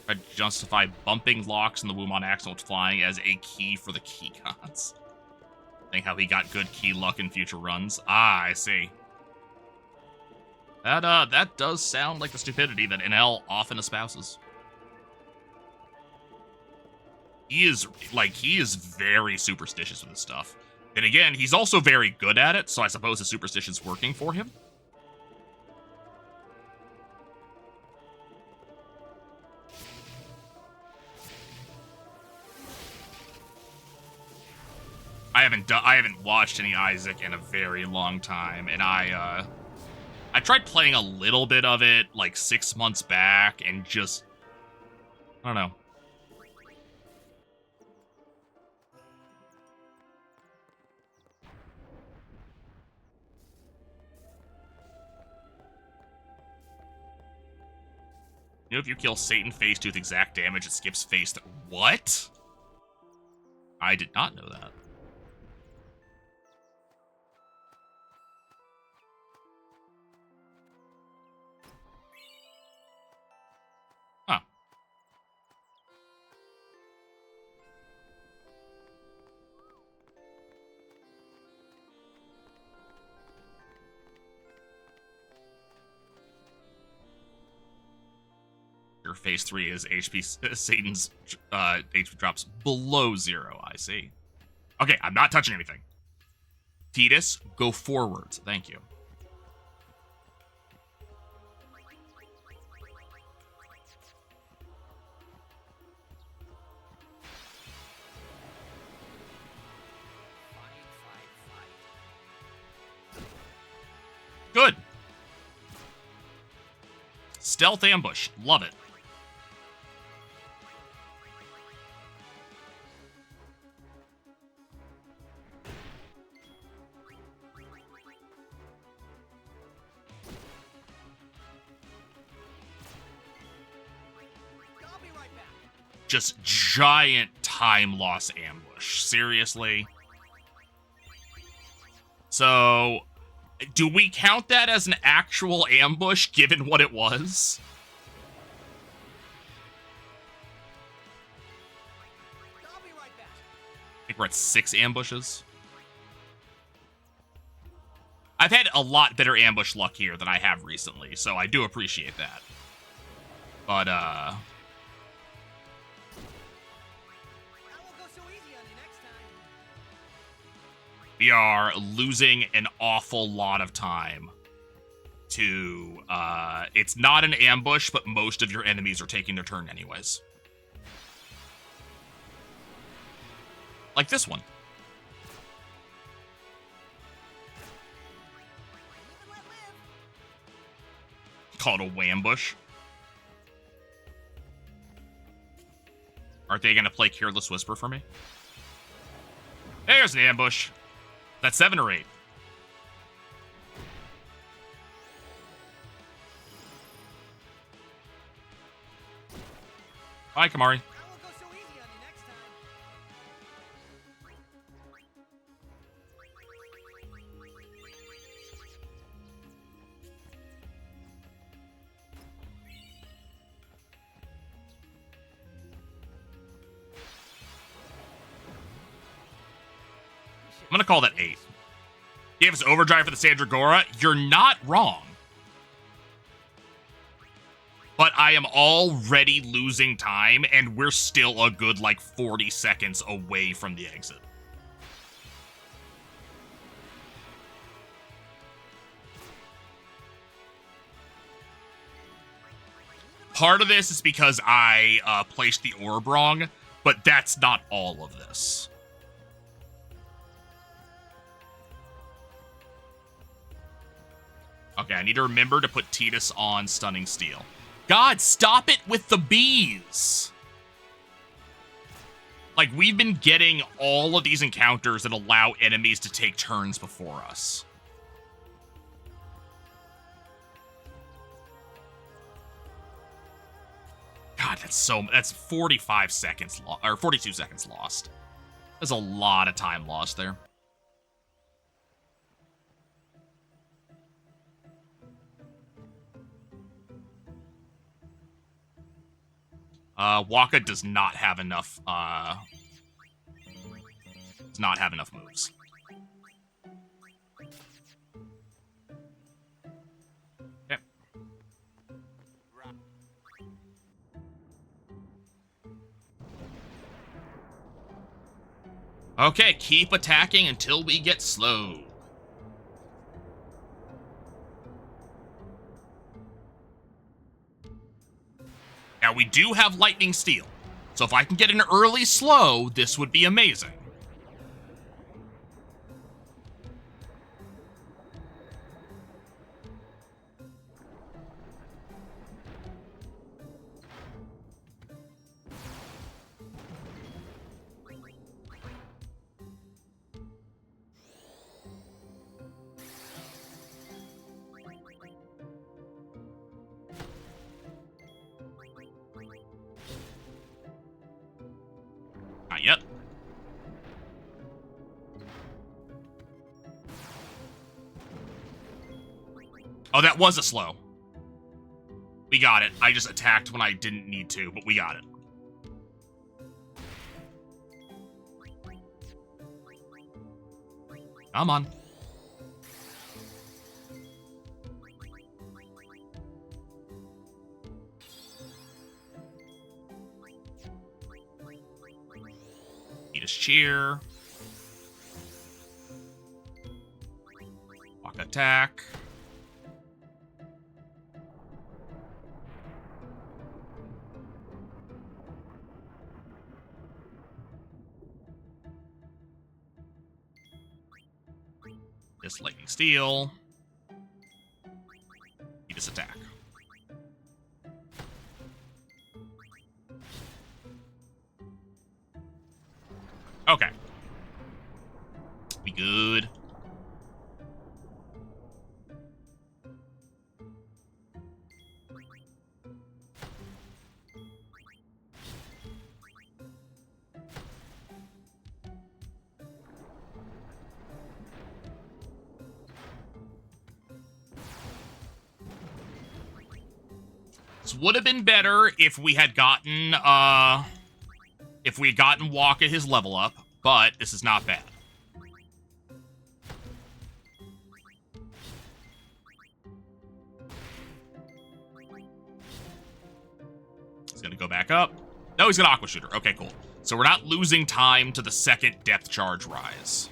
I justify bumping locks in the Wumon Axel flying as a key for the Key Gods. Think how he got good key luck in future runs. Ah, I see. That does sound like the stupidity that NL often espouses. He is very superstitious with this stuff. And again, he's also very good at it, so I suppose his superstition's working for him. I haven't watched any Isaac in a very long time, and I tried playing a little bit of it like 6 months back, and just I don't know. You know, if you kill Satan Face Tooth exact damage, it skips face. What? I did not know that. Huh. Your phase 3 is HP Satan's HP drops below 0. I see. Okay, I'm not touching anything. Fetus, go forwards. Thank you. Good. Stealth ambush. Love it. I'll be right back. Just giant time loss ambush. Seriously? So, do we count that as an actual ambush, given what it was? I'll be right back. I think we're at 6 ambushes. I've had a lot better ambush luck here than I have recently, so I do appreciate that. But, I won't go so easy on you next time. we are losing an awful lot of time to, it's not an ambush, but most of your enemies are taking their turn anyways. Like this one. Live and let live. called a wambush. Aren't they going to play Careless Whisper for me? There's an ambush. That's 7 or 8. Bye, Kamari. I won't go so easy on you next time. I'm gonna call that 8. Gave us overdrive for the Sandragora. You're not wrong. But I am already losing time, and we're still a good, like, 40 seconds away from the exit. Part of this is because I placed the orb wrong, but that's not all of this. Okay, I need to remember to put Tidus on Stunning Steel. God, stop it with the bees! Like, we've been getting all of these encounters that allow enemies to take turns before us. God, that's 45 seconds or 42 seconds lost. There's a lot of time lost there. Waka does not have enough, moves. Okay. Okay, keep attacking until we get slow. Now, we do have Lightning Steel, so if I can get an early slow, this would be amazing. Not yet. Oh, that was a slow. We got it. I just attacked when I didn't need to, but we got it. Come on. Eat his cheer. Walk attack. This Lightning Steel. Eat his attack. Okay. We good. This would have been better if we had gotten Waka his level up, but this is not bad. He's gonna go back up. No, he's gonna Aqua Shooter. Okay, cool. So we're not losing time to the second depth charge rise.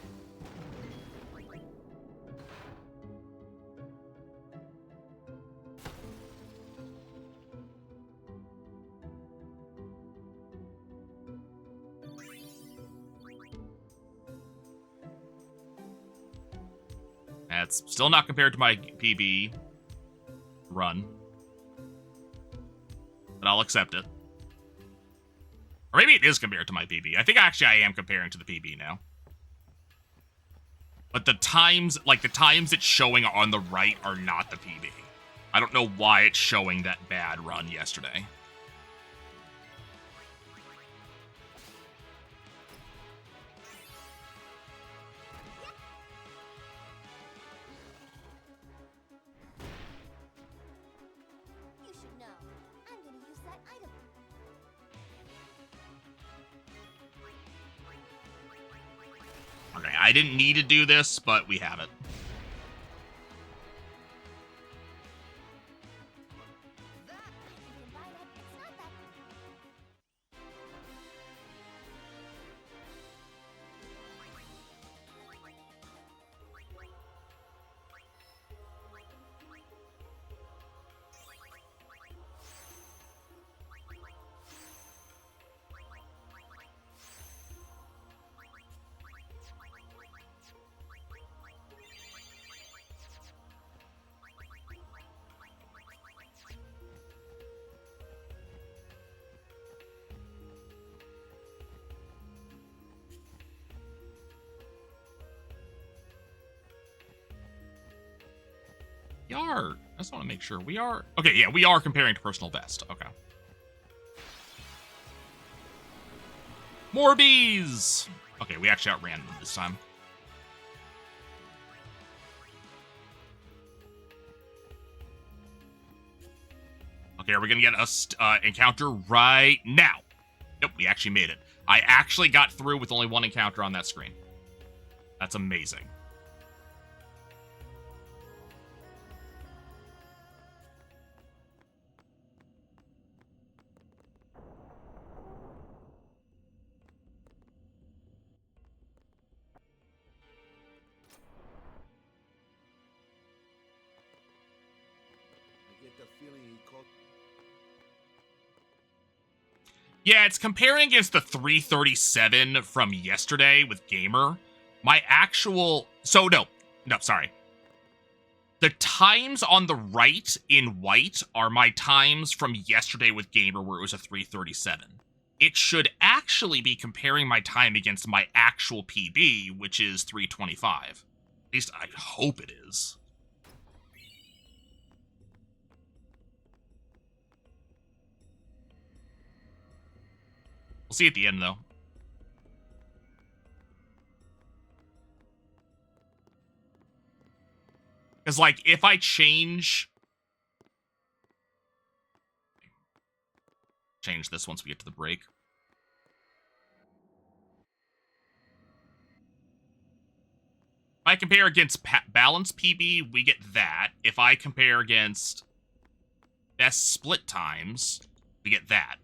That's still not compared to my PB run. but I'll accept it. Or maybe it is compared to my PB. I think actually I am comparing to the PB now. But the times it's showing on the right are not the PB. I don't know why it's showing that bad run yesterday. You should know. I'm gonna use that item. Okay, I didn't need to do this, but we have it. You can buy that. It's not that. We are. I just want to make sure we are. Okay, yeah, we are comparing to personal best. Okay. More bees. Okay, we actually outran them this time. Okay, are we gonna get a encounter right now? Nope, we actually made it. I actually got through with only one encounter on that screen. That's amazing. I get the feeling he called. Yeah, it's comparing against the 337 from yesterday with Gamer. My actual... So, no, sorry. The times on the right in white are my times from yesterday with Gamer where it was a 337. It should actually be comparing my time against my actual PB, which is 325. At least I hope it is. We'll see at the end, though. Because, like, if I change this once we get to the break. If I compare against balance PB, we get that. If I compare against best split times, we get that.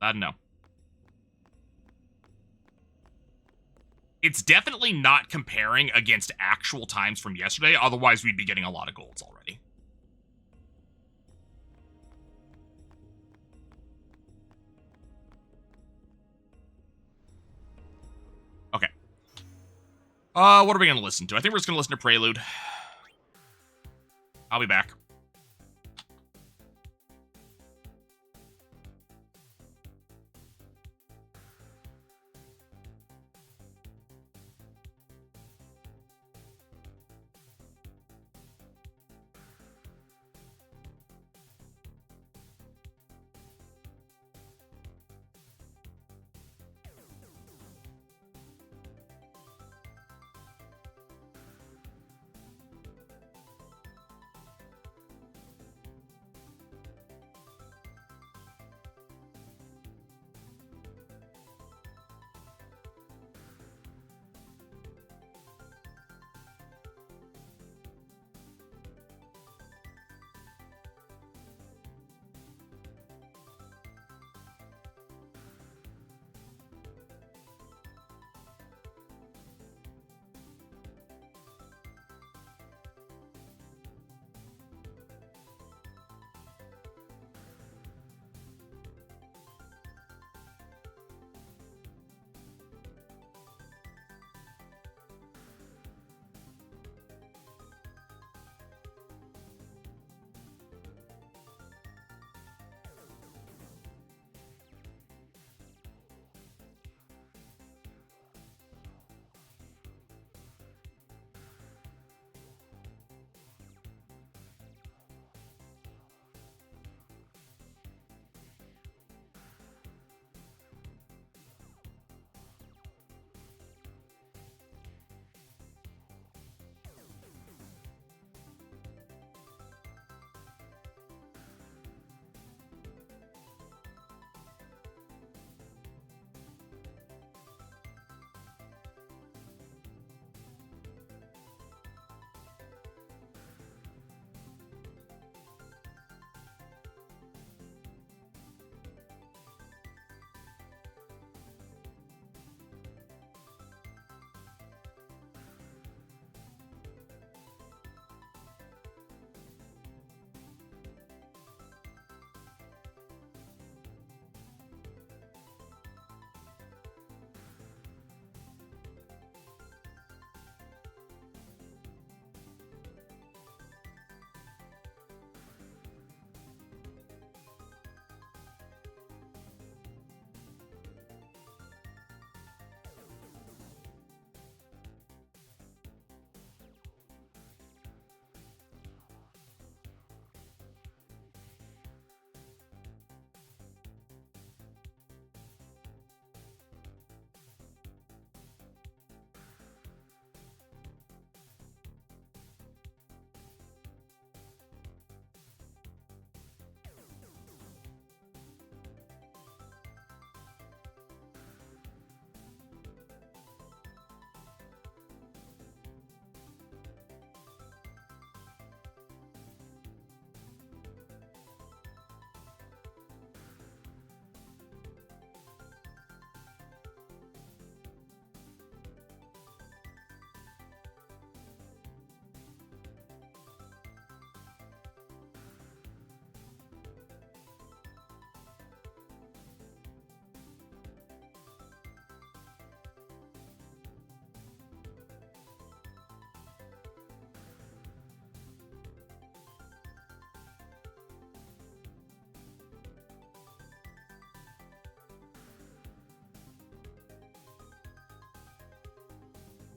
I don't know. It's definitely not comparing against actual times from yesterday, otherwise we'd be getting a lot of golds already. Okay. What are we going to listen to? I think we're just going to listen to Prelude. I'll be back.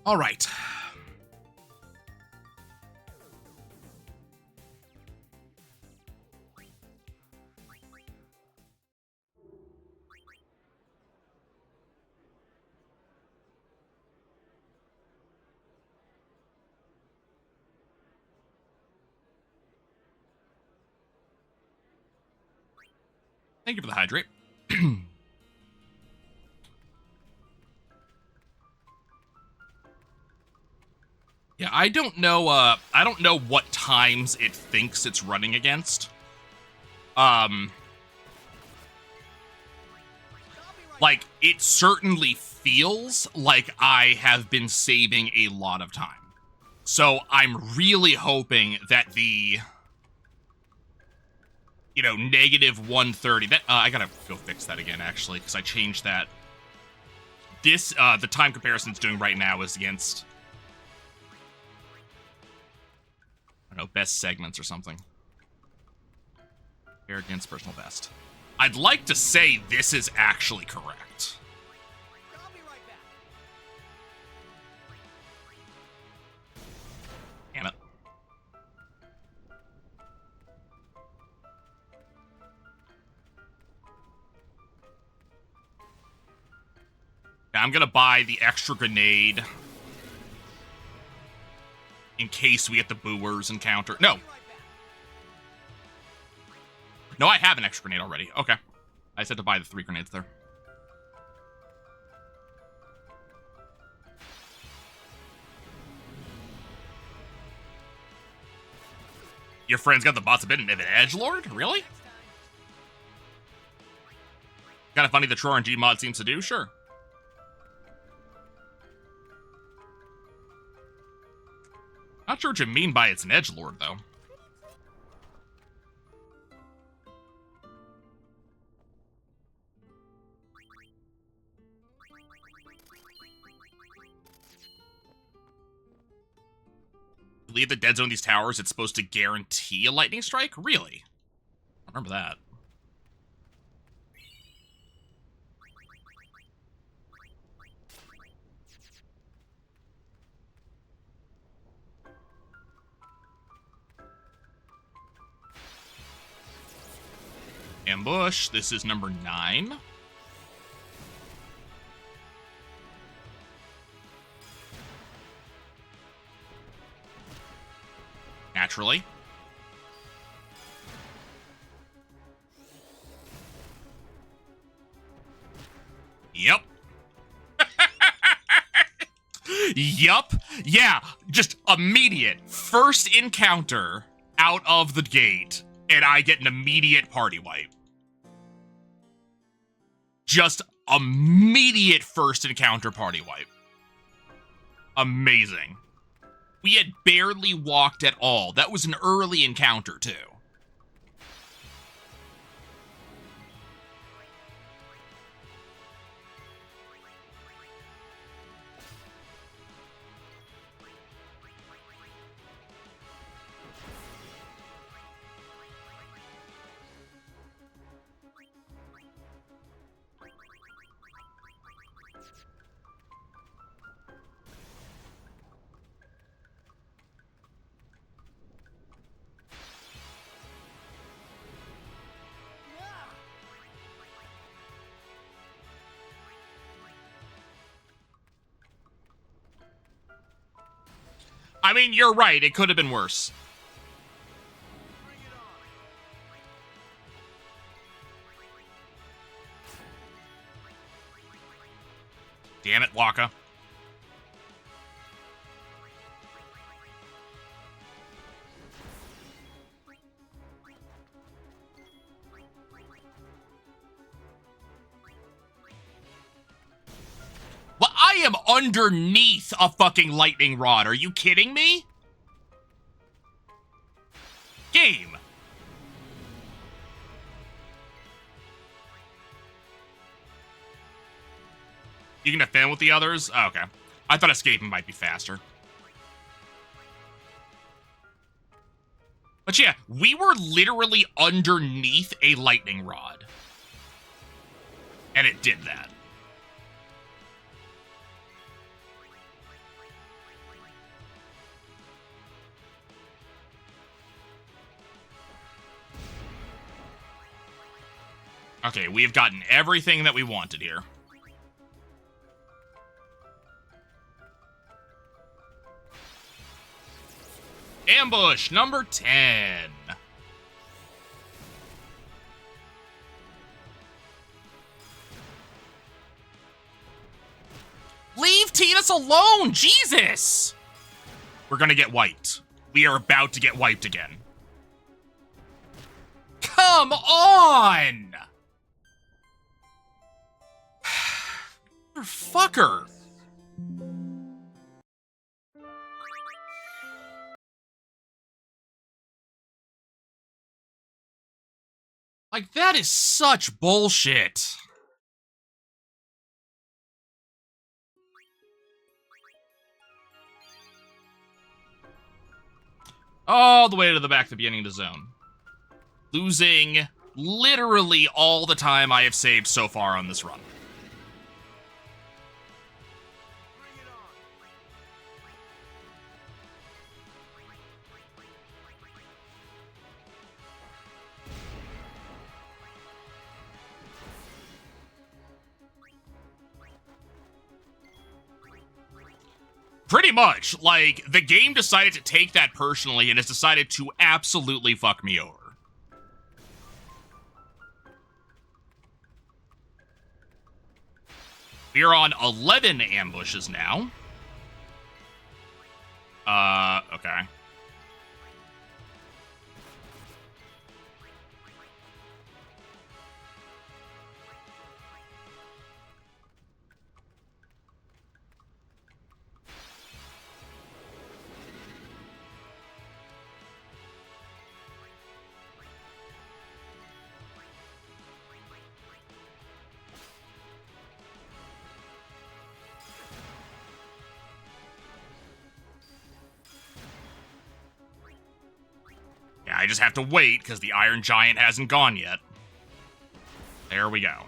All right. Thank you for the hydrate. Yeah, I don't know what times it thinks it's running against. Like, it certainly feels like I have been saving a lot of time. So I'm really hoping that the, you know, -130, that, I gotta go fix that again, actually, because I changed that. This, the time comparison it's doing right now is against, I don't know, best segments or something. Compare against personal best. I'd like to say this is actually correct. I'll be right back. Damn it. I'm gonna buy the extra grenade in case we get the booers encounter. No. No, I have an extra grenade already. Okay. I said to buy the 3 grenades there. Your friend's got the boss a bit of an edgelord? Really? Kind of funny the True RNG mod seems to do? Sure. Not sure what you mean by it's an edgelord, though. Leave the dead zone of these towers, it's supposed to guarantee a lightning strike? Really? I remember that. Ambush. This is number 9. Naturally. Yep. Yup. Yeah, just immediate. First encounter out of the gate, and I get an immediate party wipe. Just immediate first encounter party wipe. Amazing. We had barely walked at all. That was an early encounter, too. I mean, you're right. It could have been worse. Damn it, Waka. Well, I am underneath a fucking lightning rod. Are you kidding me? Game. You can defend with the others? Oh, okay. I thought escaping might be faster. But yeah, we were literally underneath a lightning rod. And it did that. Okay, we have gotten everything that we wanted here. Ambush number 10. Leave Titus alone, Jesus! We're gonna get wiped. We are about to get wiped again. Come on! Fucker. Like, that is such bullshit. All the way to the back of the beginning of the zone. Losing literally all the time I have saved so far on this run. Bring it on. Pretty much. Like, the game decided to take that personally and has decided to absolutely fuck me over. We are on 11 ambushes now. Okay. Yeah, I just have to wait because the Iron Giant hasn't gone yet. There we go.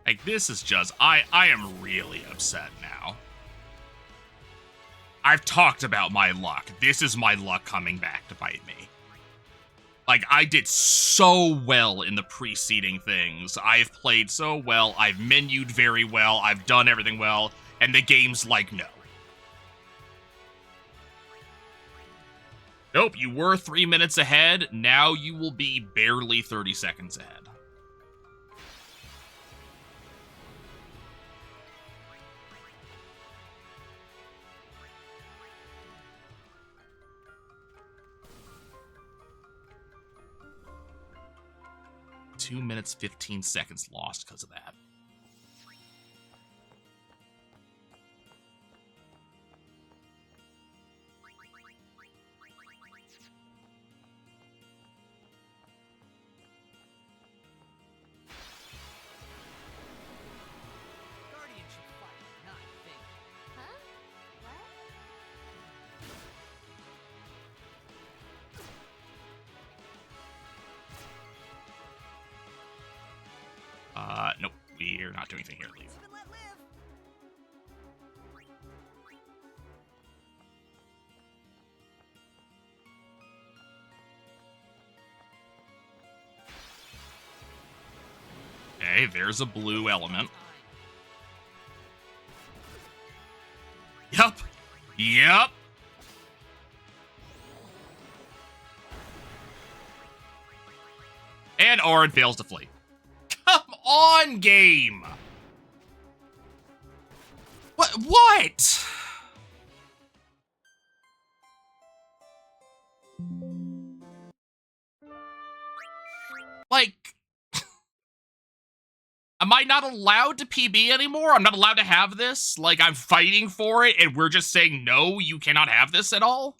Like, this is just, I am really upset now. I've talked about my luck. This is my luck coming back to bite me. Like, I did so well in the preceding things. I've played so well. I've menued very well. I've done everything well. And the game's like, no. Nope, you were 3 minutes ahead. Now you will be barely 30 seconds ahead. Two minutes, 15 seconds lost because of that. Guardian should fight, not think. Huh? What? Nope, we're not doing anything here. Leave. Live and let live. Okay, there's a blue element. Yup. Yup. And Orin fails to flee. Come on, game! What? Like, am I not allowed to PB anymore? I'm not allowed to have this? Like, I'm fighting for it, and we're just saying, no, you cannot have this at all?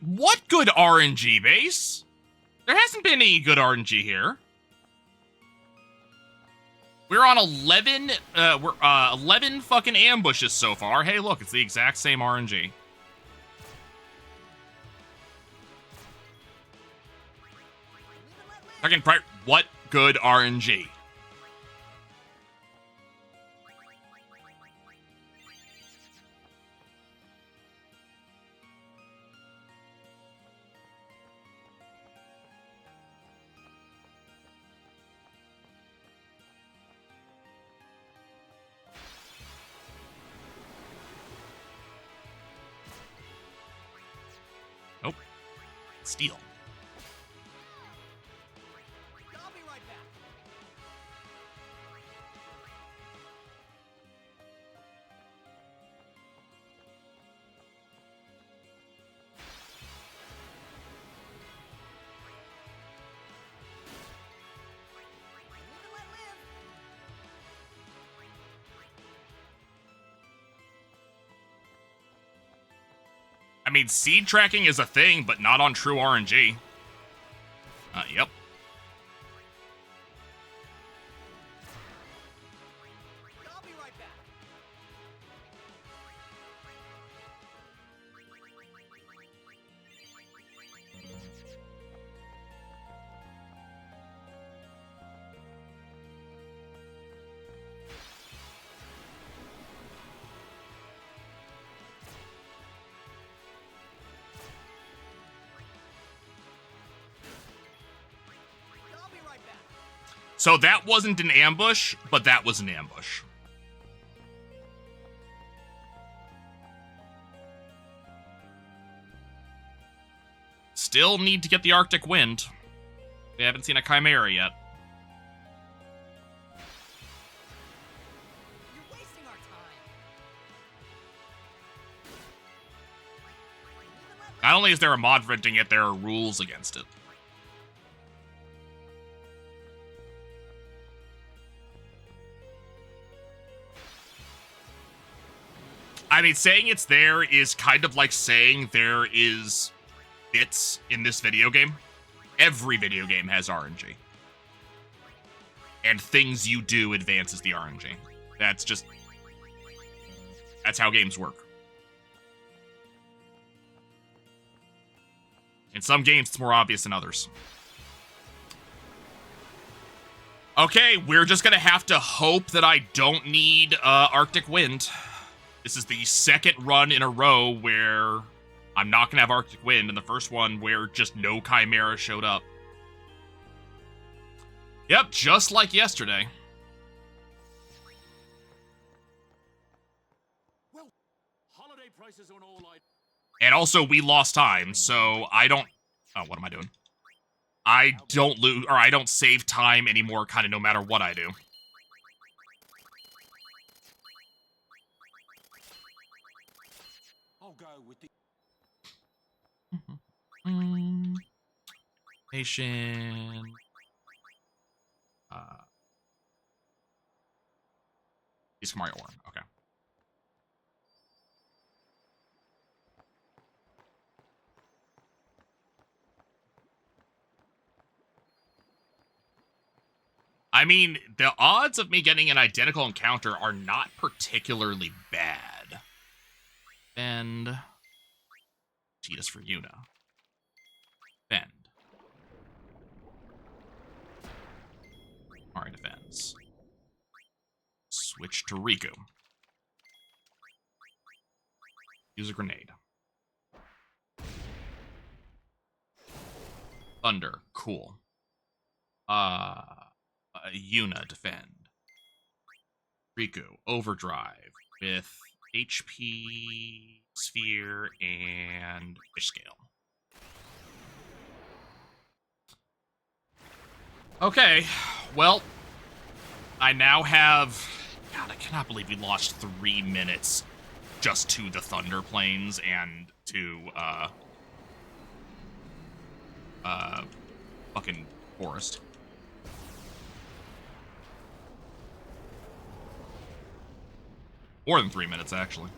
What good RNG, base? There hasn't been any good RNG here. We're on 11, 11 fucking ambushes so far. Hey, look, it's the exact same RNG. Second prior, what good RNG? Nope. Steal. I'll be right back. Live and let live. I mean, seed tracking is a thing, but not on true RNG. Yep. I'll be right back. I'll be right back. So that wasn't an ambush, but that was an ambush. Still need to get the Arctic Wind. We haven't seen a Chimera yet. You're wasting our time. Live and let live. Not only is there a mod renting it, there are rules against it. I mean, saying it's there is kind of like saying there is bits in this video game. Every video game has RNG. And things you do advances the RNG. That's how games work. In some games, it's more obvious than others. Okay, we're just gonna have to hope that I don't need Arctic Wind. This is the second run in a row where I'm not gonna have Arctic Wind, and the first one where just no Chimera showed up. Yep, just like yesterday. Well, holiday prices on all items. And also, we lost time, so I don't... Oh, what am I doing? I don't lose, or I don't save time anymore, kind of no matter what I do. I'll go with the Nation. He's Mario Warren. Okay. I mean, the odds of me getting an identical encounter are not particularly bad. Bend. Cheetahs for Yuna. Bend. Mari defends. Switch to Riku. Use a grenade. Thunder. Cool. Yuna defend. Riku overdrive with HP, sphere, and fish scale. Okay, well, I now have... God, I cannot believe we lost 3 minutes just to the Thunder Plains and to, fucking forest. More than 3 minutes, actually.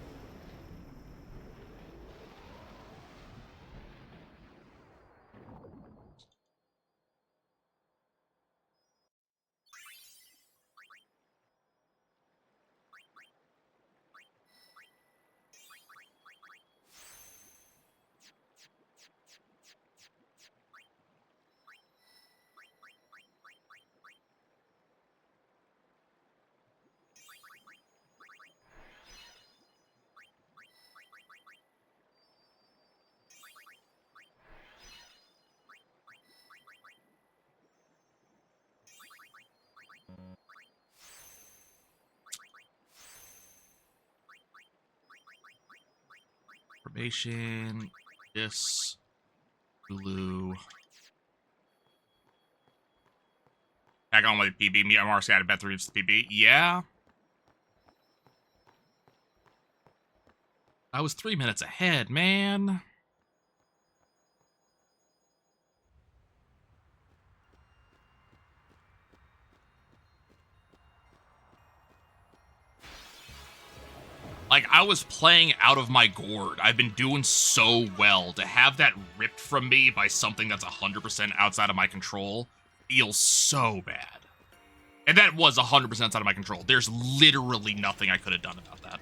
Activation. This. Hulu. Back on with PB. I'm already out of bet 3 of the PB. Yeah. I was 3 minutes ahead, man. Like, I was playing out of my gourd. I've been doing so well. To have that ripped from me by something that's 100% outside of my control feels so bad. And that was 100% outside of my control. There's literally nothing I could have done about that.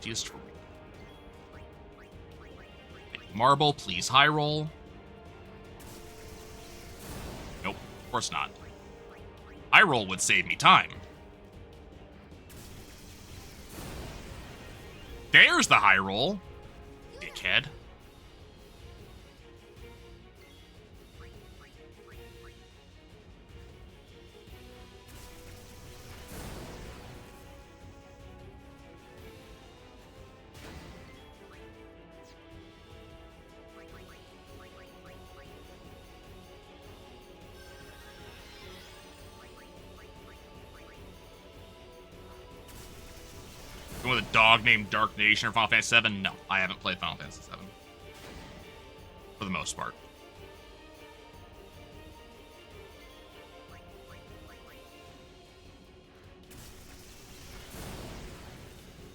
Just marble, please high roll. Nope, of course not. High roll would save me time. There's the high roll, dickhead. With a dog named Dark Nation or Final Fantasy VII? No, I haven't played Final Fantasy VII. For the most part.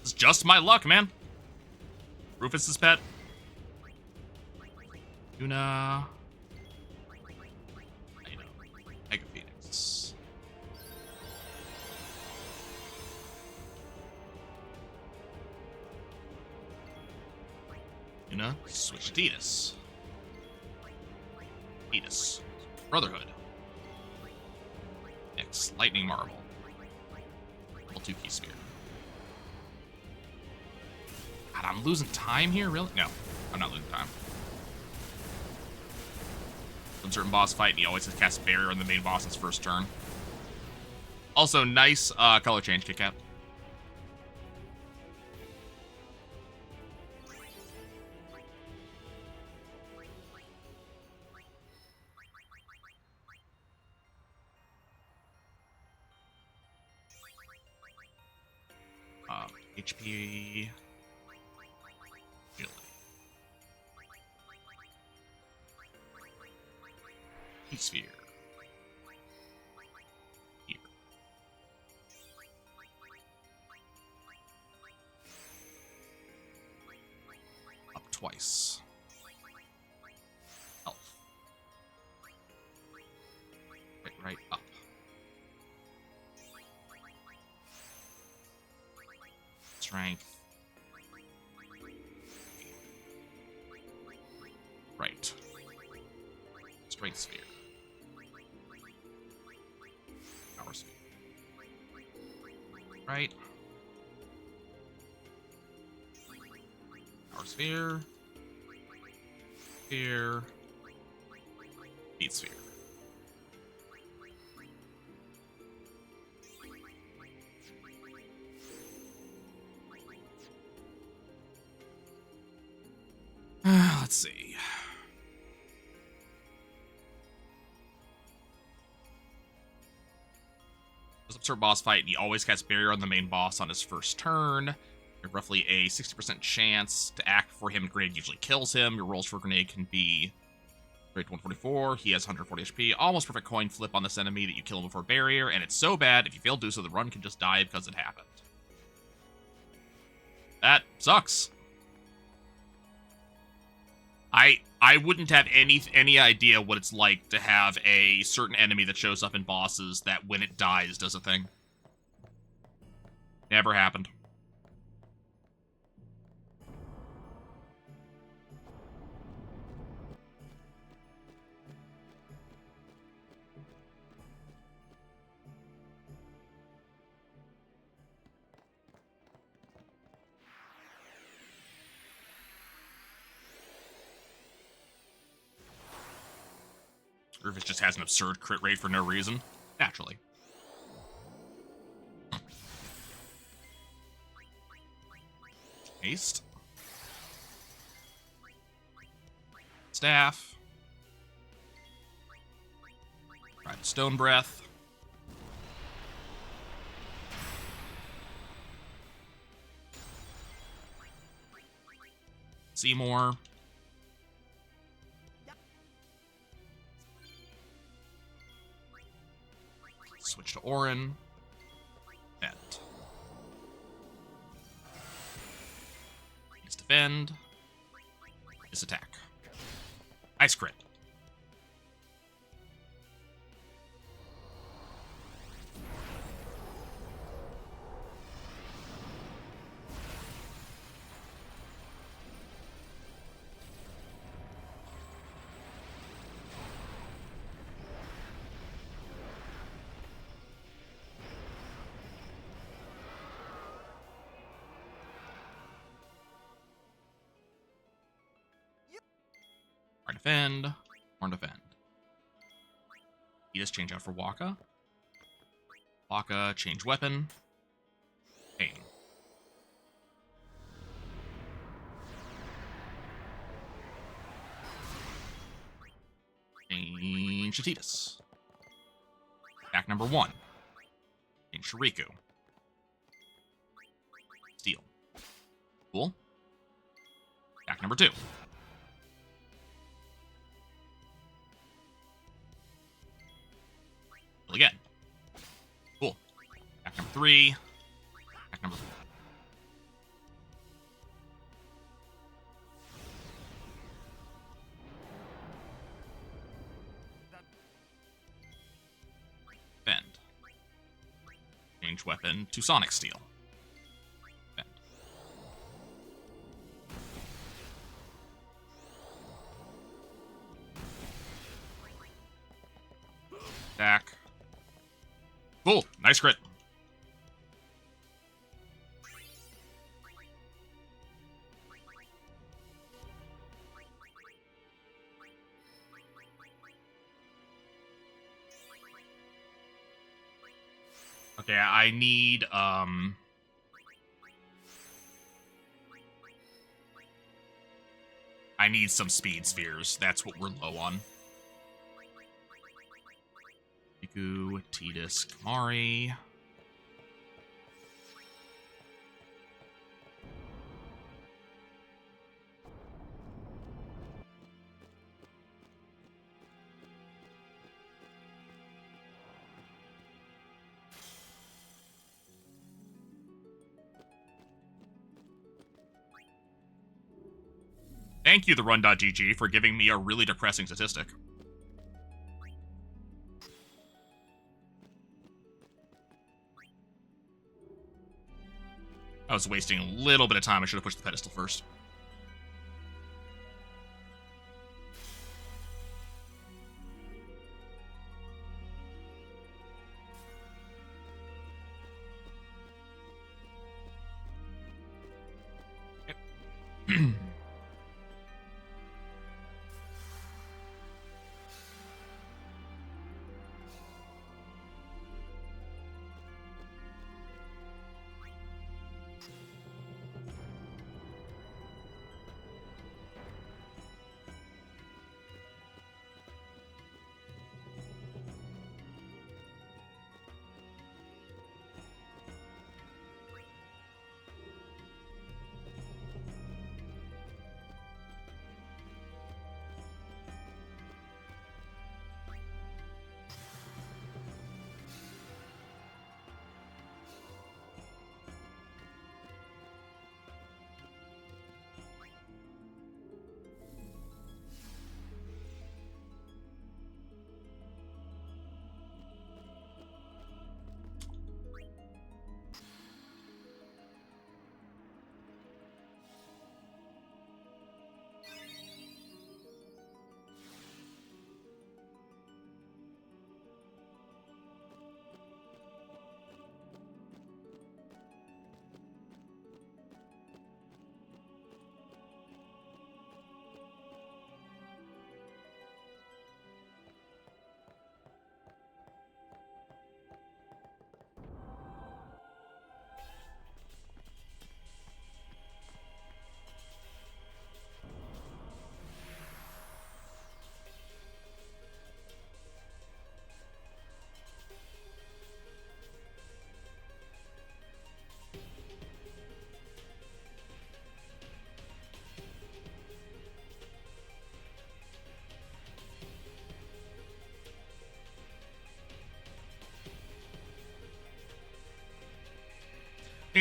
It's just my luck, man. Rufus's pet. Yuna. Mega Phoenix. Yuna, switch Tidus. Tidus. Brotherhood. Next, Lightning Marble. Level 2 Key Spear. God, I'm losing time here, really? No, I'm not losing time. Uncertain boss fight, and he always has cast barrier on the main boss's first turn. Also, nice color change, Kit Kat. HP. Agility. Heat Sphere. Here. Up twice. Health. Right, up. Strength. Right. Strength sphere. Power sphere. Right. Power sphere. Sphere. Heat sphere. Let's see. Absurd boss fight, and he always casts barrier on the main boss on his first turn. There's roughly a 60% chance to act for him. Grenade usually kills him. Your rolls for grenade can be rate 144. He has 140 HP. Almost perfect coin flip on this enemy that you kill him before barrier, and it's so bad if you fail to do so, the run can just die because it happened. That sucks. I wouldn't have any idea what it's like to have a certain enemy that shows up in bosses that when it dies does a thing. Never happened. Or if it just has an absurd crit rate for no reason. Naturally. Haste. Staff. Right, Stone Breath. Seymour. Switch to Orin. Bend. He's defend. His attack. Ice crit. Or defend. Or defend. He just change out for Waka. Waka, change weapon. Pain. Change Shatitas. Attack number 1. Change Shuriku. Steel. Cool. Attack number 2. Heal again. Cool. Attack number 3. Attack number 4. Bend. Change weapon to Sonic Steel. Bend. Attack. Cool. Nice crit. Okay, I need some speed spheres. That's what we're low on. Riku, Tidus, Kamari. Thank you, the Run.GG, for giving me a really depressing statistic. I was wasting a little bit of time. I should have pushed the pedestal first. Okay.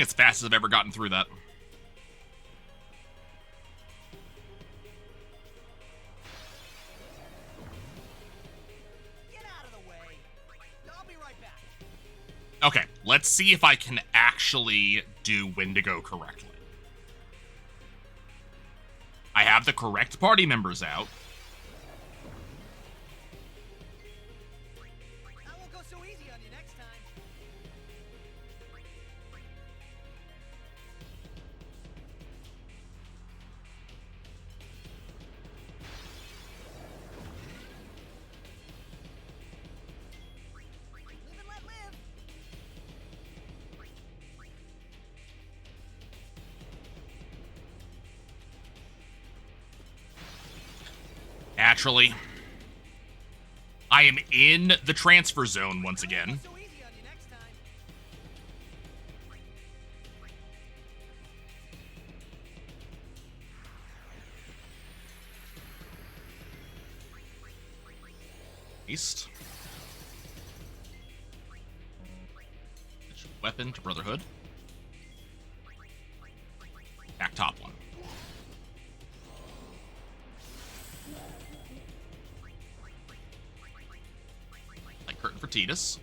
think it's the fastest I've ever gotten through that. Get out of the way. I'll be right back. Okay, let's see if I can actually do Wendigo correctly. I have the correct party members out. I won't go so easy on you next time. Live and let live. Naturally. I am in the transfer zone once again. So easy on you next time. East. Weapon to Brotherhood. Back top one. Like curtain for Tidus.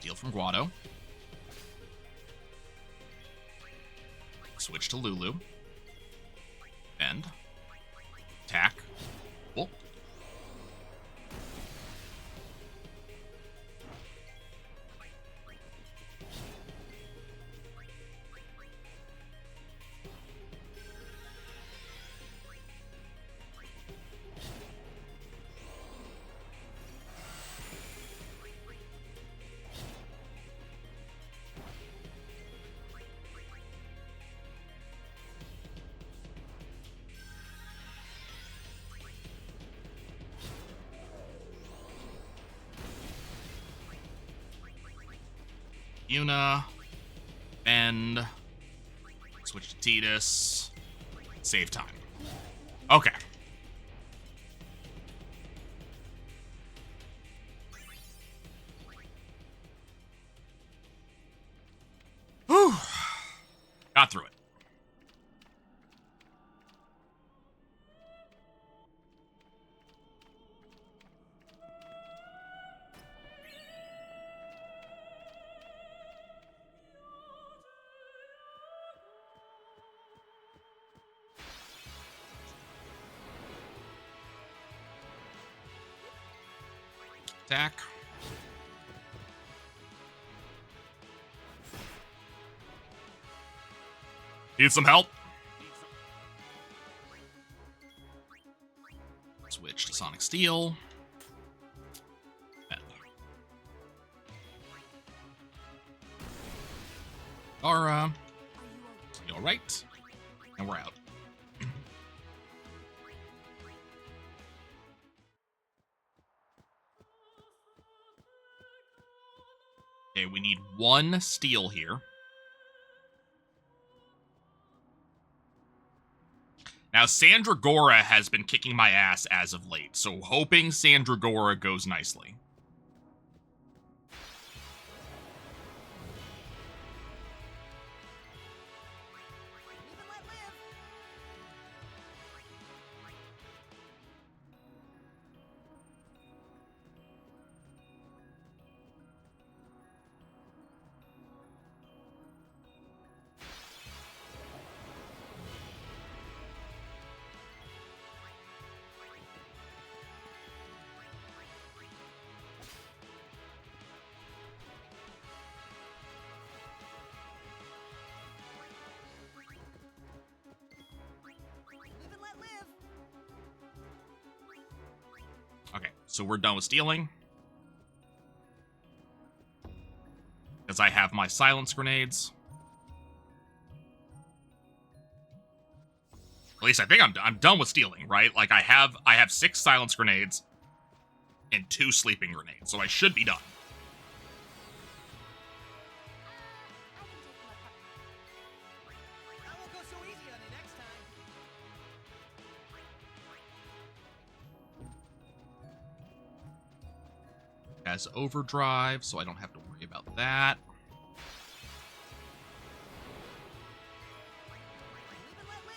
Deal from Guado. Switch to Lulu. Bend. Attack. Cool. Yuna, Bend, switch to Tidus, save time. Okay. Whew. Got through it. Attack. Need some help? Switch to Sonic Steel. Bend. Ara. You alright? And we're out. Okay, we need one steel here. Now, Sandragora has been kicking my ass as of late, so hoping Sandragora goes nicely. Live and let live. Live and let live. Okay, so we're done with stealing. Because I have my silence grenades. At least I think I'm done with stealing, right? Like I have 6 silence grenades and 2 sleeping grenades, so I should be done. has overdrive, so I don't have to worry about that. Live and let live.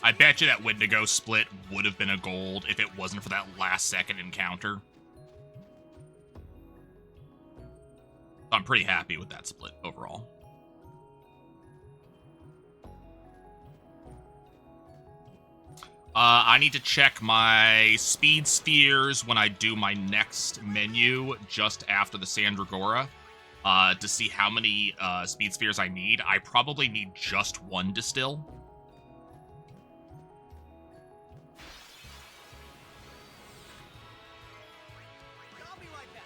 I bet you that Wendigo split would have been a gold if it wasn't for that last second encounter. I'm pretty happy with that split overall. I need to check my speed spheres when I do my next menu just after the Sandragora to see how many speed spheres I need. I probably need just one distill. I'll be right back.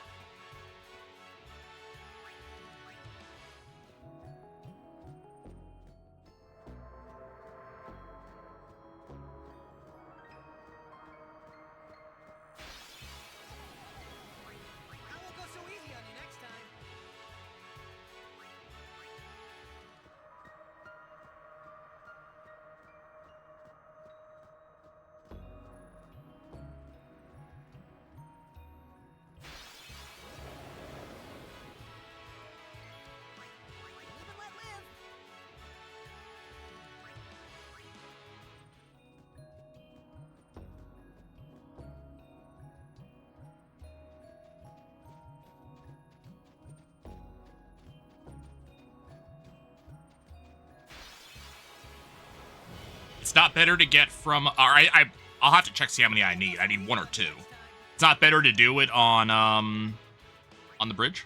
I won't go so easy on you next time. Live and let live. It's not better to get from... I'll have to check see how many I need. I need one or two. It's not better to do it on the bridge?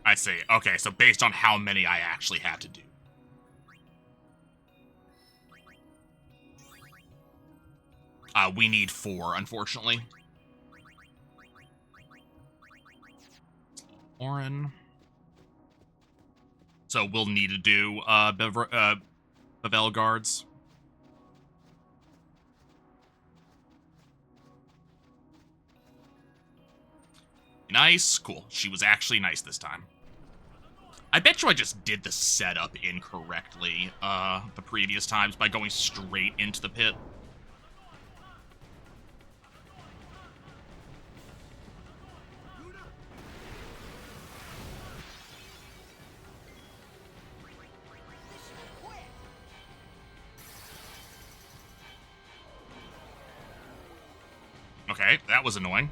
I see. Okay, so based on how many I actually have to do. We need 4, unfortunately. Orin. So we'll need to do Bevel guards. Nice. Cool. She was actually nice this time. I bet you I just did the setup incorrectly the previous times by going straight into the pit. Okay, that was annoying.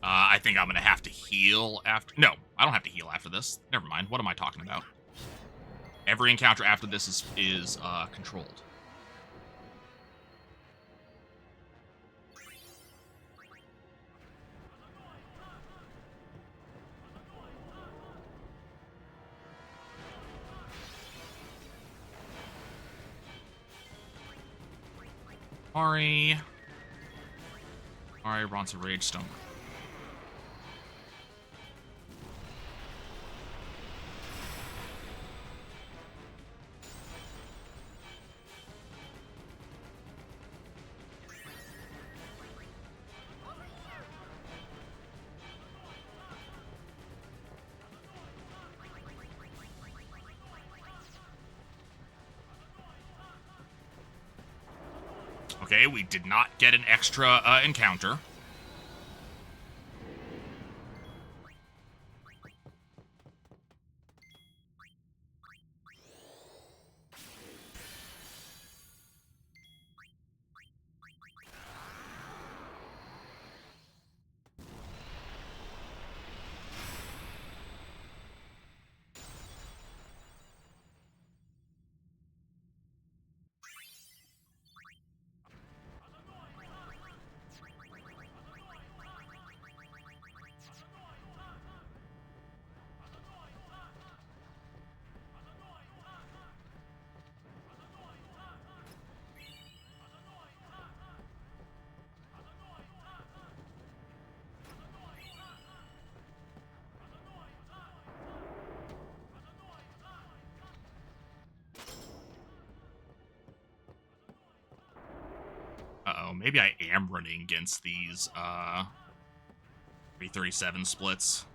I think I'm going to have to heal after... No, I don't have to heal after this. Never mind. What am I talking about? Every encounter after this is controlled. Ari Ronsa Rage Stone. Okay, we did not get an extra encounter. maybe I am running against these 337 splits.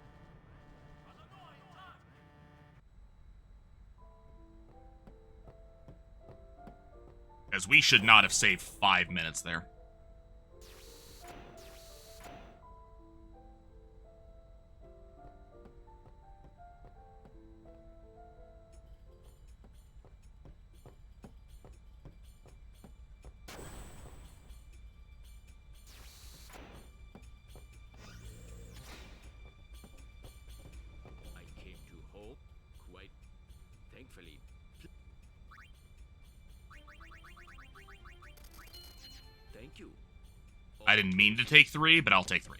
As we should not have saved 5 minutes there. I came to hope, quite thankfully. Thank you. I didn't mean to take 3, but I'll take 3.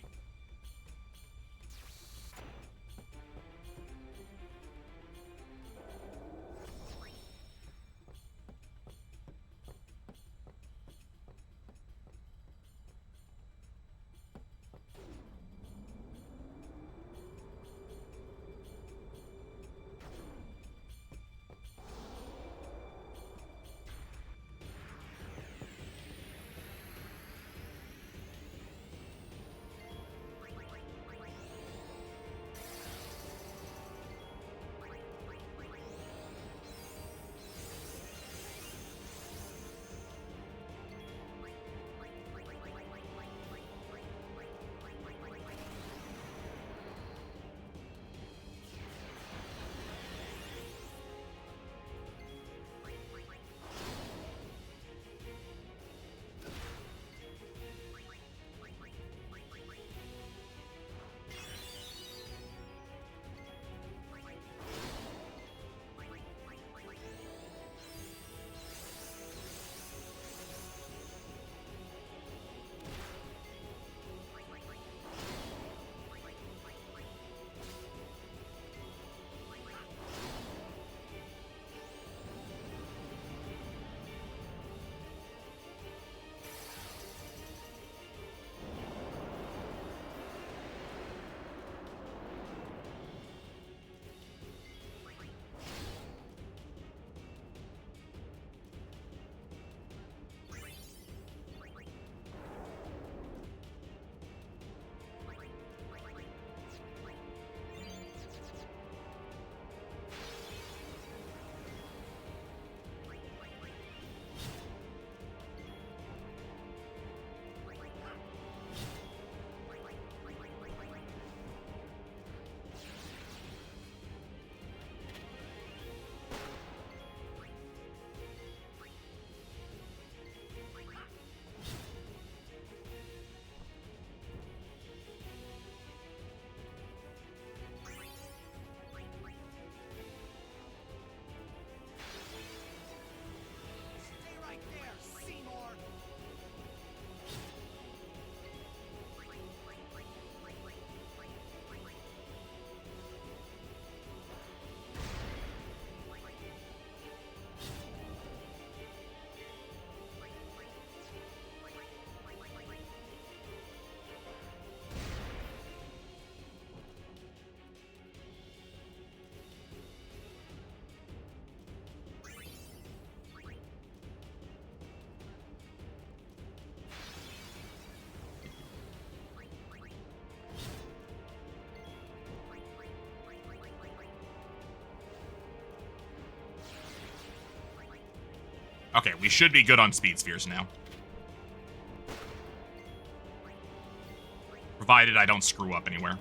Stay right there, Seymour. Okay, we should be good on speed spheres now. Provided I don't screw up anywhere.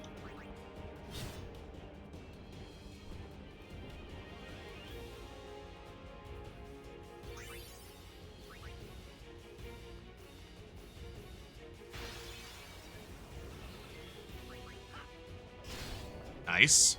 Nice.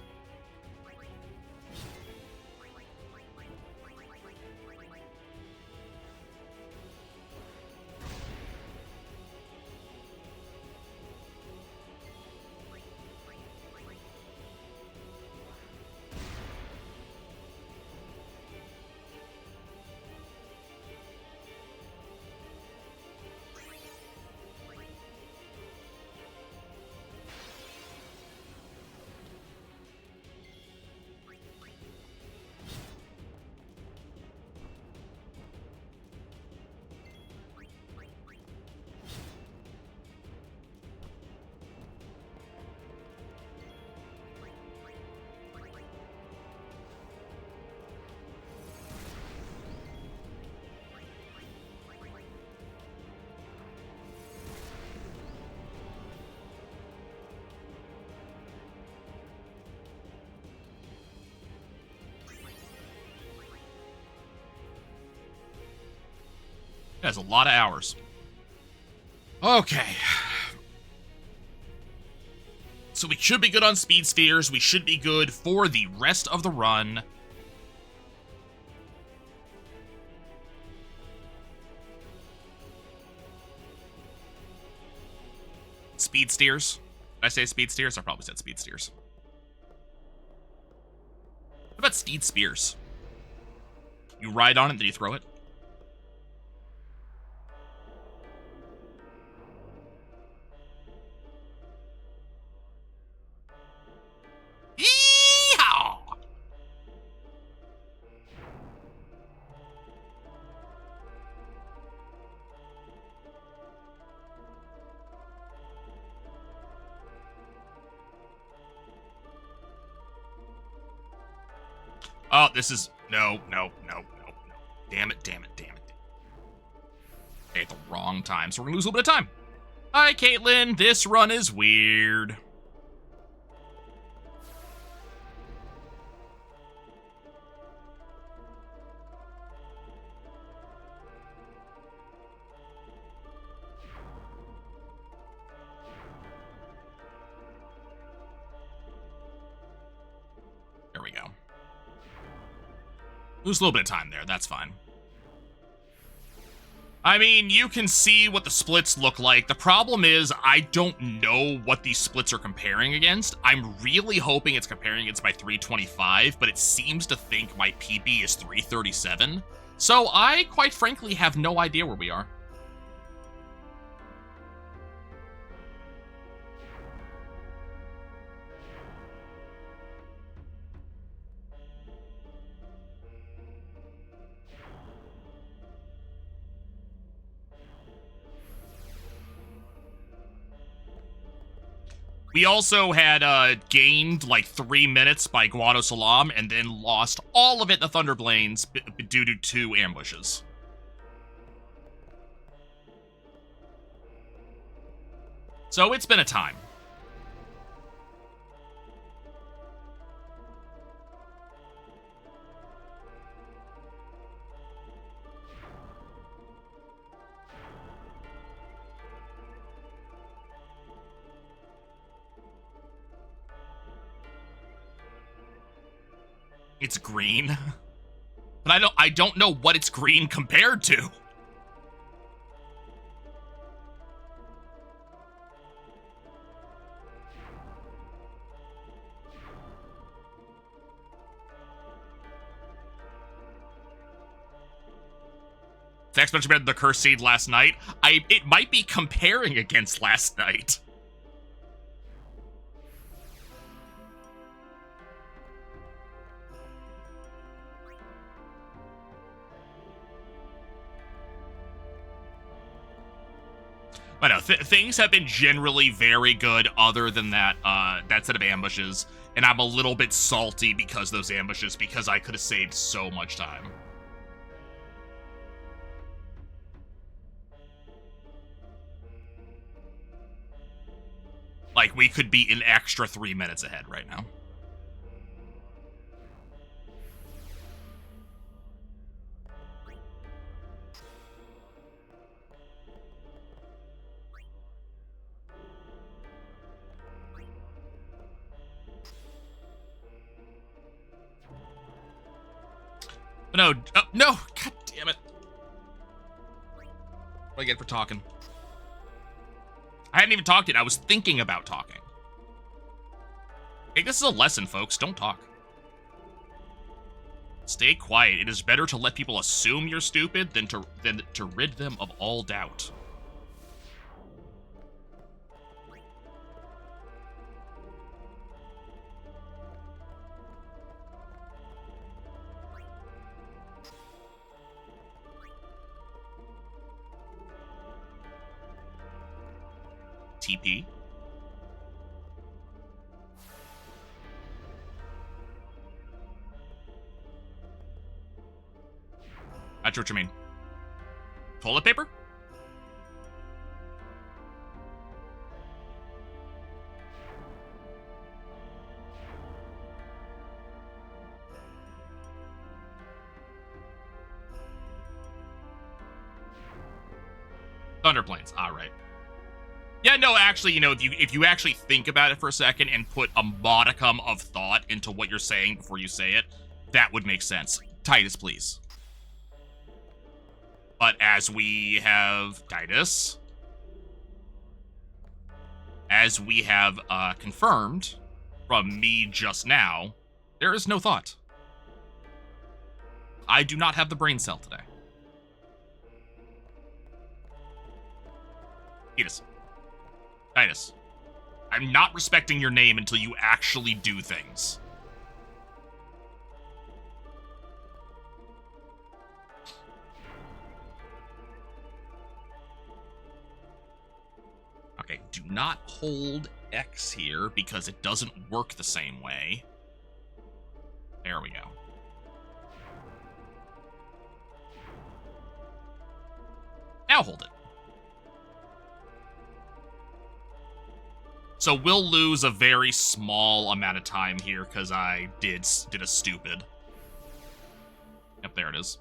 That's a lot of hours. Okay. So we should be good on speed spheres. We should be good for the rest of the run. Speed steers. Did I say speed steers? I probably said speed steers. What about steed spears? You ride on it, then you throw it? Yeehaw! Oh, this is... No. Damn it. Okay, at the wrong time, so we're gonna lose a little bit of time. Hi, Caitlin. This run is weird. There we go. Lose a little bit of time there. That's fine. I mean, you can see what the splits look like. The problem is I don't know what these splits are comparing against. I'm really hoping it's comparing against my 325, but it seems to think my PB is 337. So I, quite frankly, have no idea where we are. We also had gained like 3 minutes by Guado Salam and then lost all of it in the Thunderblades due to 2 ambushes. So it's been a time. It's green. But I don't know what it's green compared to. It's exponentially better than the Curse Seed last night. It might be comparing against last night. But no, things have been generally very good other than that set of ambushes. And I'm a little bit salty because those ambushes, because I could have saved so much time. Like, we could be an extra 3 minutes ahead right now. But no, no! God damn it. What do I get for talking? I hadn't even talked yet. I was thinking about talking. Hey, this is a lesson, folks. Don't talk. Stay quiet. It is better to let people assume you're stupid than to rid them of all doubt. TP. That's what you mean. Toilet paper? Thunderplanes. All right. Yeah, no, actually, you know, if you actually think about it for a second and put a modicum of thought into what you're saying before you say it, that would make sense. Titus, please. But as we have Titus, as we have confirmed from me just now, there is no thought. I do not have the brain cell today. Titus, I'm not respecting your name until you actually do things. Okay, do not hold X here because it doesn't work the same way. There we go. Now hold it. So we'll lose a very small amount of time here because I did a stupid. Yep, there it is.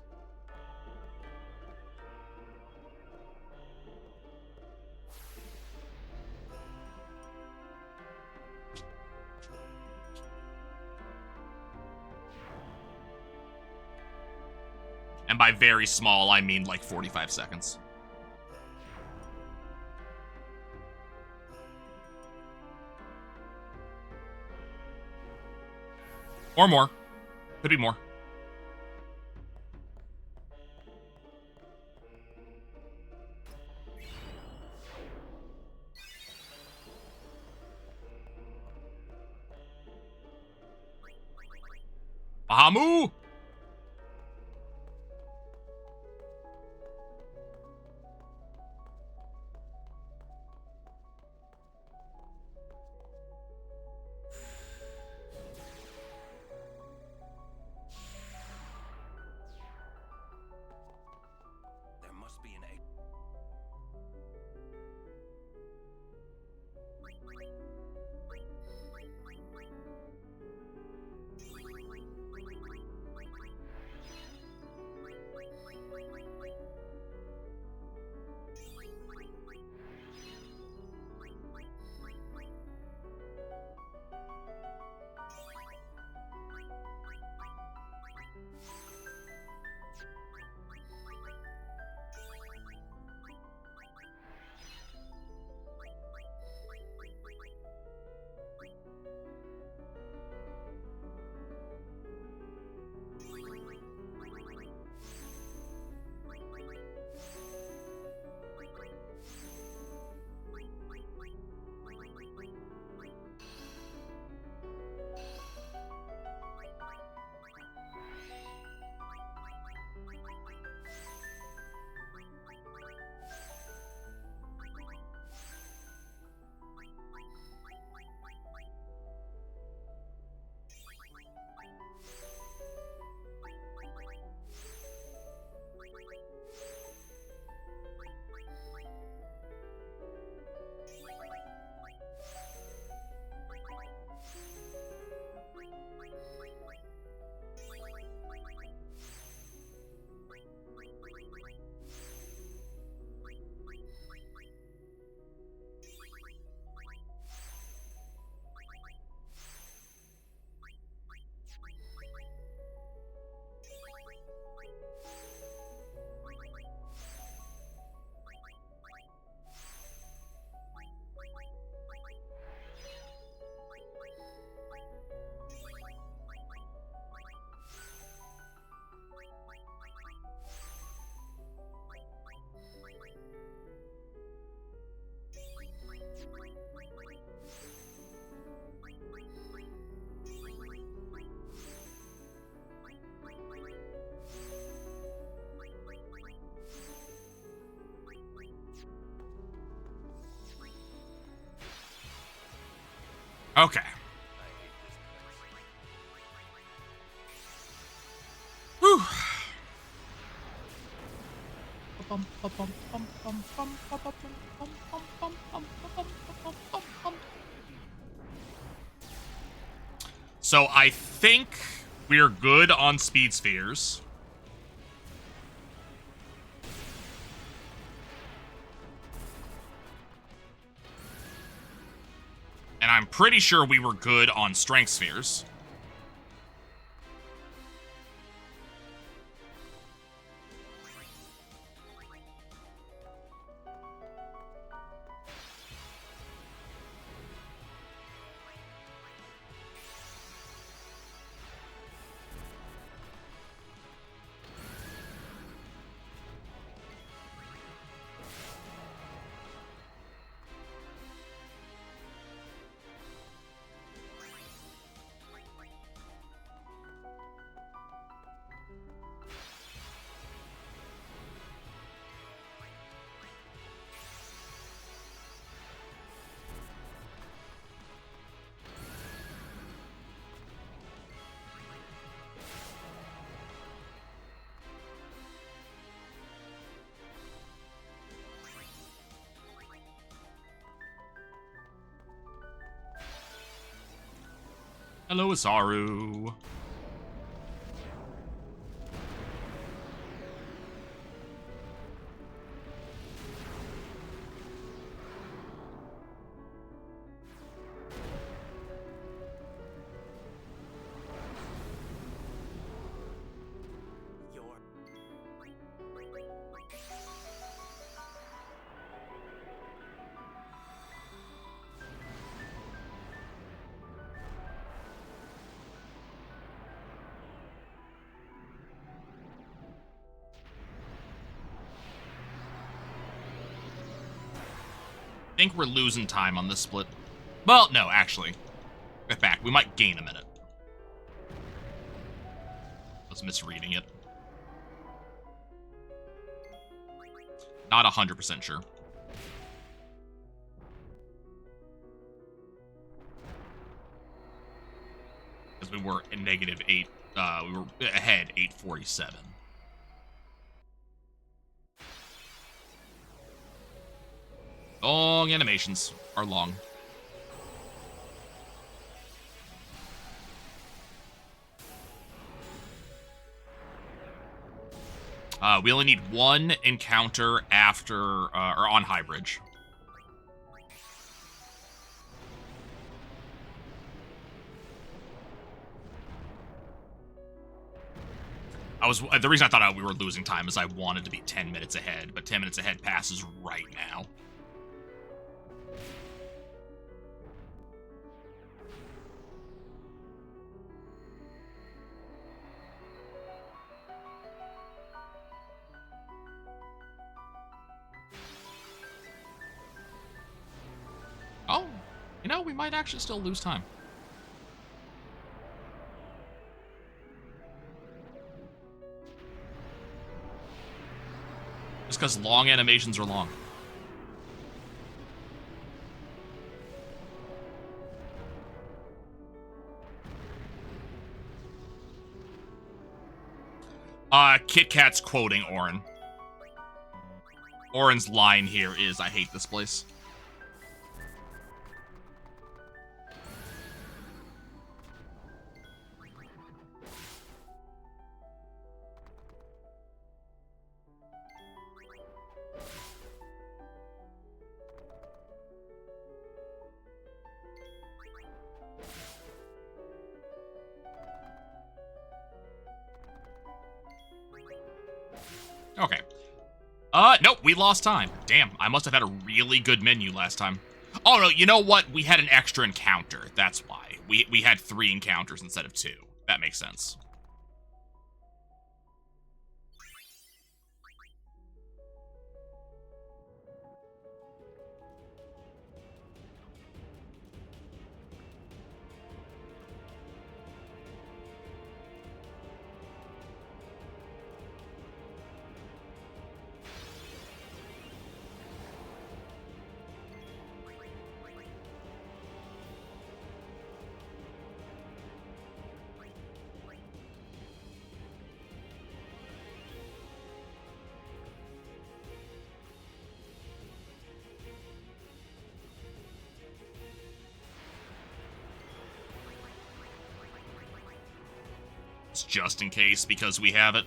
And by very small, I mean like 45 seconds. Or more. Could be more. Bahamu! There must be an egg. Okay. Whew. So I think we're good on speed spheres. And I'm pretty sure we were good on strength spheres. Hello, Azaru. I think we're losing time on this split. Well, no, actually. Get back. We might gain a minute. I was misreading it. Not 100% sure. Because we were at negative 8. We were ahead 847. Long animations are long. We only need one encounter after, or on High Bridge. The reason I thought we were losing time is I wanted to be 10 minutes ahead, but 10 minutes ahead passes right now. Oh, you know, we might actually still lose time. Just because long animations are long. Kit Kat's quoting Orin. Orin's line here is, "I hate this place." Okay. Nope, we lost time. Damn, I must have had a really good menu last time. Oh, no, you know what? We had an extra encounter. That's why. We had 3 encounters instead of 2. That makes sense. Just in case, because we have it.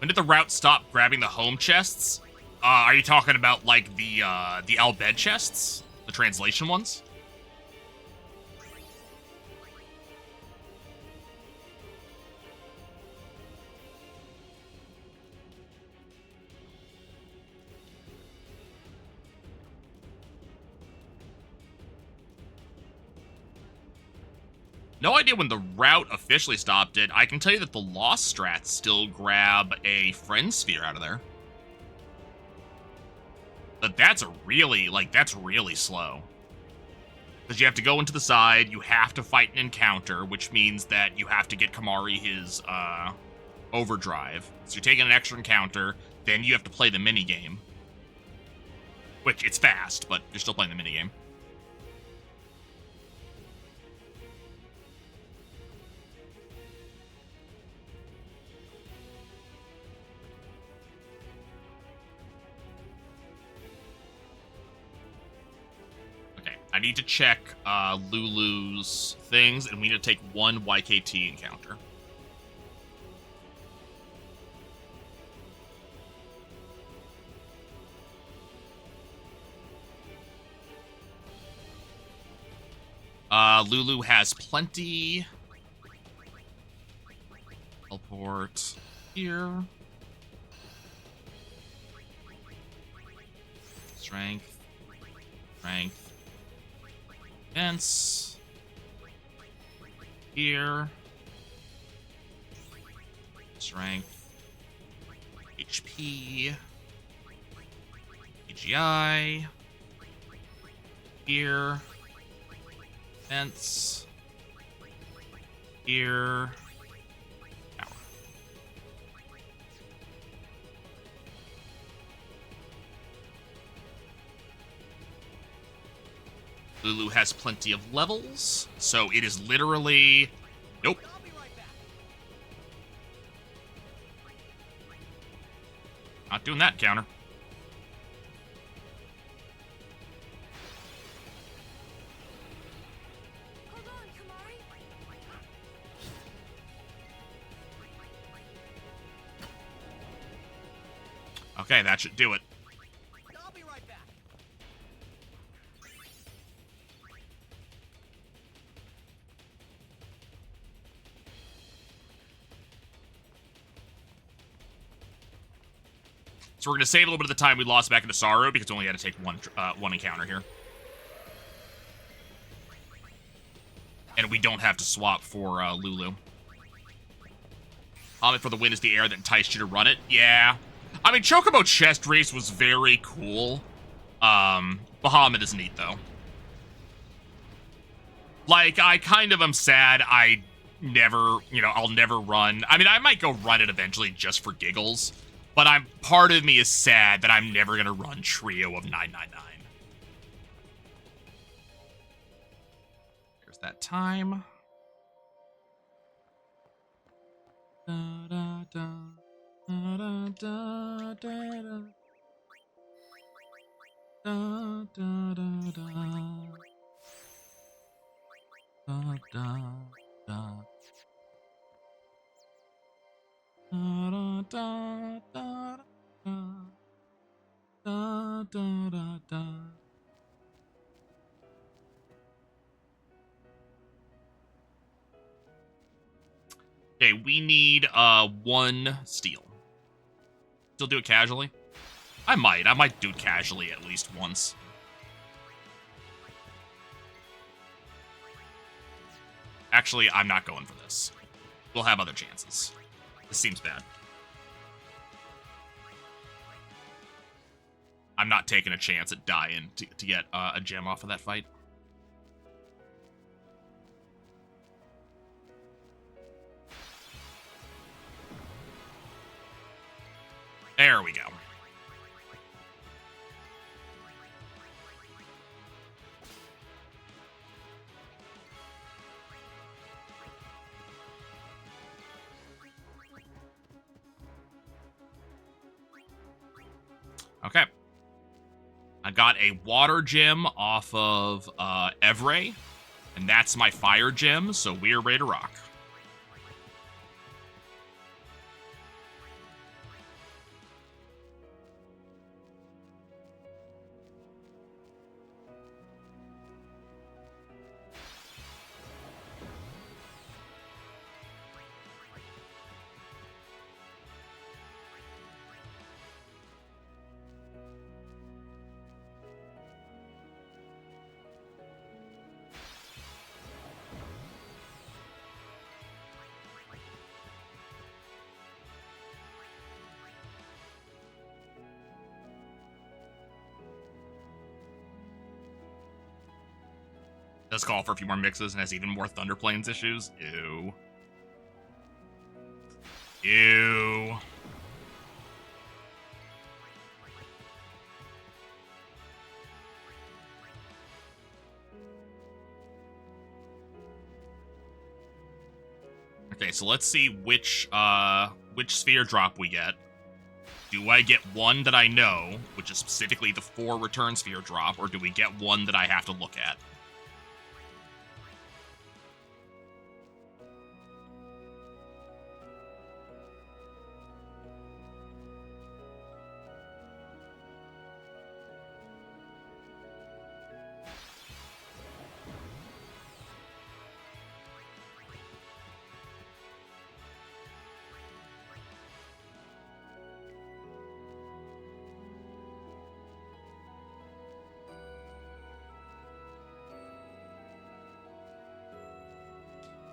When did the route stop grabbing the home chests? Are you talking about, like, the Al Bhed chests? The translation ones? No idea when the route officially stopped it. I can tell you that the Lost strats still grab a Friend Sphere out of there. But that's really slow. Because you have to go into the side, you have to fight an encounter, which means that you have to get Kamari his overdrive. So you're taking an extra encounter, then you have to play the minigame. Which, it's fast, but you're still playing the minigame. I need to check Lulu's things, and we need to take one YKT encounter. Lulu has plenty. Teleport here. Strength. Strength. Defense. Here. Strength. HP. AGI. Here. Defense. Here. Power. Lulu has plenty of levels, so it is literally... Nope. I'll be right back. Not doing that counter. Hold on, Kamari. Okay, that should do it. I'll be right back. So we're going to save a little bit of the time we lost back into Saru, because we only had to take one encounter here. And we don't have to swap for Lulu. Amit for the win is the air that enticed you to run it. Yeah. I mean, Chocobo Chest Race was very cool. Bahamut is neat, though. Like, I kind of am sad I never, I'll never run. I mean, I might go run it eventually just for giggles. But part of me is sad that I'm never going to run Trio of 999. There's that time. Da, da, da, da, da, da, da, da. Da, da, da, da. Da, da, da. Da, da, da, da, da, da, da, da. Okay, we need one steal. Still do it casually? I might do it casually at least once. Actually, I'm not going for this. We'll have other chances. This seems bad. I'm not taking a chance at dying to get a gem off of that fight. There we go. Okay. I got a water gem off of Evray, and that's my fire gem, so we're ready to rock. Does call for a few more mixes and has even more Thunder Plains issues. Ew. Ew. Okay, so let's see which sphere drop we get. Do I get one that I know, which is specifically the 4 return sphere drop, or do we get one that I have to look at?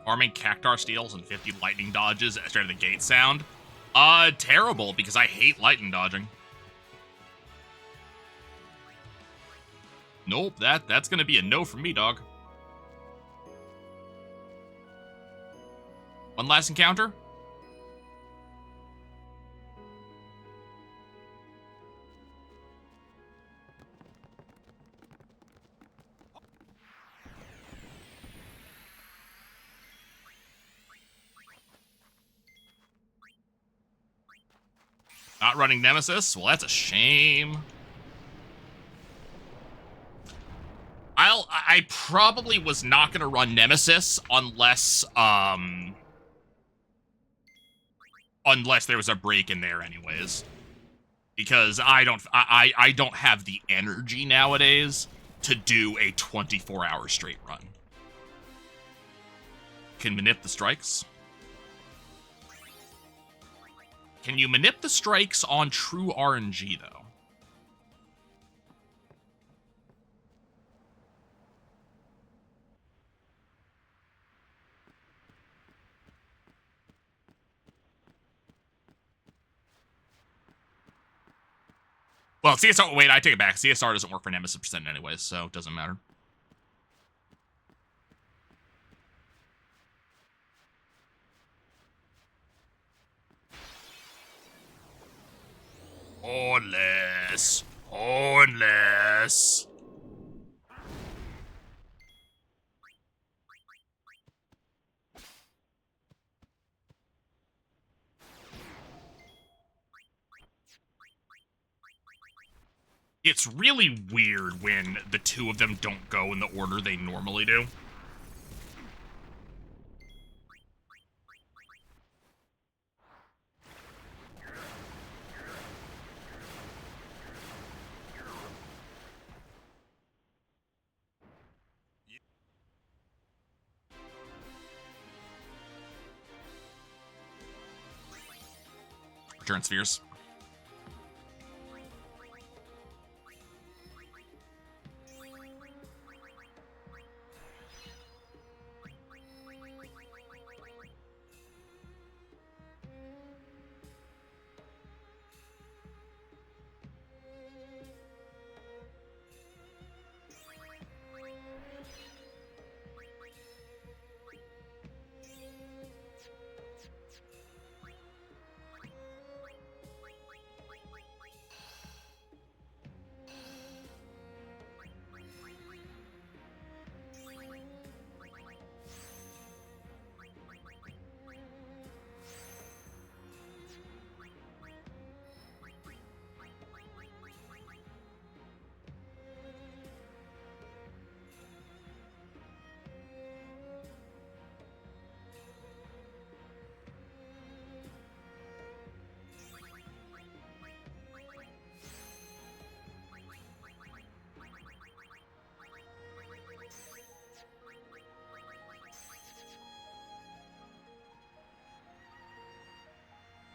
Farming Cactar steals and 50 lightning dodges straight out of the gate sound. Terrible, because I hate lightning dodging. Nope, that's gonna be a no from me, dog. One last encounter? Not running Nemesis? Well, that's a shame. I probably was not gonna run Nemesis unless there was a break in there anyways. Because I don't have the energy nowadays to do a 24-hour straight run. Can manip the strikes. Can you manip the strikes on true RNG, though? Well, CSR... Wait, I take it back. CSR doesn't work for Nemesis percent anyways, so it doesn't matter. Hornless. Hornless. It's really weird when the two of them don't go in the order they normally do. Return spheres.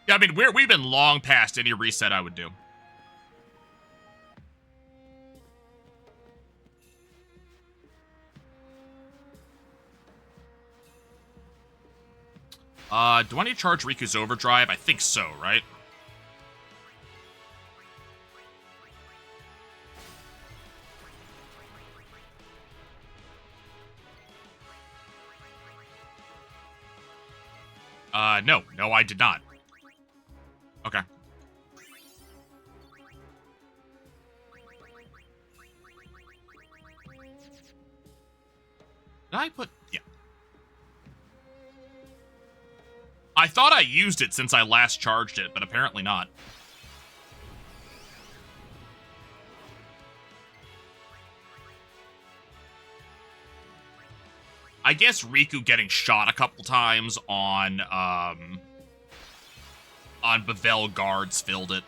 Yeah, I mean, we've been long past any reset I would do. Do I need to charge Riku's Overdrive? I think so, right? No, I did not. Okay. Did I put... Yeah. I thought I used it since I last charged it, but apparently not. I guess Riku getting shot a couple times on Bavel guards filled it.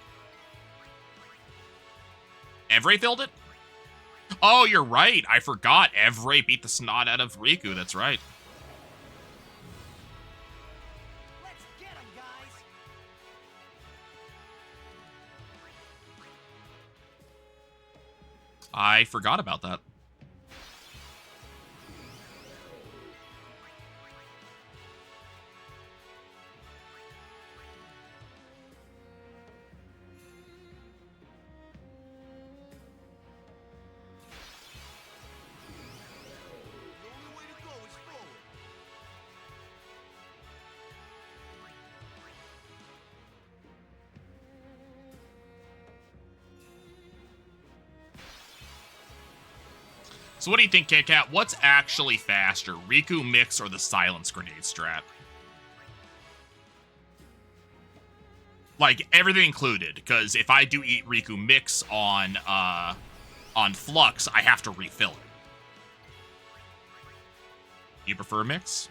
Evray filled it? Oh, you're right. I forgot. Evray beat the snot out of Riku. That's right. Let's get him, guys. I forgot about that. The only way to go is forward. So what do you think, Kit Kat? What's actually faster, Riku Mix or the Silence Grenade strat? Like, everything included, because if I do eat Riku Mix on Flux, I have to refill it. You prefer Mix?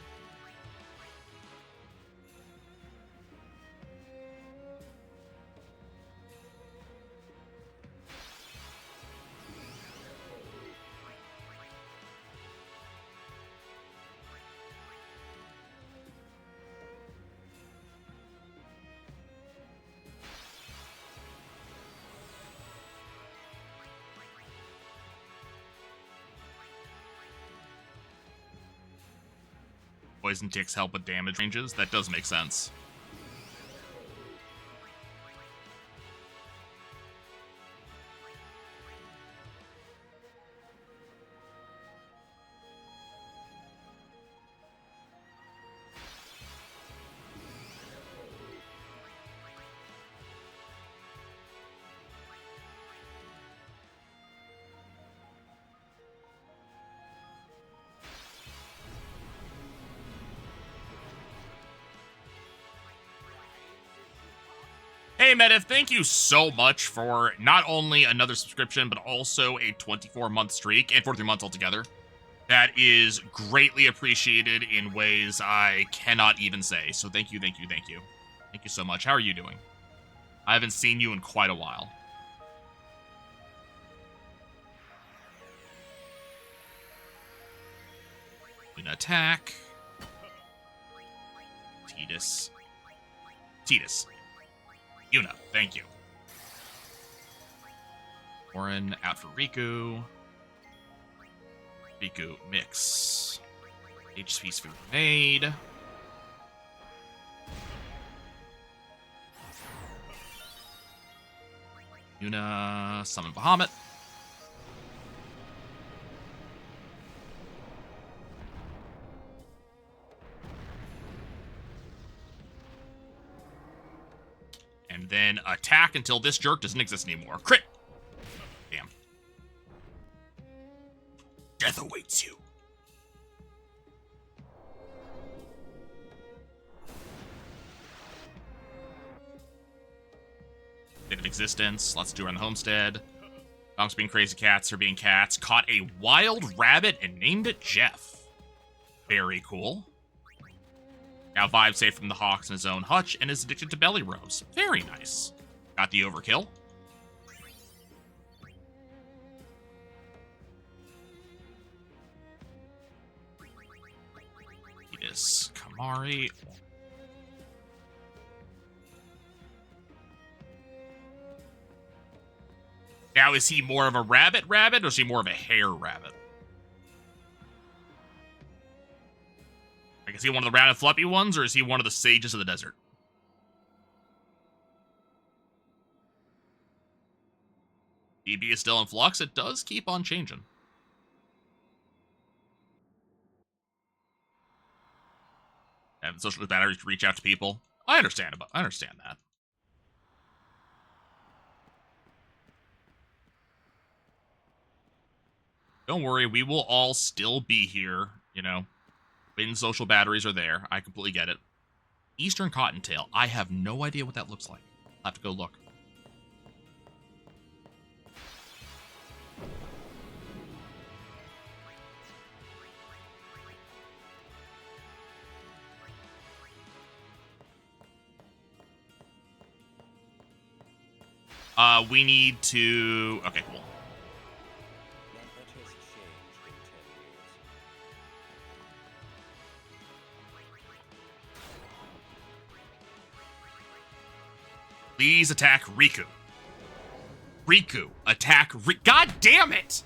Poison ticks help with damage ranges. That does make sense. Hey, Medivh, thank you so much for not only another subscription, but also a 24-month streak, and 43 months altogether. That is greatly appreciated in ways I cannot even say. So thank you, thank you, thank you. Thank you so much. How are you doing? I haven't seen you in quite a while. Gonna attack. Tidus. Yuna, thank you. Orin out for Riku. Riku mix. HP Sphere Grenade. Yuna summon Bahamut. And then attack until this jerk doesn't exist anymore. Crit! Damn. Death awaits you. Bit of existence. Let's do it on the homestead. Dogs being crazy cats are being cats. Caught a wild rabbit and named it Jeff. Very cool. Now Vibe safe from the hawks in his own hutch and is addicted to belly rose. Very nice. Got the overkill. It is Kamari. Now, is he more of a rabbit, or is he more of a hare rabbit? Like, is he one of the round and fluffy ones, or is he one of the sages of the desert? DB is still in flux. It does keep on changing. And social batteries reach out to people. I understand that. Don't worry, we will all still be here, you know, when social batteries are there. I completely get it. Eastern Cottontail. I have no idea what that looks like. I'll have to go look. We need to... Okay, cool. Not much has changed in 10 years. Please attack Riku. Riku, attack Riku. God damn it!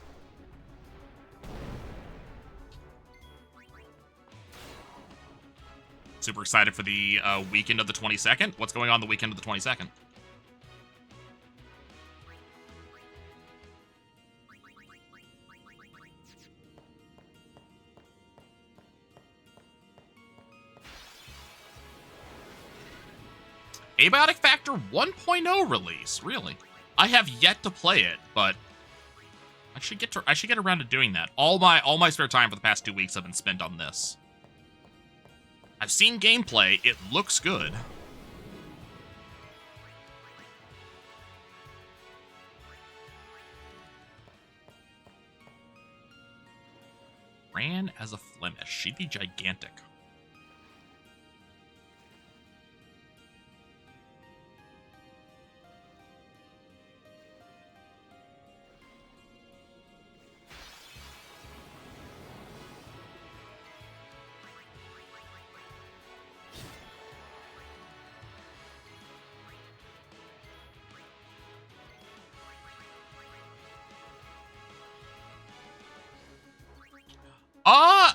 Super excited for the weekend of the 22nd. What's going on the weekend of the 22nd? Abiotic Factor 1.0 release, really? I have yet to play it, but I should get around to doing that. All my spare time for the past 2 weeks have been spent on this. I've seen gameplay. It looks good. Ran as a Flemish. She'd be gigantic.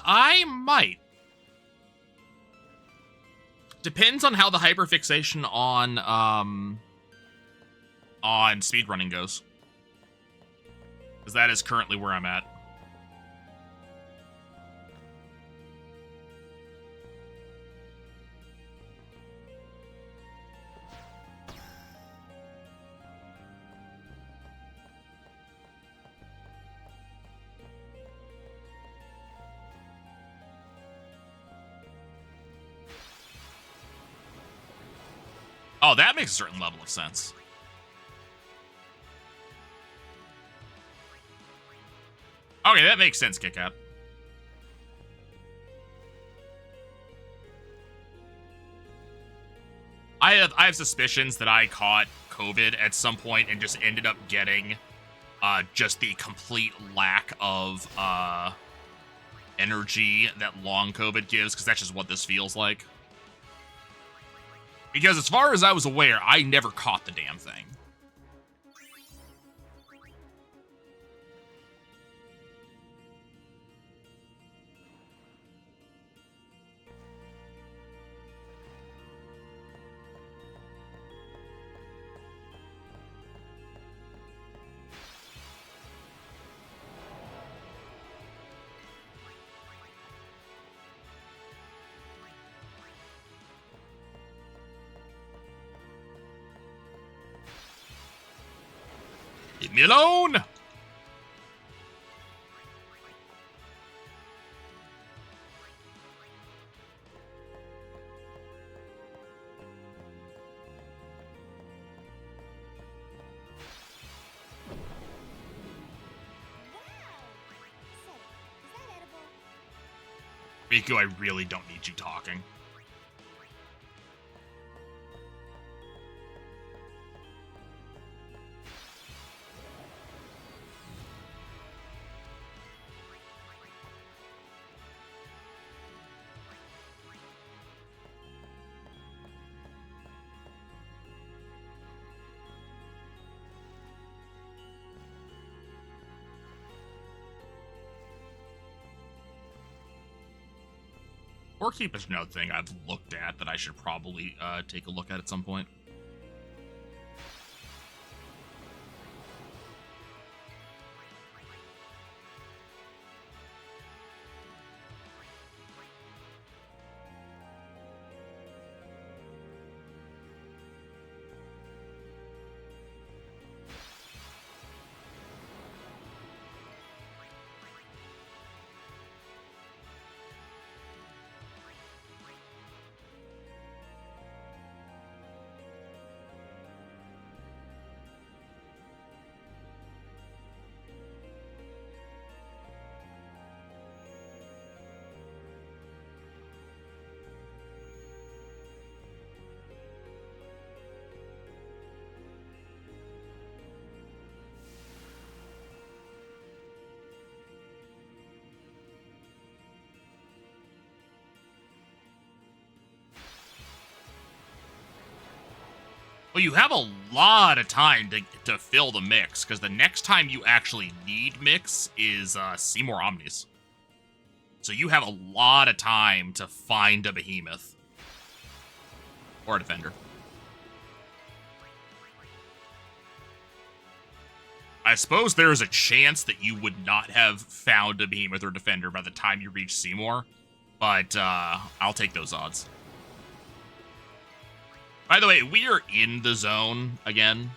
I might. Depends on how the hyperfixation on speedrunning goes. Because that is currently where I'm at. Oh, that makes a certain level of sense. Okay, that makes sense, Kickout. I have suspicions that I caught COVID at some point and just ended up getting just the complete lack of energy that long COVID gives, because that's just what this feels like. Because as far as I was aware, I never caught the damn thing. Leave me alone! Riku, I really don't need you talking. Orkeep is another thing I've looked at that I should probably take a look at some point. Well, you have a lot of time to fill the mix, because the next time you actually need mix is Seymour Omnis. So you have a lot of time to find a behemoth. Or a defender. I suppose there is a chance that you would not have found a behemoth or defender by the time you reach Seymour, but I'll take those odds. By the way, we are in the zone again.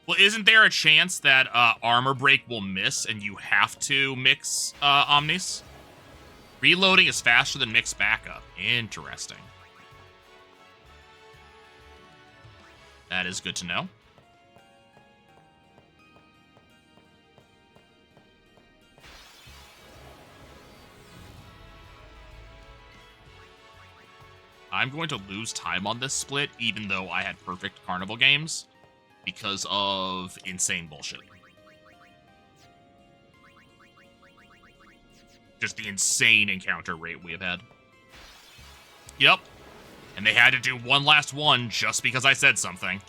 Well, isn't there a chance that Armor Break will miss and you have to mix Omnis? Reloading is faster than mix backup. Interesting. That is good to know. I'm going to lose time on this split, even though I had perfect Carnival games, because of insane bullshit. Just the insane encounter rate we have had. Yep. And they had to do one last one just because I said something.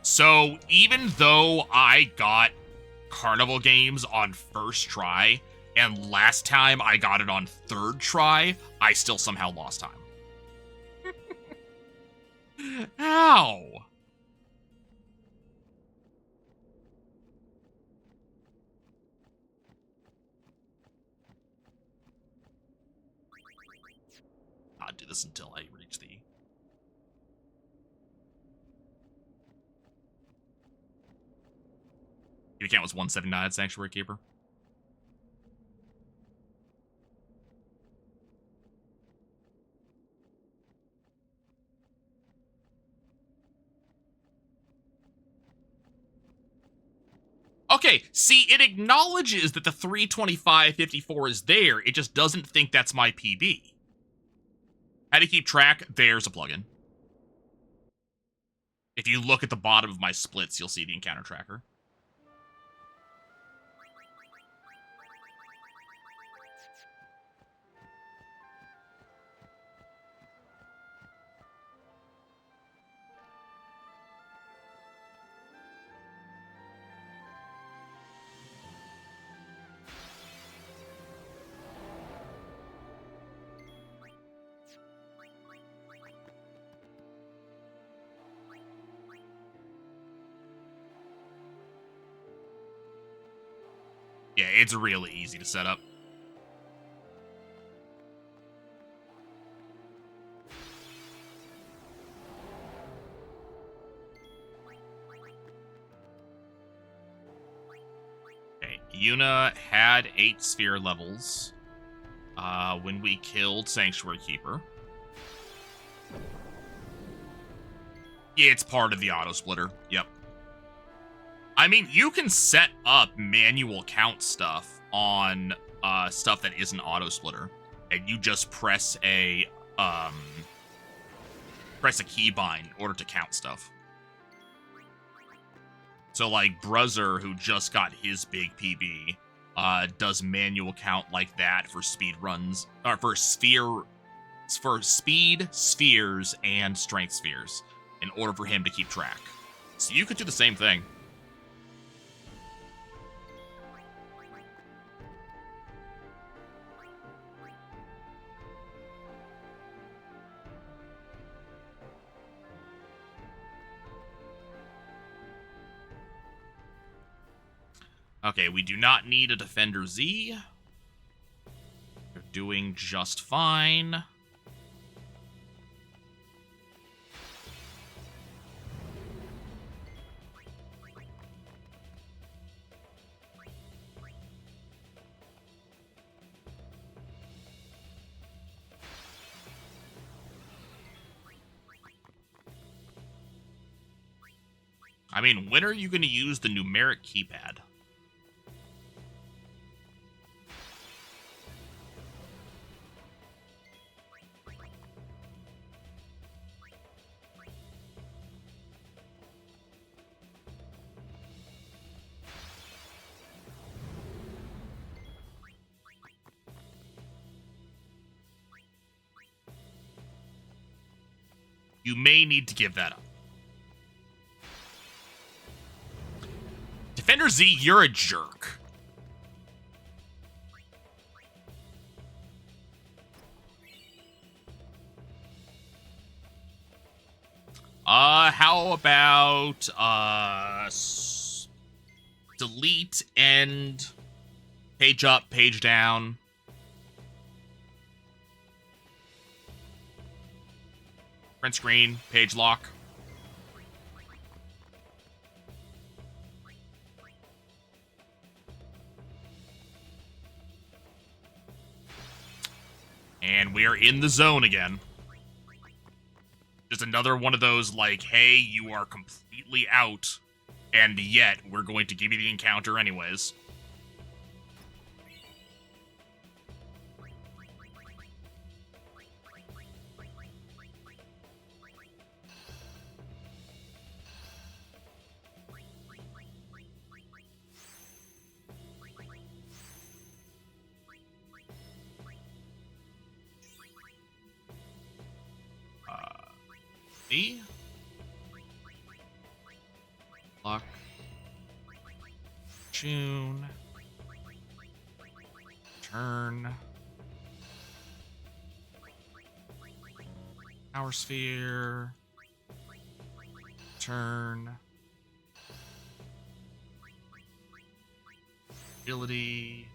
So even though I got Carnival games on first try, and last time I got it on third try, I still somehow lost time. Ow! I'll do this until I reach the... Your account was 179 Sanctuary Keeper. Okay, see, it acknowledges that the 325.54 is there, it just doesn't think that's my PB. How to keep track? There's a plugin. If you look at the bottom of my splits, you'll see the encounter tracker. Yeah, it's really easy to set up. Okay, Yuna had 8 sphere levels when we killed Sanctuary Keeper. Yeah, it's part of the auto splitter. Yep. I mean, you can set up manual count stuff on stuff that isn't auto splitter, and you just press a keybind in order to count stuff. So, like Bruzzer, who just got his big PB, does manual count like that for speed runs, or for speed spheres and strength spheres, in order for him to keep track. So you could do the same thing. Okay, we do not need a Defender Z. They're doing just fine. I mean, when are you going to use the numeric keypad? You may need to give that up. Defender Z, you're a jerk. How about, delete and page up, page down. Print screen, page lock. And we are in the zone again. Just another one of those, like, hey, you are completely out, and yet we're going to give you the encounter anyways. Me? Lock. June. Turn. Power sphere. Turn. Ability.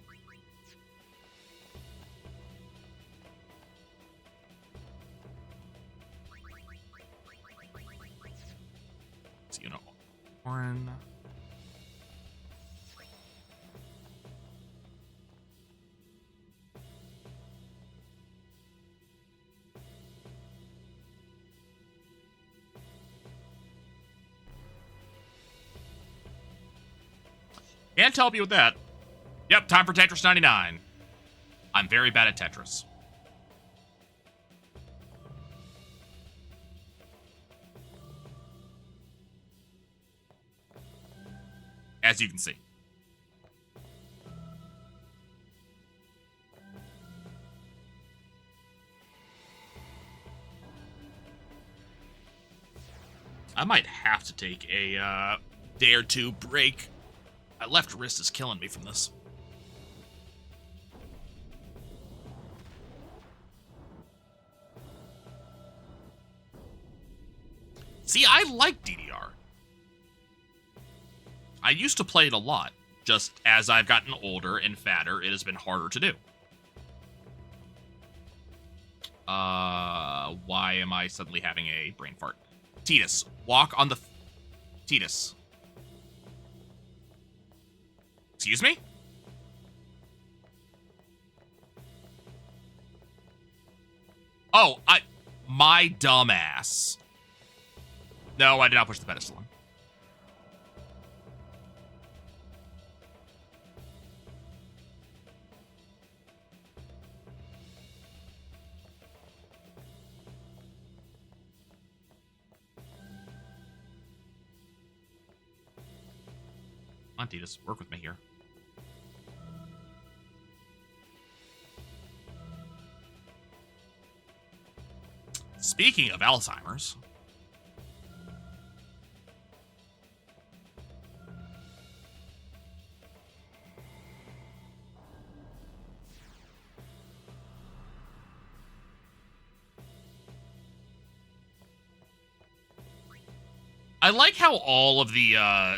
Warren. Can't help you with that. Yep, time for Tetris 99. I'm very bad at Tetris. As you can see. I might have to take a day or two break. My left wrist is killing me from this. See, I like DDR. I used to play it a lot. Just as I've gotten older and fatter, it has been harder to do. Why am I suddenly having a brain fart? Titus, walk on the... Titus. Excuse me? Oh, my dumbass. No, I did not push the pedestal in. Come on, Titus, work with me here. Speaking of Alzheimer's, I like how all of the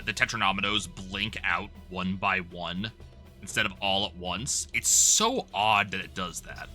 tetranomenos blink out one by one instead of all at once. It's so odd that it does that.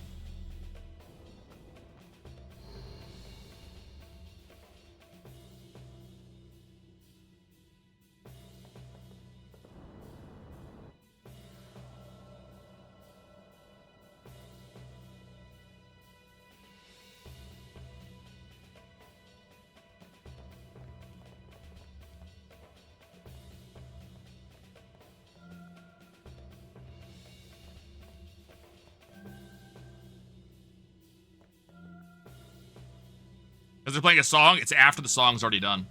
Because they're playing a song, it's after the song's already done.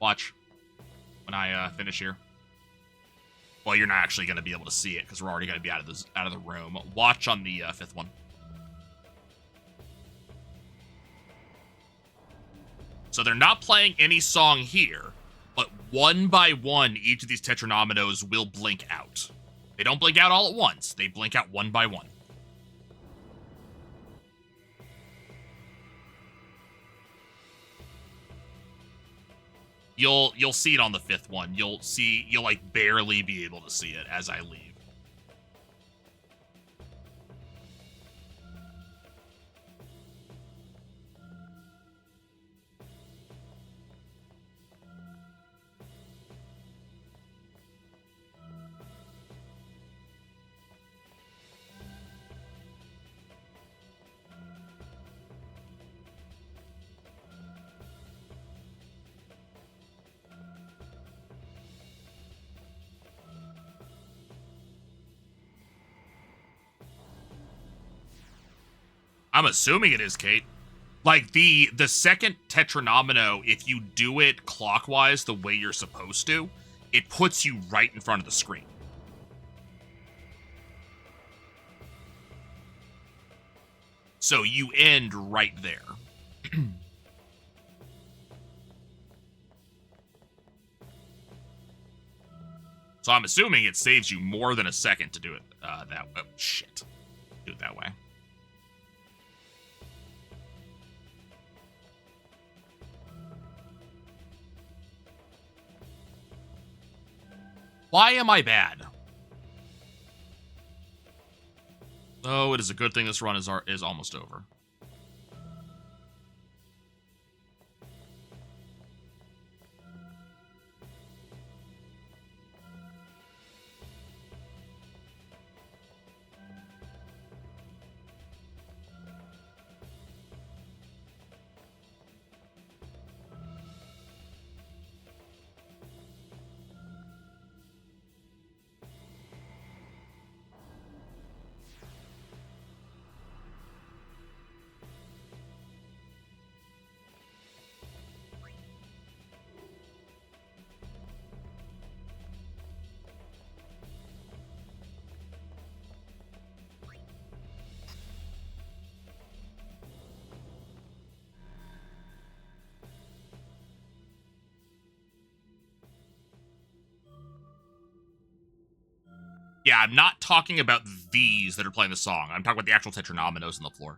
Watch. When I finish here. Well, you're not actually going to be able to see it, because we're already going to be out of the room. Watch on the fifth one. So they're not playing any song here, but one by one, each of these tetranomenos will blink out. They don't blink out all at once. They blink out one by one. You'll see it on the fifth one. You'll like barely be able to see it as I leave. I'm assuming it is, Kate. Like, the second tetranomino, if you do it clockwise the way you're supposed to, it puts you right in front of the screen. So you end right there. So I'm assuming it saves you more than a second to do it that way. Oh, shit. Do it that way. Why am I bad? Oh, it is a good thing this run is almost over. Yeah, I'm not talking about these that are playing the song. I'm talking about the actual tetranomenos on the floor.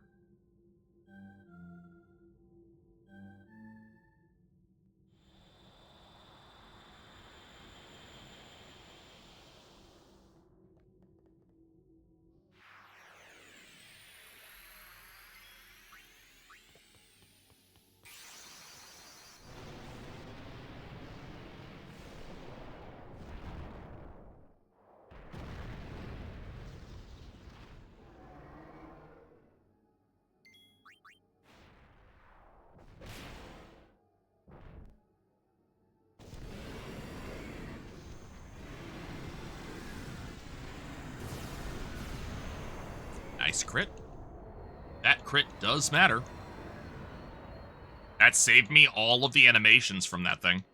Nice crit. That crit does matter. That saved me all of the animations from that thing.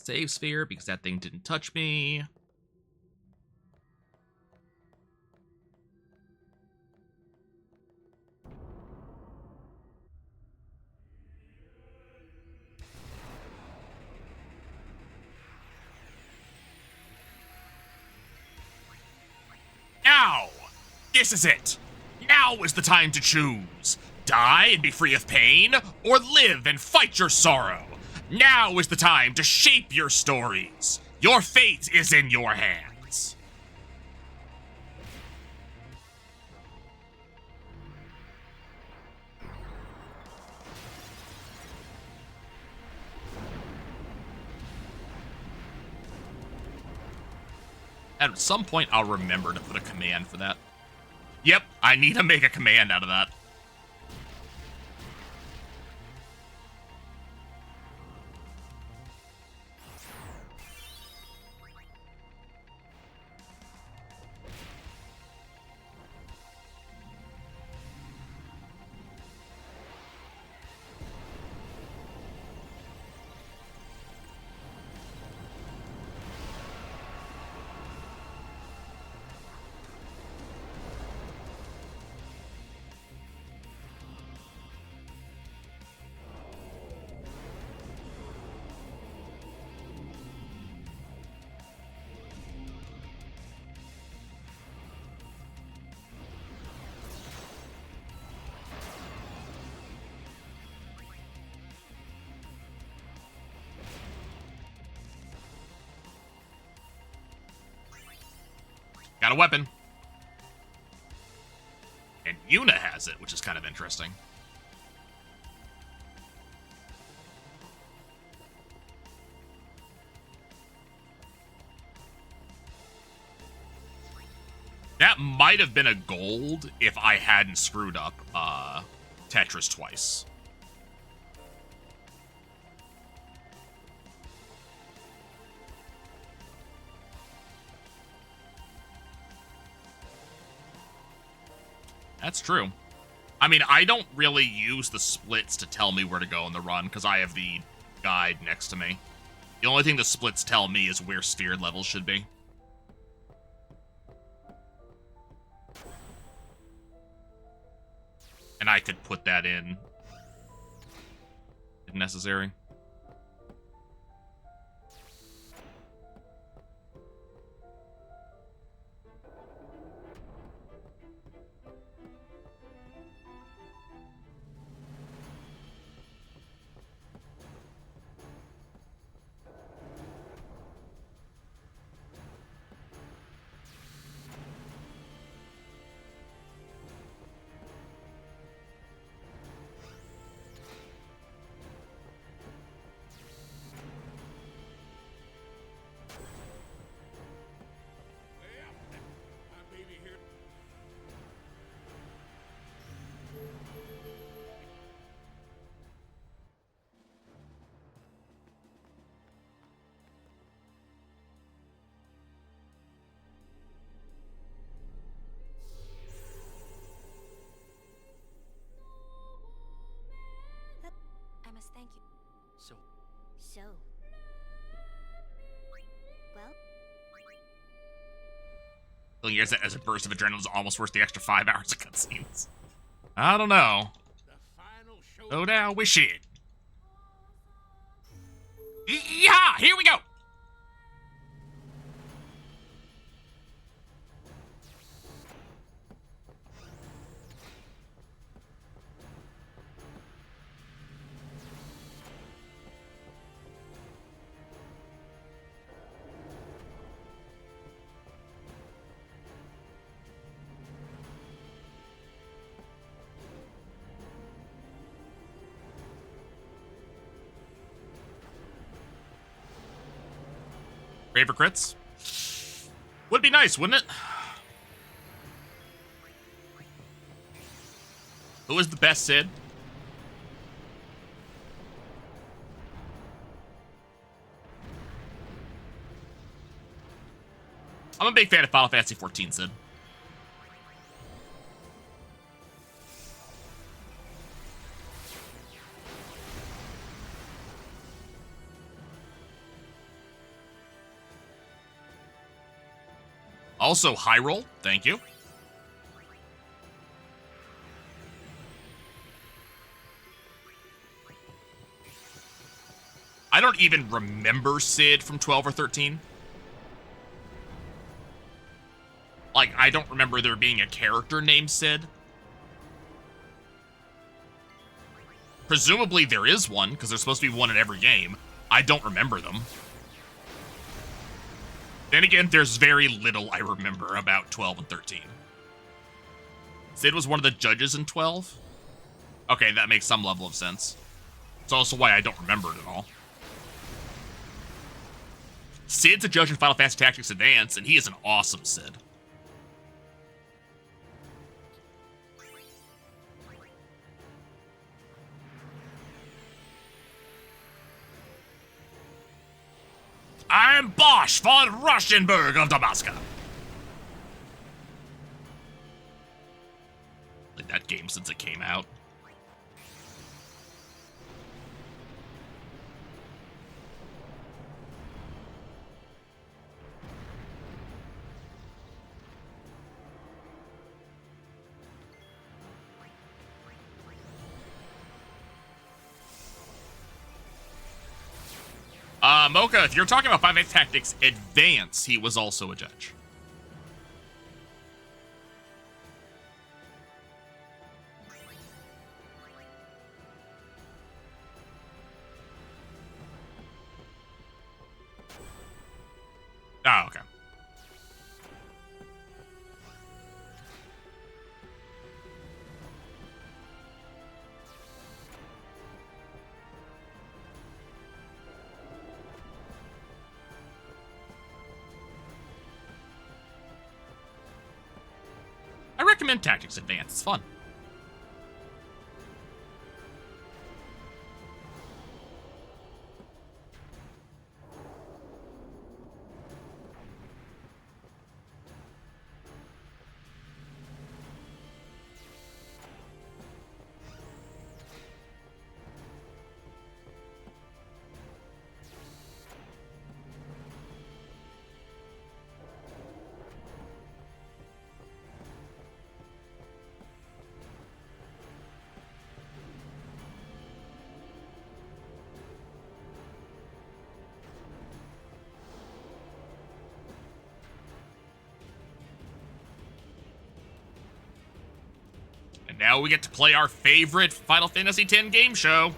save sphere because that thing didn't touch me. Now! This is it! Now is the time to choose! Die and be free of pain, or live and fight your sorrow! Now is the time to shape your stories! Your fate is in your hands! At some point, I'll remember to put a command for that. Yep, I need to make a command out of that. Got a weapon. And Yuna has it, which is kind of interesting. That might have been a gold if I hadn't screwed up Tetris twice. That's true. I mean, I don't really use the splits to tell me where to go in the run, because I have the guide next to me. The only thing the splits tell me is where sphere levels should be. And I could put that in if necessary. I must thank you. So, So. Well, Feeling yours as a burst of adrenaline is almost worth the extra 5 hours of cutscenes. I don't know. The final show. Go down, wish it. Yeah, here we go. Raver crits. Would be nice, wouldn't it? Who is the best Sid? I'm a big fan of Final Fantasy XIV, Sid. Also, high roll. Thank you. I don't even remember Sid from 12 or 13. Like, I don't remember there being a character named Sid. Presumably there is one, because there's supposed to be one in every game. I don't remember them. Then again, there's very little I remember about 12 and 13. Sid was one of the judges in 12? Okay, that makes some level of sense. It's also why I don't remember it at all. Sid's a judge in Final Fantasy Tactics Advance, and he is an awesome Sid. I'm Bosch von Ruschenberg of Damascus. Like that game since it came out. Mocha, if you're talking about Final Fantasy Tactics Advance, he was also a judge. Oh, okay. I recommend Tactics Advance. It's fun. And now we get to play our favorite Final Fantasy X game show.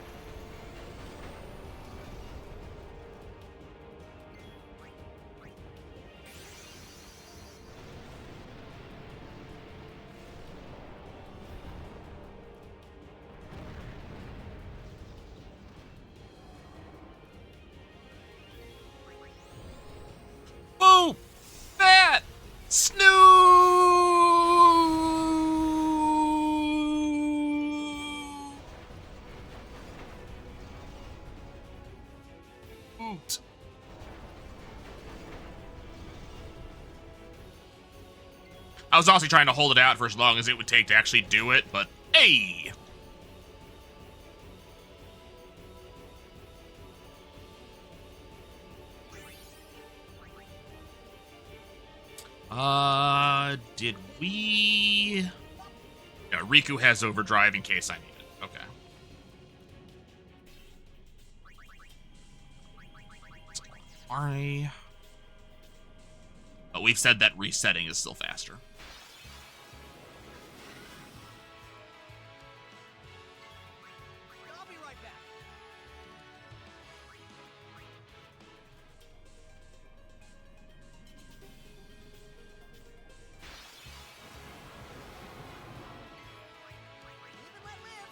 Boo! Fat! Snoot! I was also trying to hold it out for as long as it would take to actually do it, but hey! Did we... Yeah, Riku has overdrive in case I need it. Okay. Sorry. But we've said that resetting is still faster. I'll be right back. Live and let live.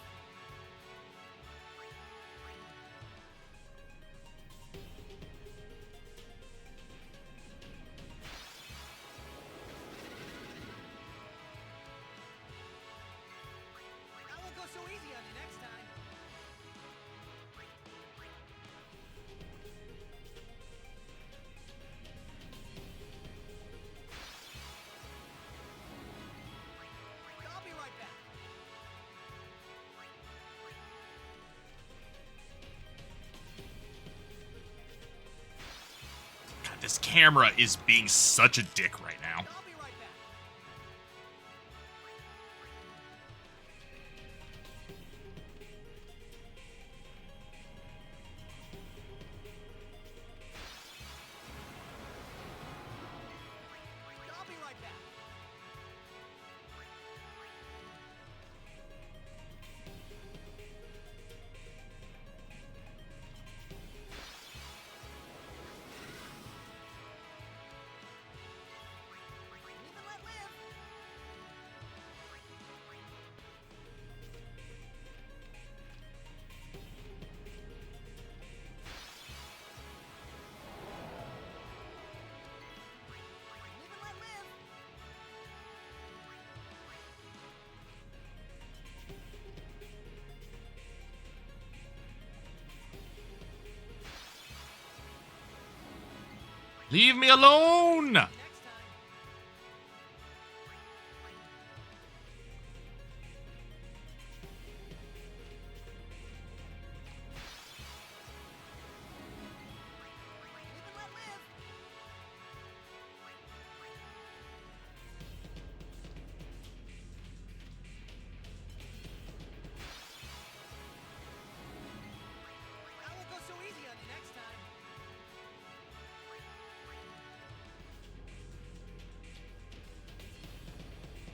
I won't go so easy on you next time. I'll be right back. God, this camera is being such a dick right now. I'll be Leave me alone! Next time. Live and let live. I won't go so easy on you next time.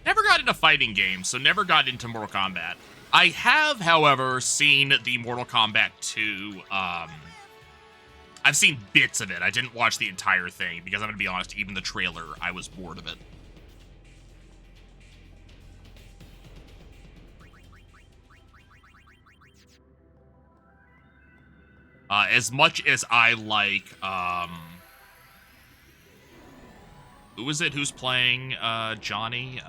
Never got into fighting games, so never got into Mortal Kombat. I have, however, seen the Mortal Kombat 2, I've seen bits of it. I didn't watch the entire thing, because I'm gonna be honest, even the trailer, I was bored of it. As much as I like, who is it who's playing, Johnny?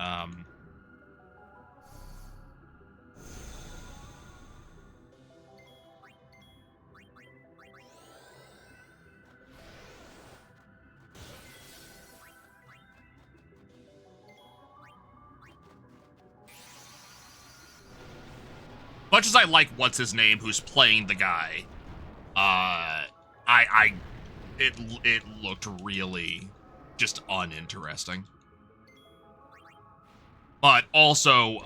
Much as I like what's his name who's playing the guy, it looked really just uninteresting. But also,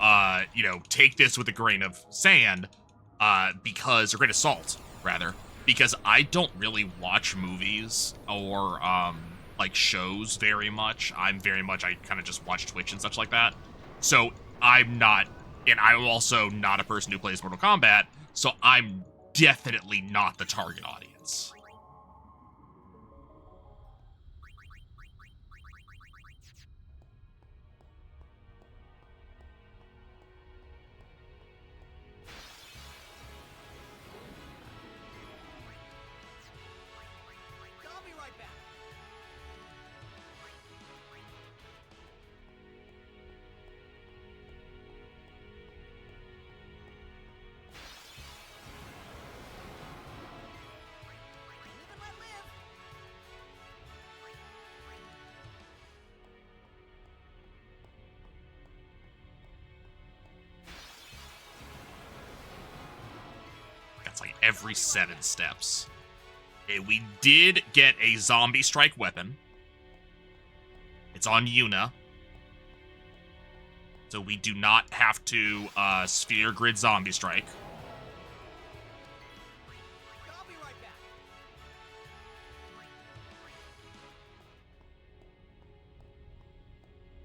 you know, take this with a grain of sand, or grain of salt, rather, because I don't really watch movies or, like, shows very much. I kind of just watch Twitch and such like that. So, I'm also not a person who plays Mortal Kombat, so I'm definitely not the target audience. I'll be right back. Live and let live. That's like every 7 steps. Okay, we did get a zombie strike weapon. It's on Yuna. So we do not have to sphere grid zombie strike. I'll be right back.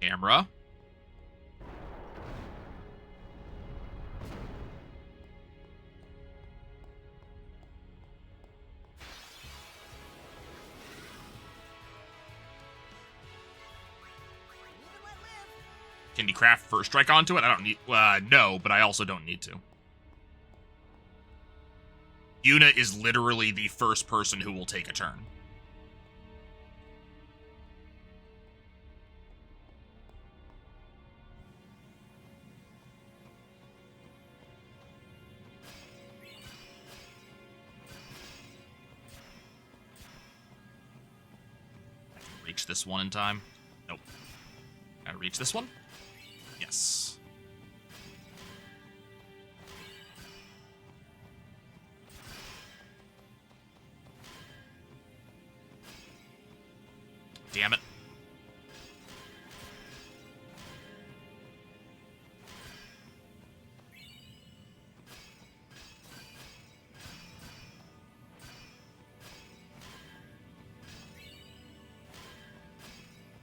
Camera. Live and let live. Can you craft first strike onto it? I don't need... no, but I also don't need to. Yuna is literally the first person who will take a turn. Reach this one in time? Nope. Gotta reach this one? Yes. Damn it.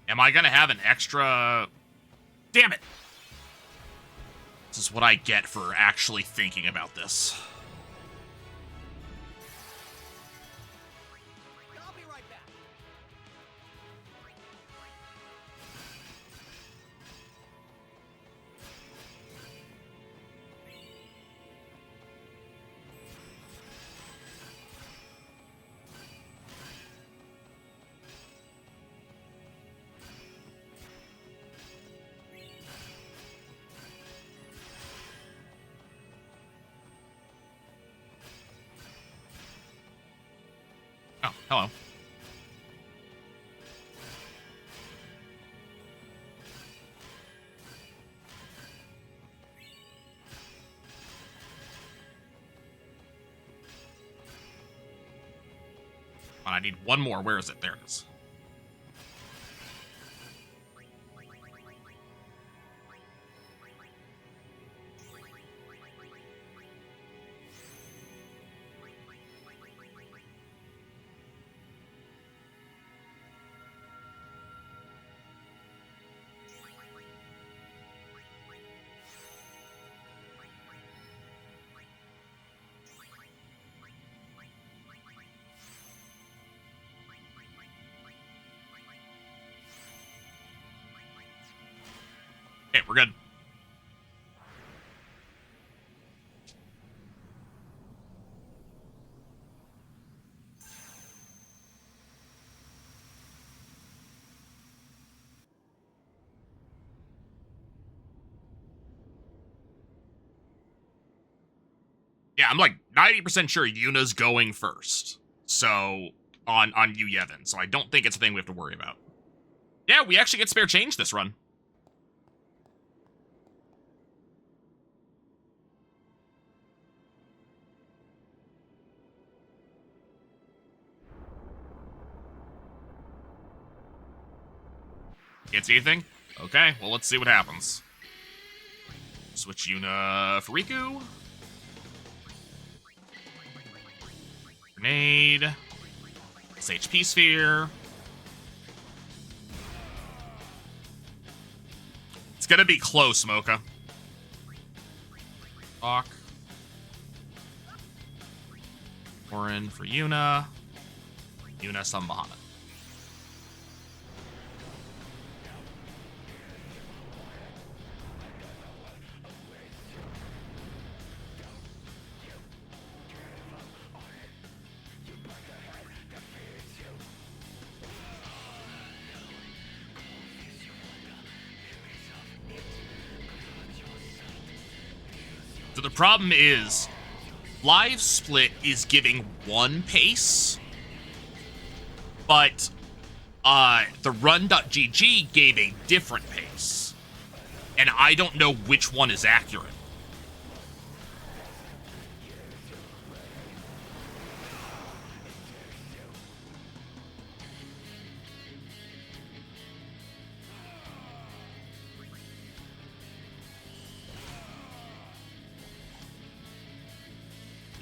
Am I gonna have an extra... Damn it! This is what I get for actually thinking about this. I'll be right back. Oh, hello. I need one more. Where is it? There it is. Okay, we're good. Yeah, I'm like 90% sure Yuna's going first. So, on Yu Yevon. So I don't think it's a thing we have to worry about. Yeah, we actually get spare change this run. Can't see anything? Okay, well, let's see what happens. Switch Yuna for Riku. Grenade. This HP sphere. It's gonna be close, Mocha. Talk. Orin for Yuna. Yuna some Bahamut. So the problem is, Livesplit is giving one pace, but the run.gg gave a different pace. And I don't know which one is accurate.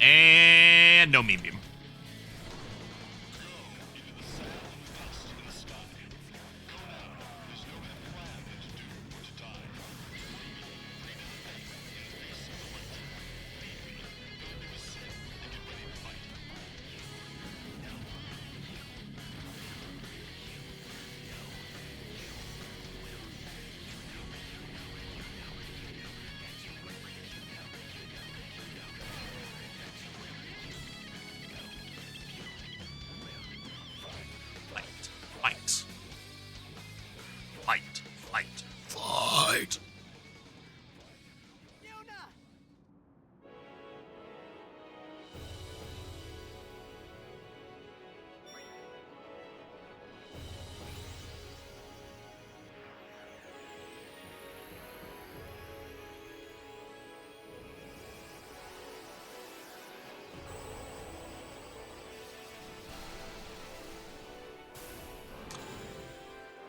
And no meme beam. Fight. Yuna!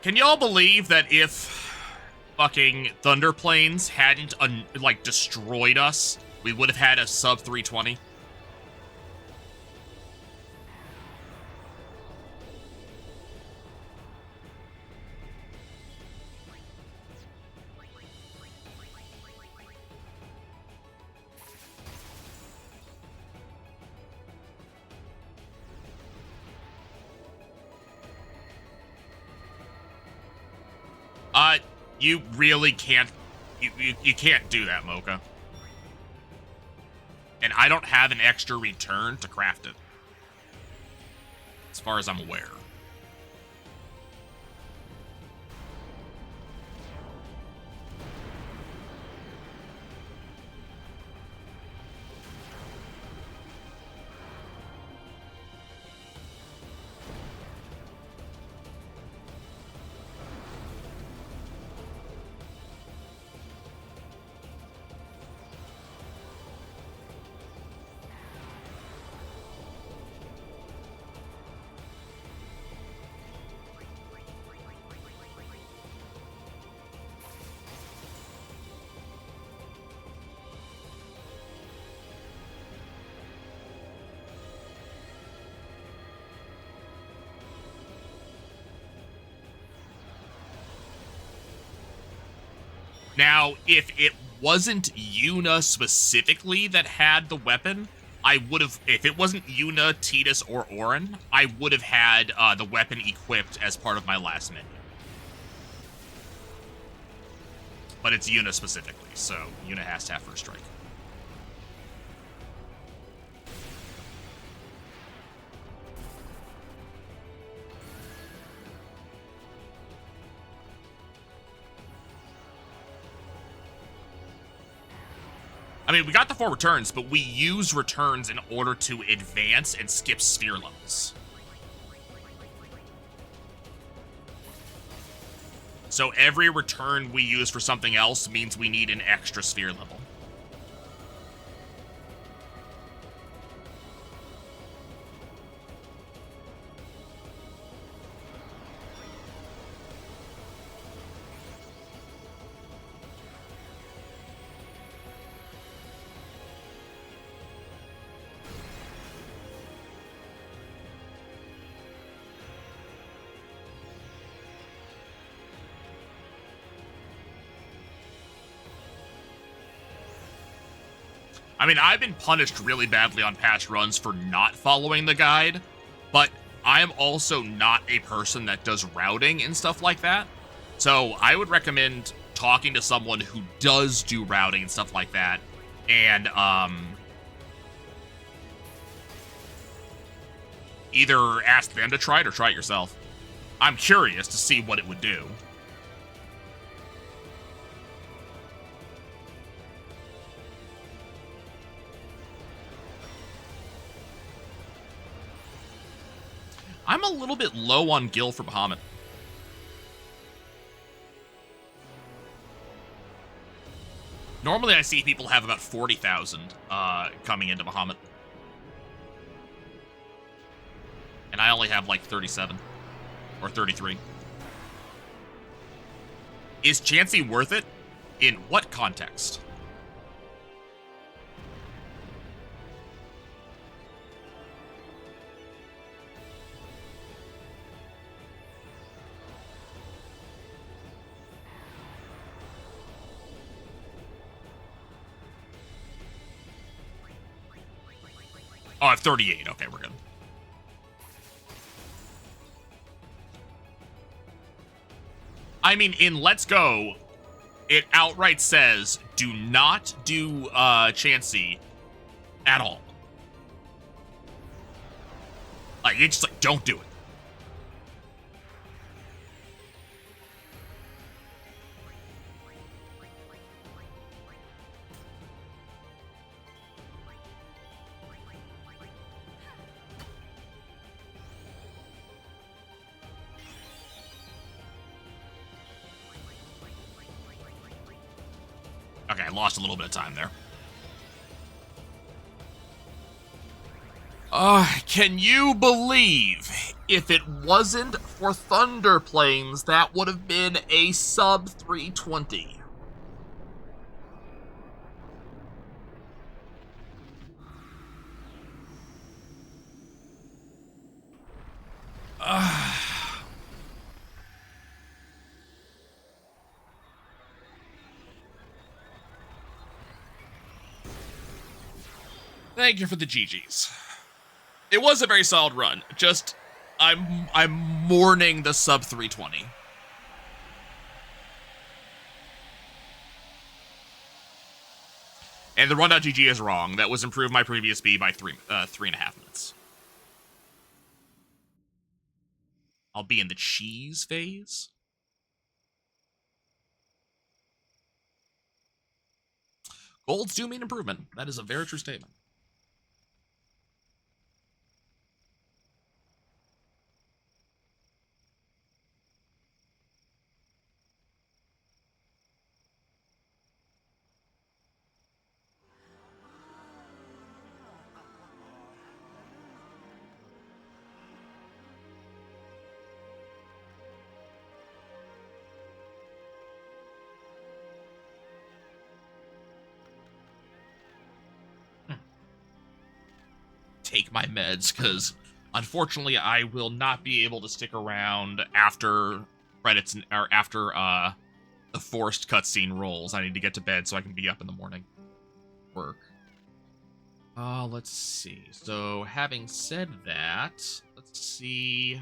Can y'all believe that if fucking Thunder Plains hadn't, like, destroyed us, we would have had a sub 320? You really can't, you can't do that, Mocha. And I don't have an extra return to craft it, as far as I'm aware. Now, if it wasn't Yuna specifically that had the weapon, I would have, if it wasn't Yuna, Tidus, or Auron, I would have had the weapon equipped as part of my last menu. But it's Yuna specifically, so Yuna has to have first strike. I mean, we got the 4 returns, but we use returns in order to advance and skip sphere levels. So every return we use for something else means we need an extra sphere level. I mean, I've been punished really badly on past runs for not following the guide, but I am also not a person that does routing and stuff like that. So I would recommend talking to someone who does do routing and stuff like that, and either ask them to try it or try it yourself. I'm curious to see what it would do. I'm a little bit low on Gil for Bahamut. Normally I see people have about 40,000 coming into Bahamut. And I only have like 37 or 33. Is Chansey worth it? In what context? Oh, I have 38. Okay, we're good. I mean, in Let's Go, it outright says, do not do Chansey at all. Like, it's just like, don't do it. Okay, I lost a little bit of time there. Can you believe if it wasn't for Thunder Plains, that would have been a sub 320? Thank you for the GGs. It was a very solid run. Just, I'm mourning the sub 320. And the run.gg is wrong. That was improved my previous speed by 3.5 minutes. I'll be in the cheese phase. Golds do mean improvement. That is a very true statement. Take my meds, because unfortunately I will not be able to stick around after credits or after the forced cutscene rolls. I need to get to bed so I can be up in the morning. Work. Let's see. So, having said that, let's see.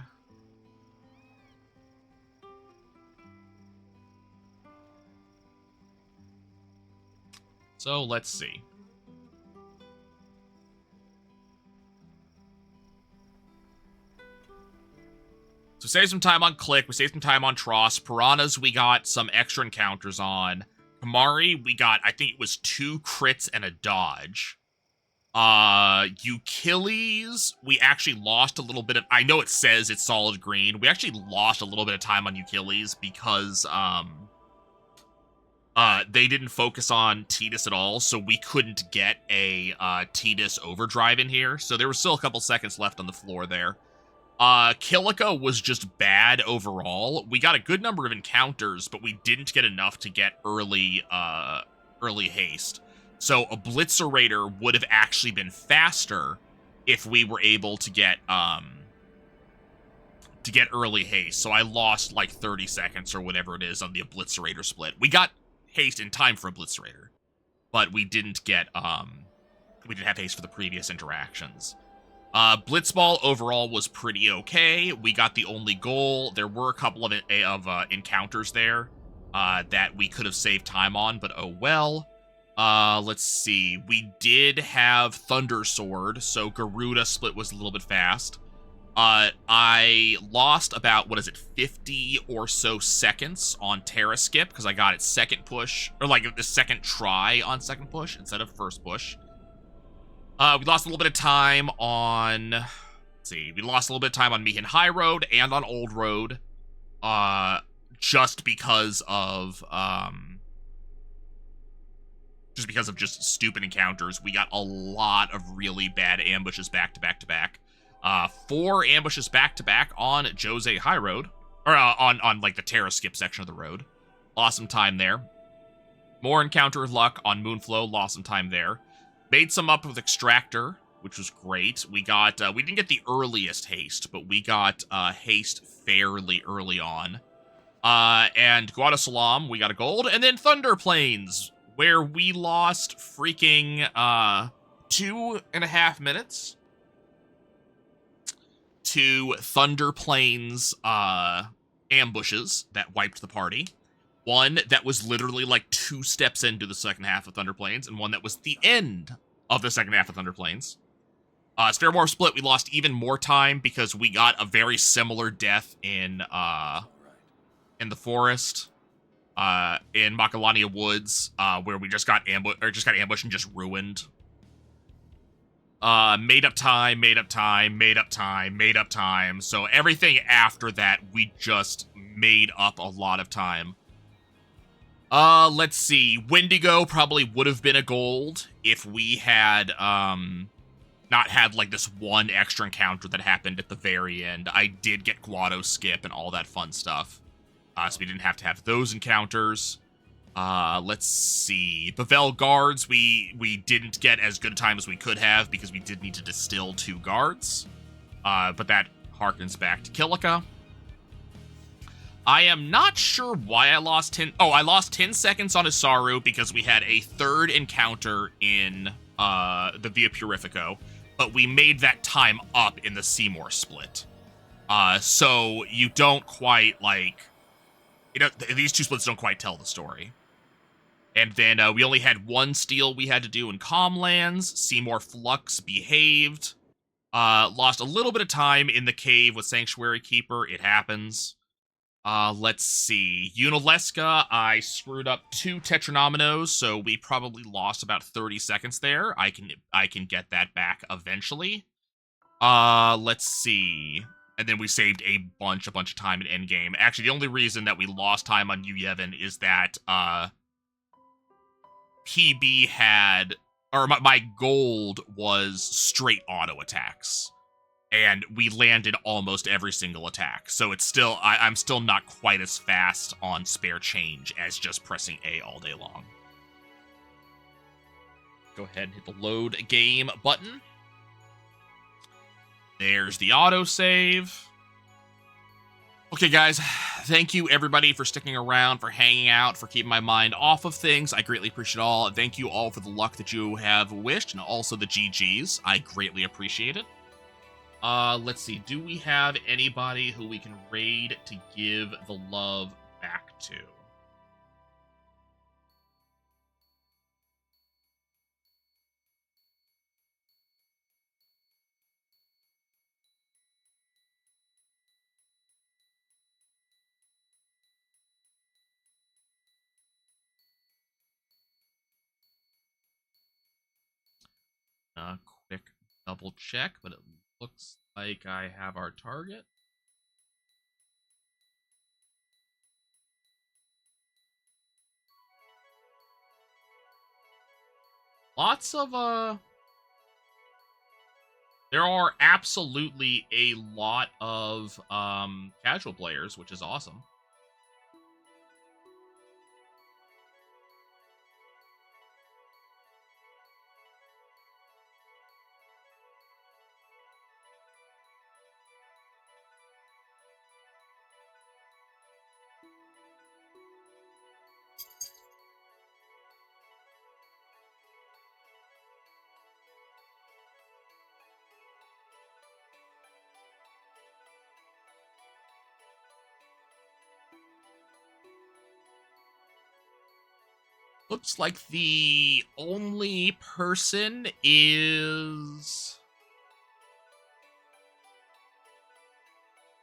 So, let's see. So, save some time on Click. We saved some time on Tross. Piranhas, we got some extra encounters on. Kamari, we got, I think it was 2 crits and a dodge. Euchilies, we actually lost a little bit of, I know it says it's solid green. We actually lost a little bit of time on Euchilies because, they didn't focus on Tidus at all, so we couldn't get a, Tidus overdrive in here. So there was still a couple seconds left on the floor there. Kilika was just bad overall. We got a good number of encounters, but we didn't get enough to get early haste. So Obliterator would have actually been faster if we were able to get early haste. So I lost like 30 seconds or whatever it is on the Obliterator split. We got haste in time for Obliterator, but we didn't get we didn't have haste for the previous interactions. Blitzball overall was pretty okay. We got the only goal. There were a couple of encounters there that we could have saved time on, but oh well. Let's see. We did have Thunder Sword, so Garuda split was a little bit fast. I lost about, 50 or so seconds on Terra Skip, because I got it second push, or like the second try on second push instead of first push. We lost a little bit of time on, let's see, we lost a little bit of time on Mihin High Road and on Old Road, just because of just stupid encounters. We got a lot of really bad ambushes back to back to back. 4 ambushes back to back on Jose High Road, or on like the Terra Skip section of the road. Lost some time there. More encounter luck on Moonflow. Lost some time there. Made some up with Extractor, which was great. We got, we didn't get the earliest haste, but we got haste fairly early on. And Guada Salam, we got a gold. And then Thunder Plains, where we lost freaking 2.5 minutes to Thunder Plains ambushes that wiped the party. One that was literally like 2 steps into the second half of Thunder Plains, and one that was the end of the second half of Thunder Plains. Spheromorph Split, we lost even more time because we got a very similar death in the forest, in Macalania Woods, where we just got ambushed and just ruined. Made up time, made up time, made up time, made up time. So everything after that, we just made up a lot of time. Let's see. Wendigo probably would have been a gold if we had, not had, like, this one extra encounter that happened at the very end. I did get Guado Skip and all that fun stuff. So we didn't have to have those encounters. Let's see. Bavel Guards, we didn't get as good a time as we could have because we did need to distill 2 guards. But that harkens back to Kilika. I am not sure why I lost 10... Oh, I lost 10 seconds on Isaru because we had a 3rd encounter in the Via Purifico, but we made that time up in the Seymour split. So you don't quite, like... You know, these 2 splits don't quite tell the story. And then we only had 1 steal we had to do in Calmlands. Seymour Flux behaved. Lost a little bit of time in the cave with Sanctuary Keeper. It happens. Let's see. Unalesca, I screwed up 2 Tetranomenos, so we probably lost about 30 seconds there. I can get that back eventually. Let's see. And then we saved a bunch of time in endgame. Actually, the only reason that we lost time on Yevon is that, PB had, or my gold was straight auto attacks. And we landed almost every single attack. So it's still, I'm still not quite as fast on spare change as just pressing A all day long. Go ahead and hit the load game button. There's the autosave. Okay, guys, thank you everybody for sticking around, for hanging out, for keeping my mind off of things. I greatly appreciate it all. Thank you all for the luck that you have wished, and also the GGs. I greatly appreciate it. Let's see. Do we have anybody who we can raid to give the love back to? Quick double check, but it looks like I have our target. Lots of, there are absolutely a lot of, casual players, which is awesome. Looks like the only person is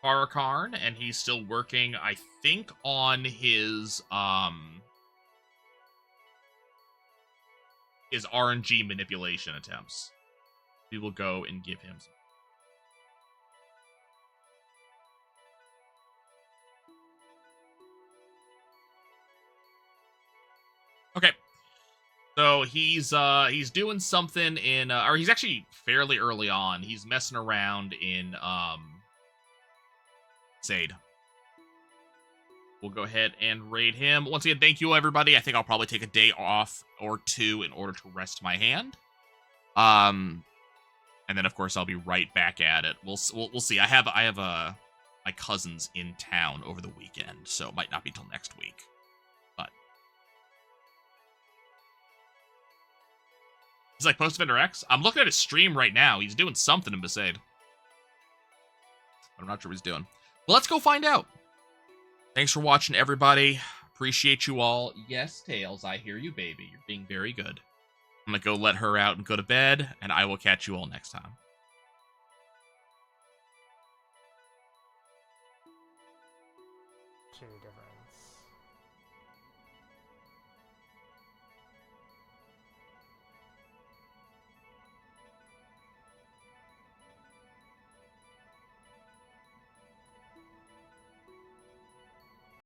Farrakhan, and he's still working, I think, on his RNG manipulation attempts. We will go and give him some. Okay. So he's doing something in or he's actually fairly early on. He's messing around in Sade. We'll go ahead and raid him. Once again, thank you everybody. I think I'll probably take a day off or two in order to rest my hand. And then of course I'll be right back at it. We'll see. I have my cousins in town over the weekend, so it might not be till next week. But he's like Post-Vendor X. I'm looking at his stream right now. He's doing something in Besaid. I'm not sure what he's doing. Well, let's go find out. Thanks for watching, everybody. Appreciate you all. Yes, Tails, I hear you, baby. You're being very good. I'm gonna go let her out and go to bed, and I will catch you all next time. Shitty difference.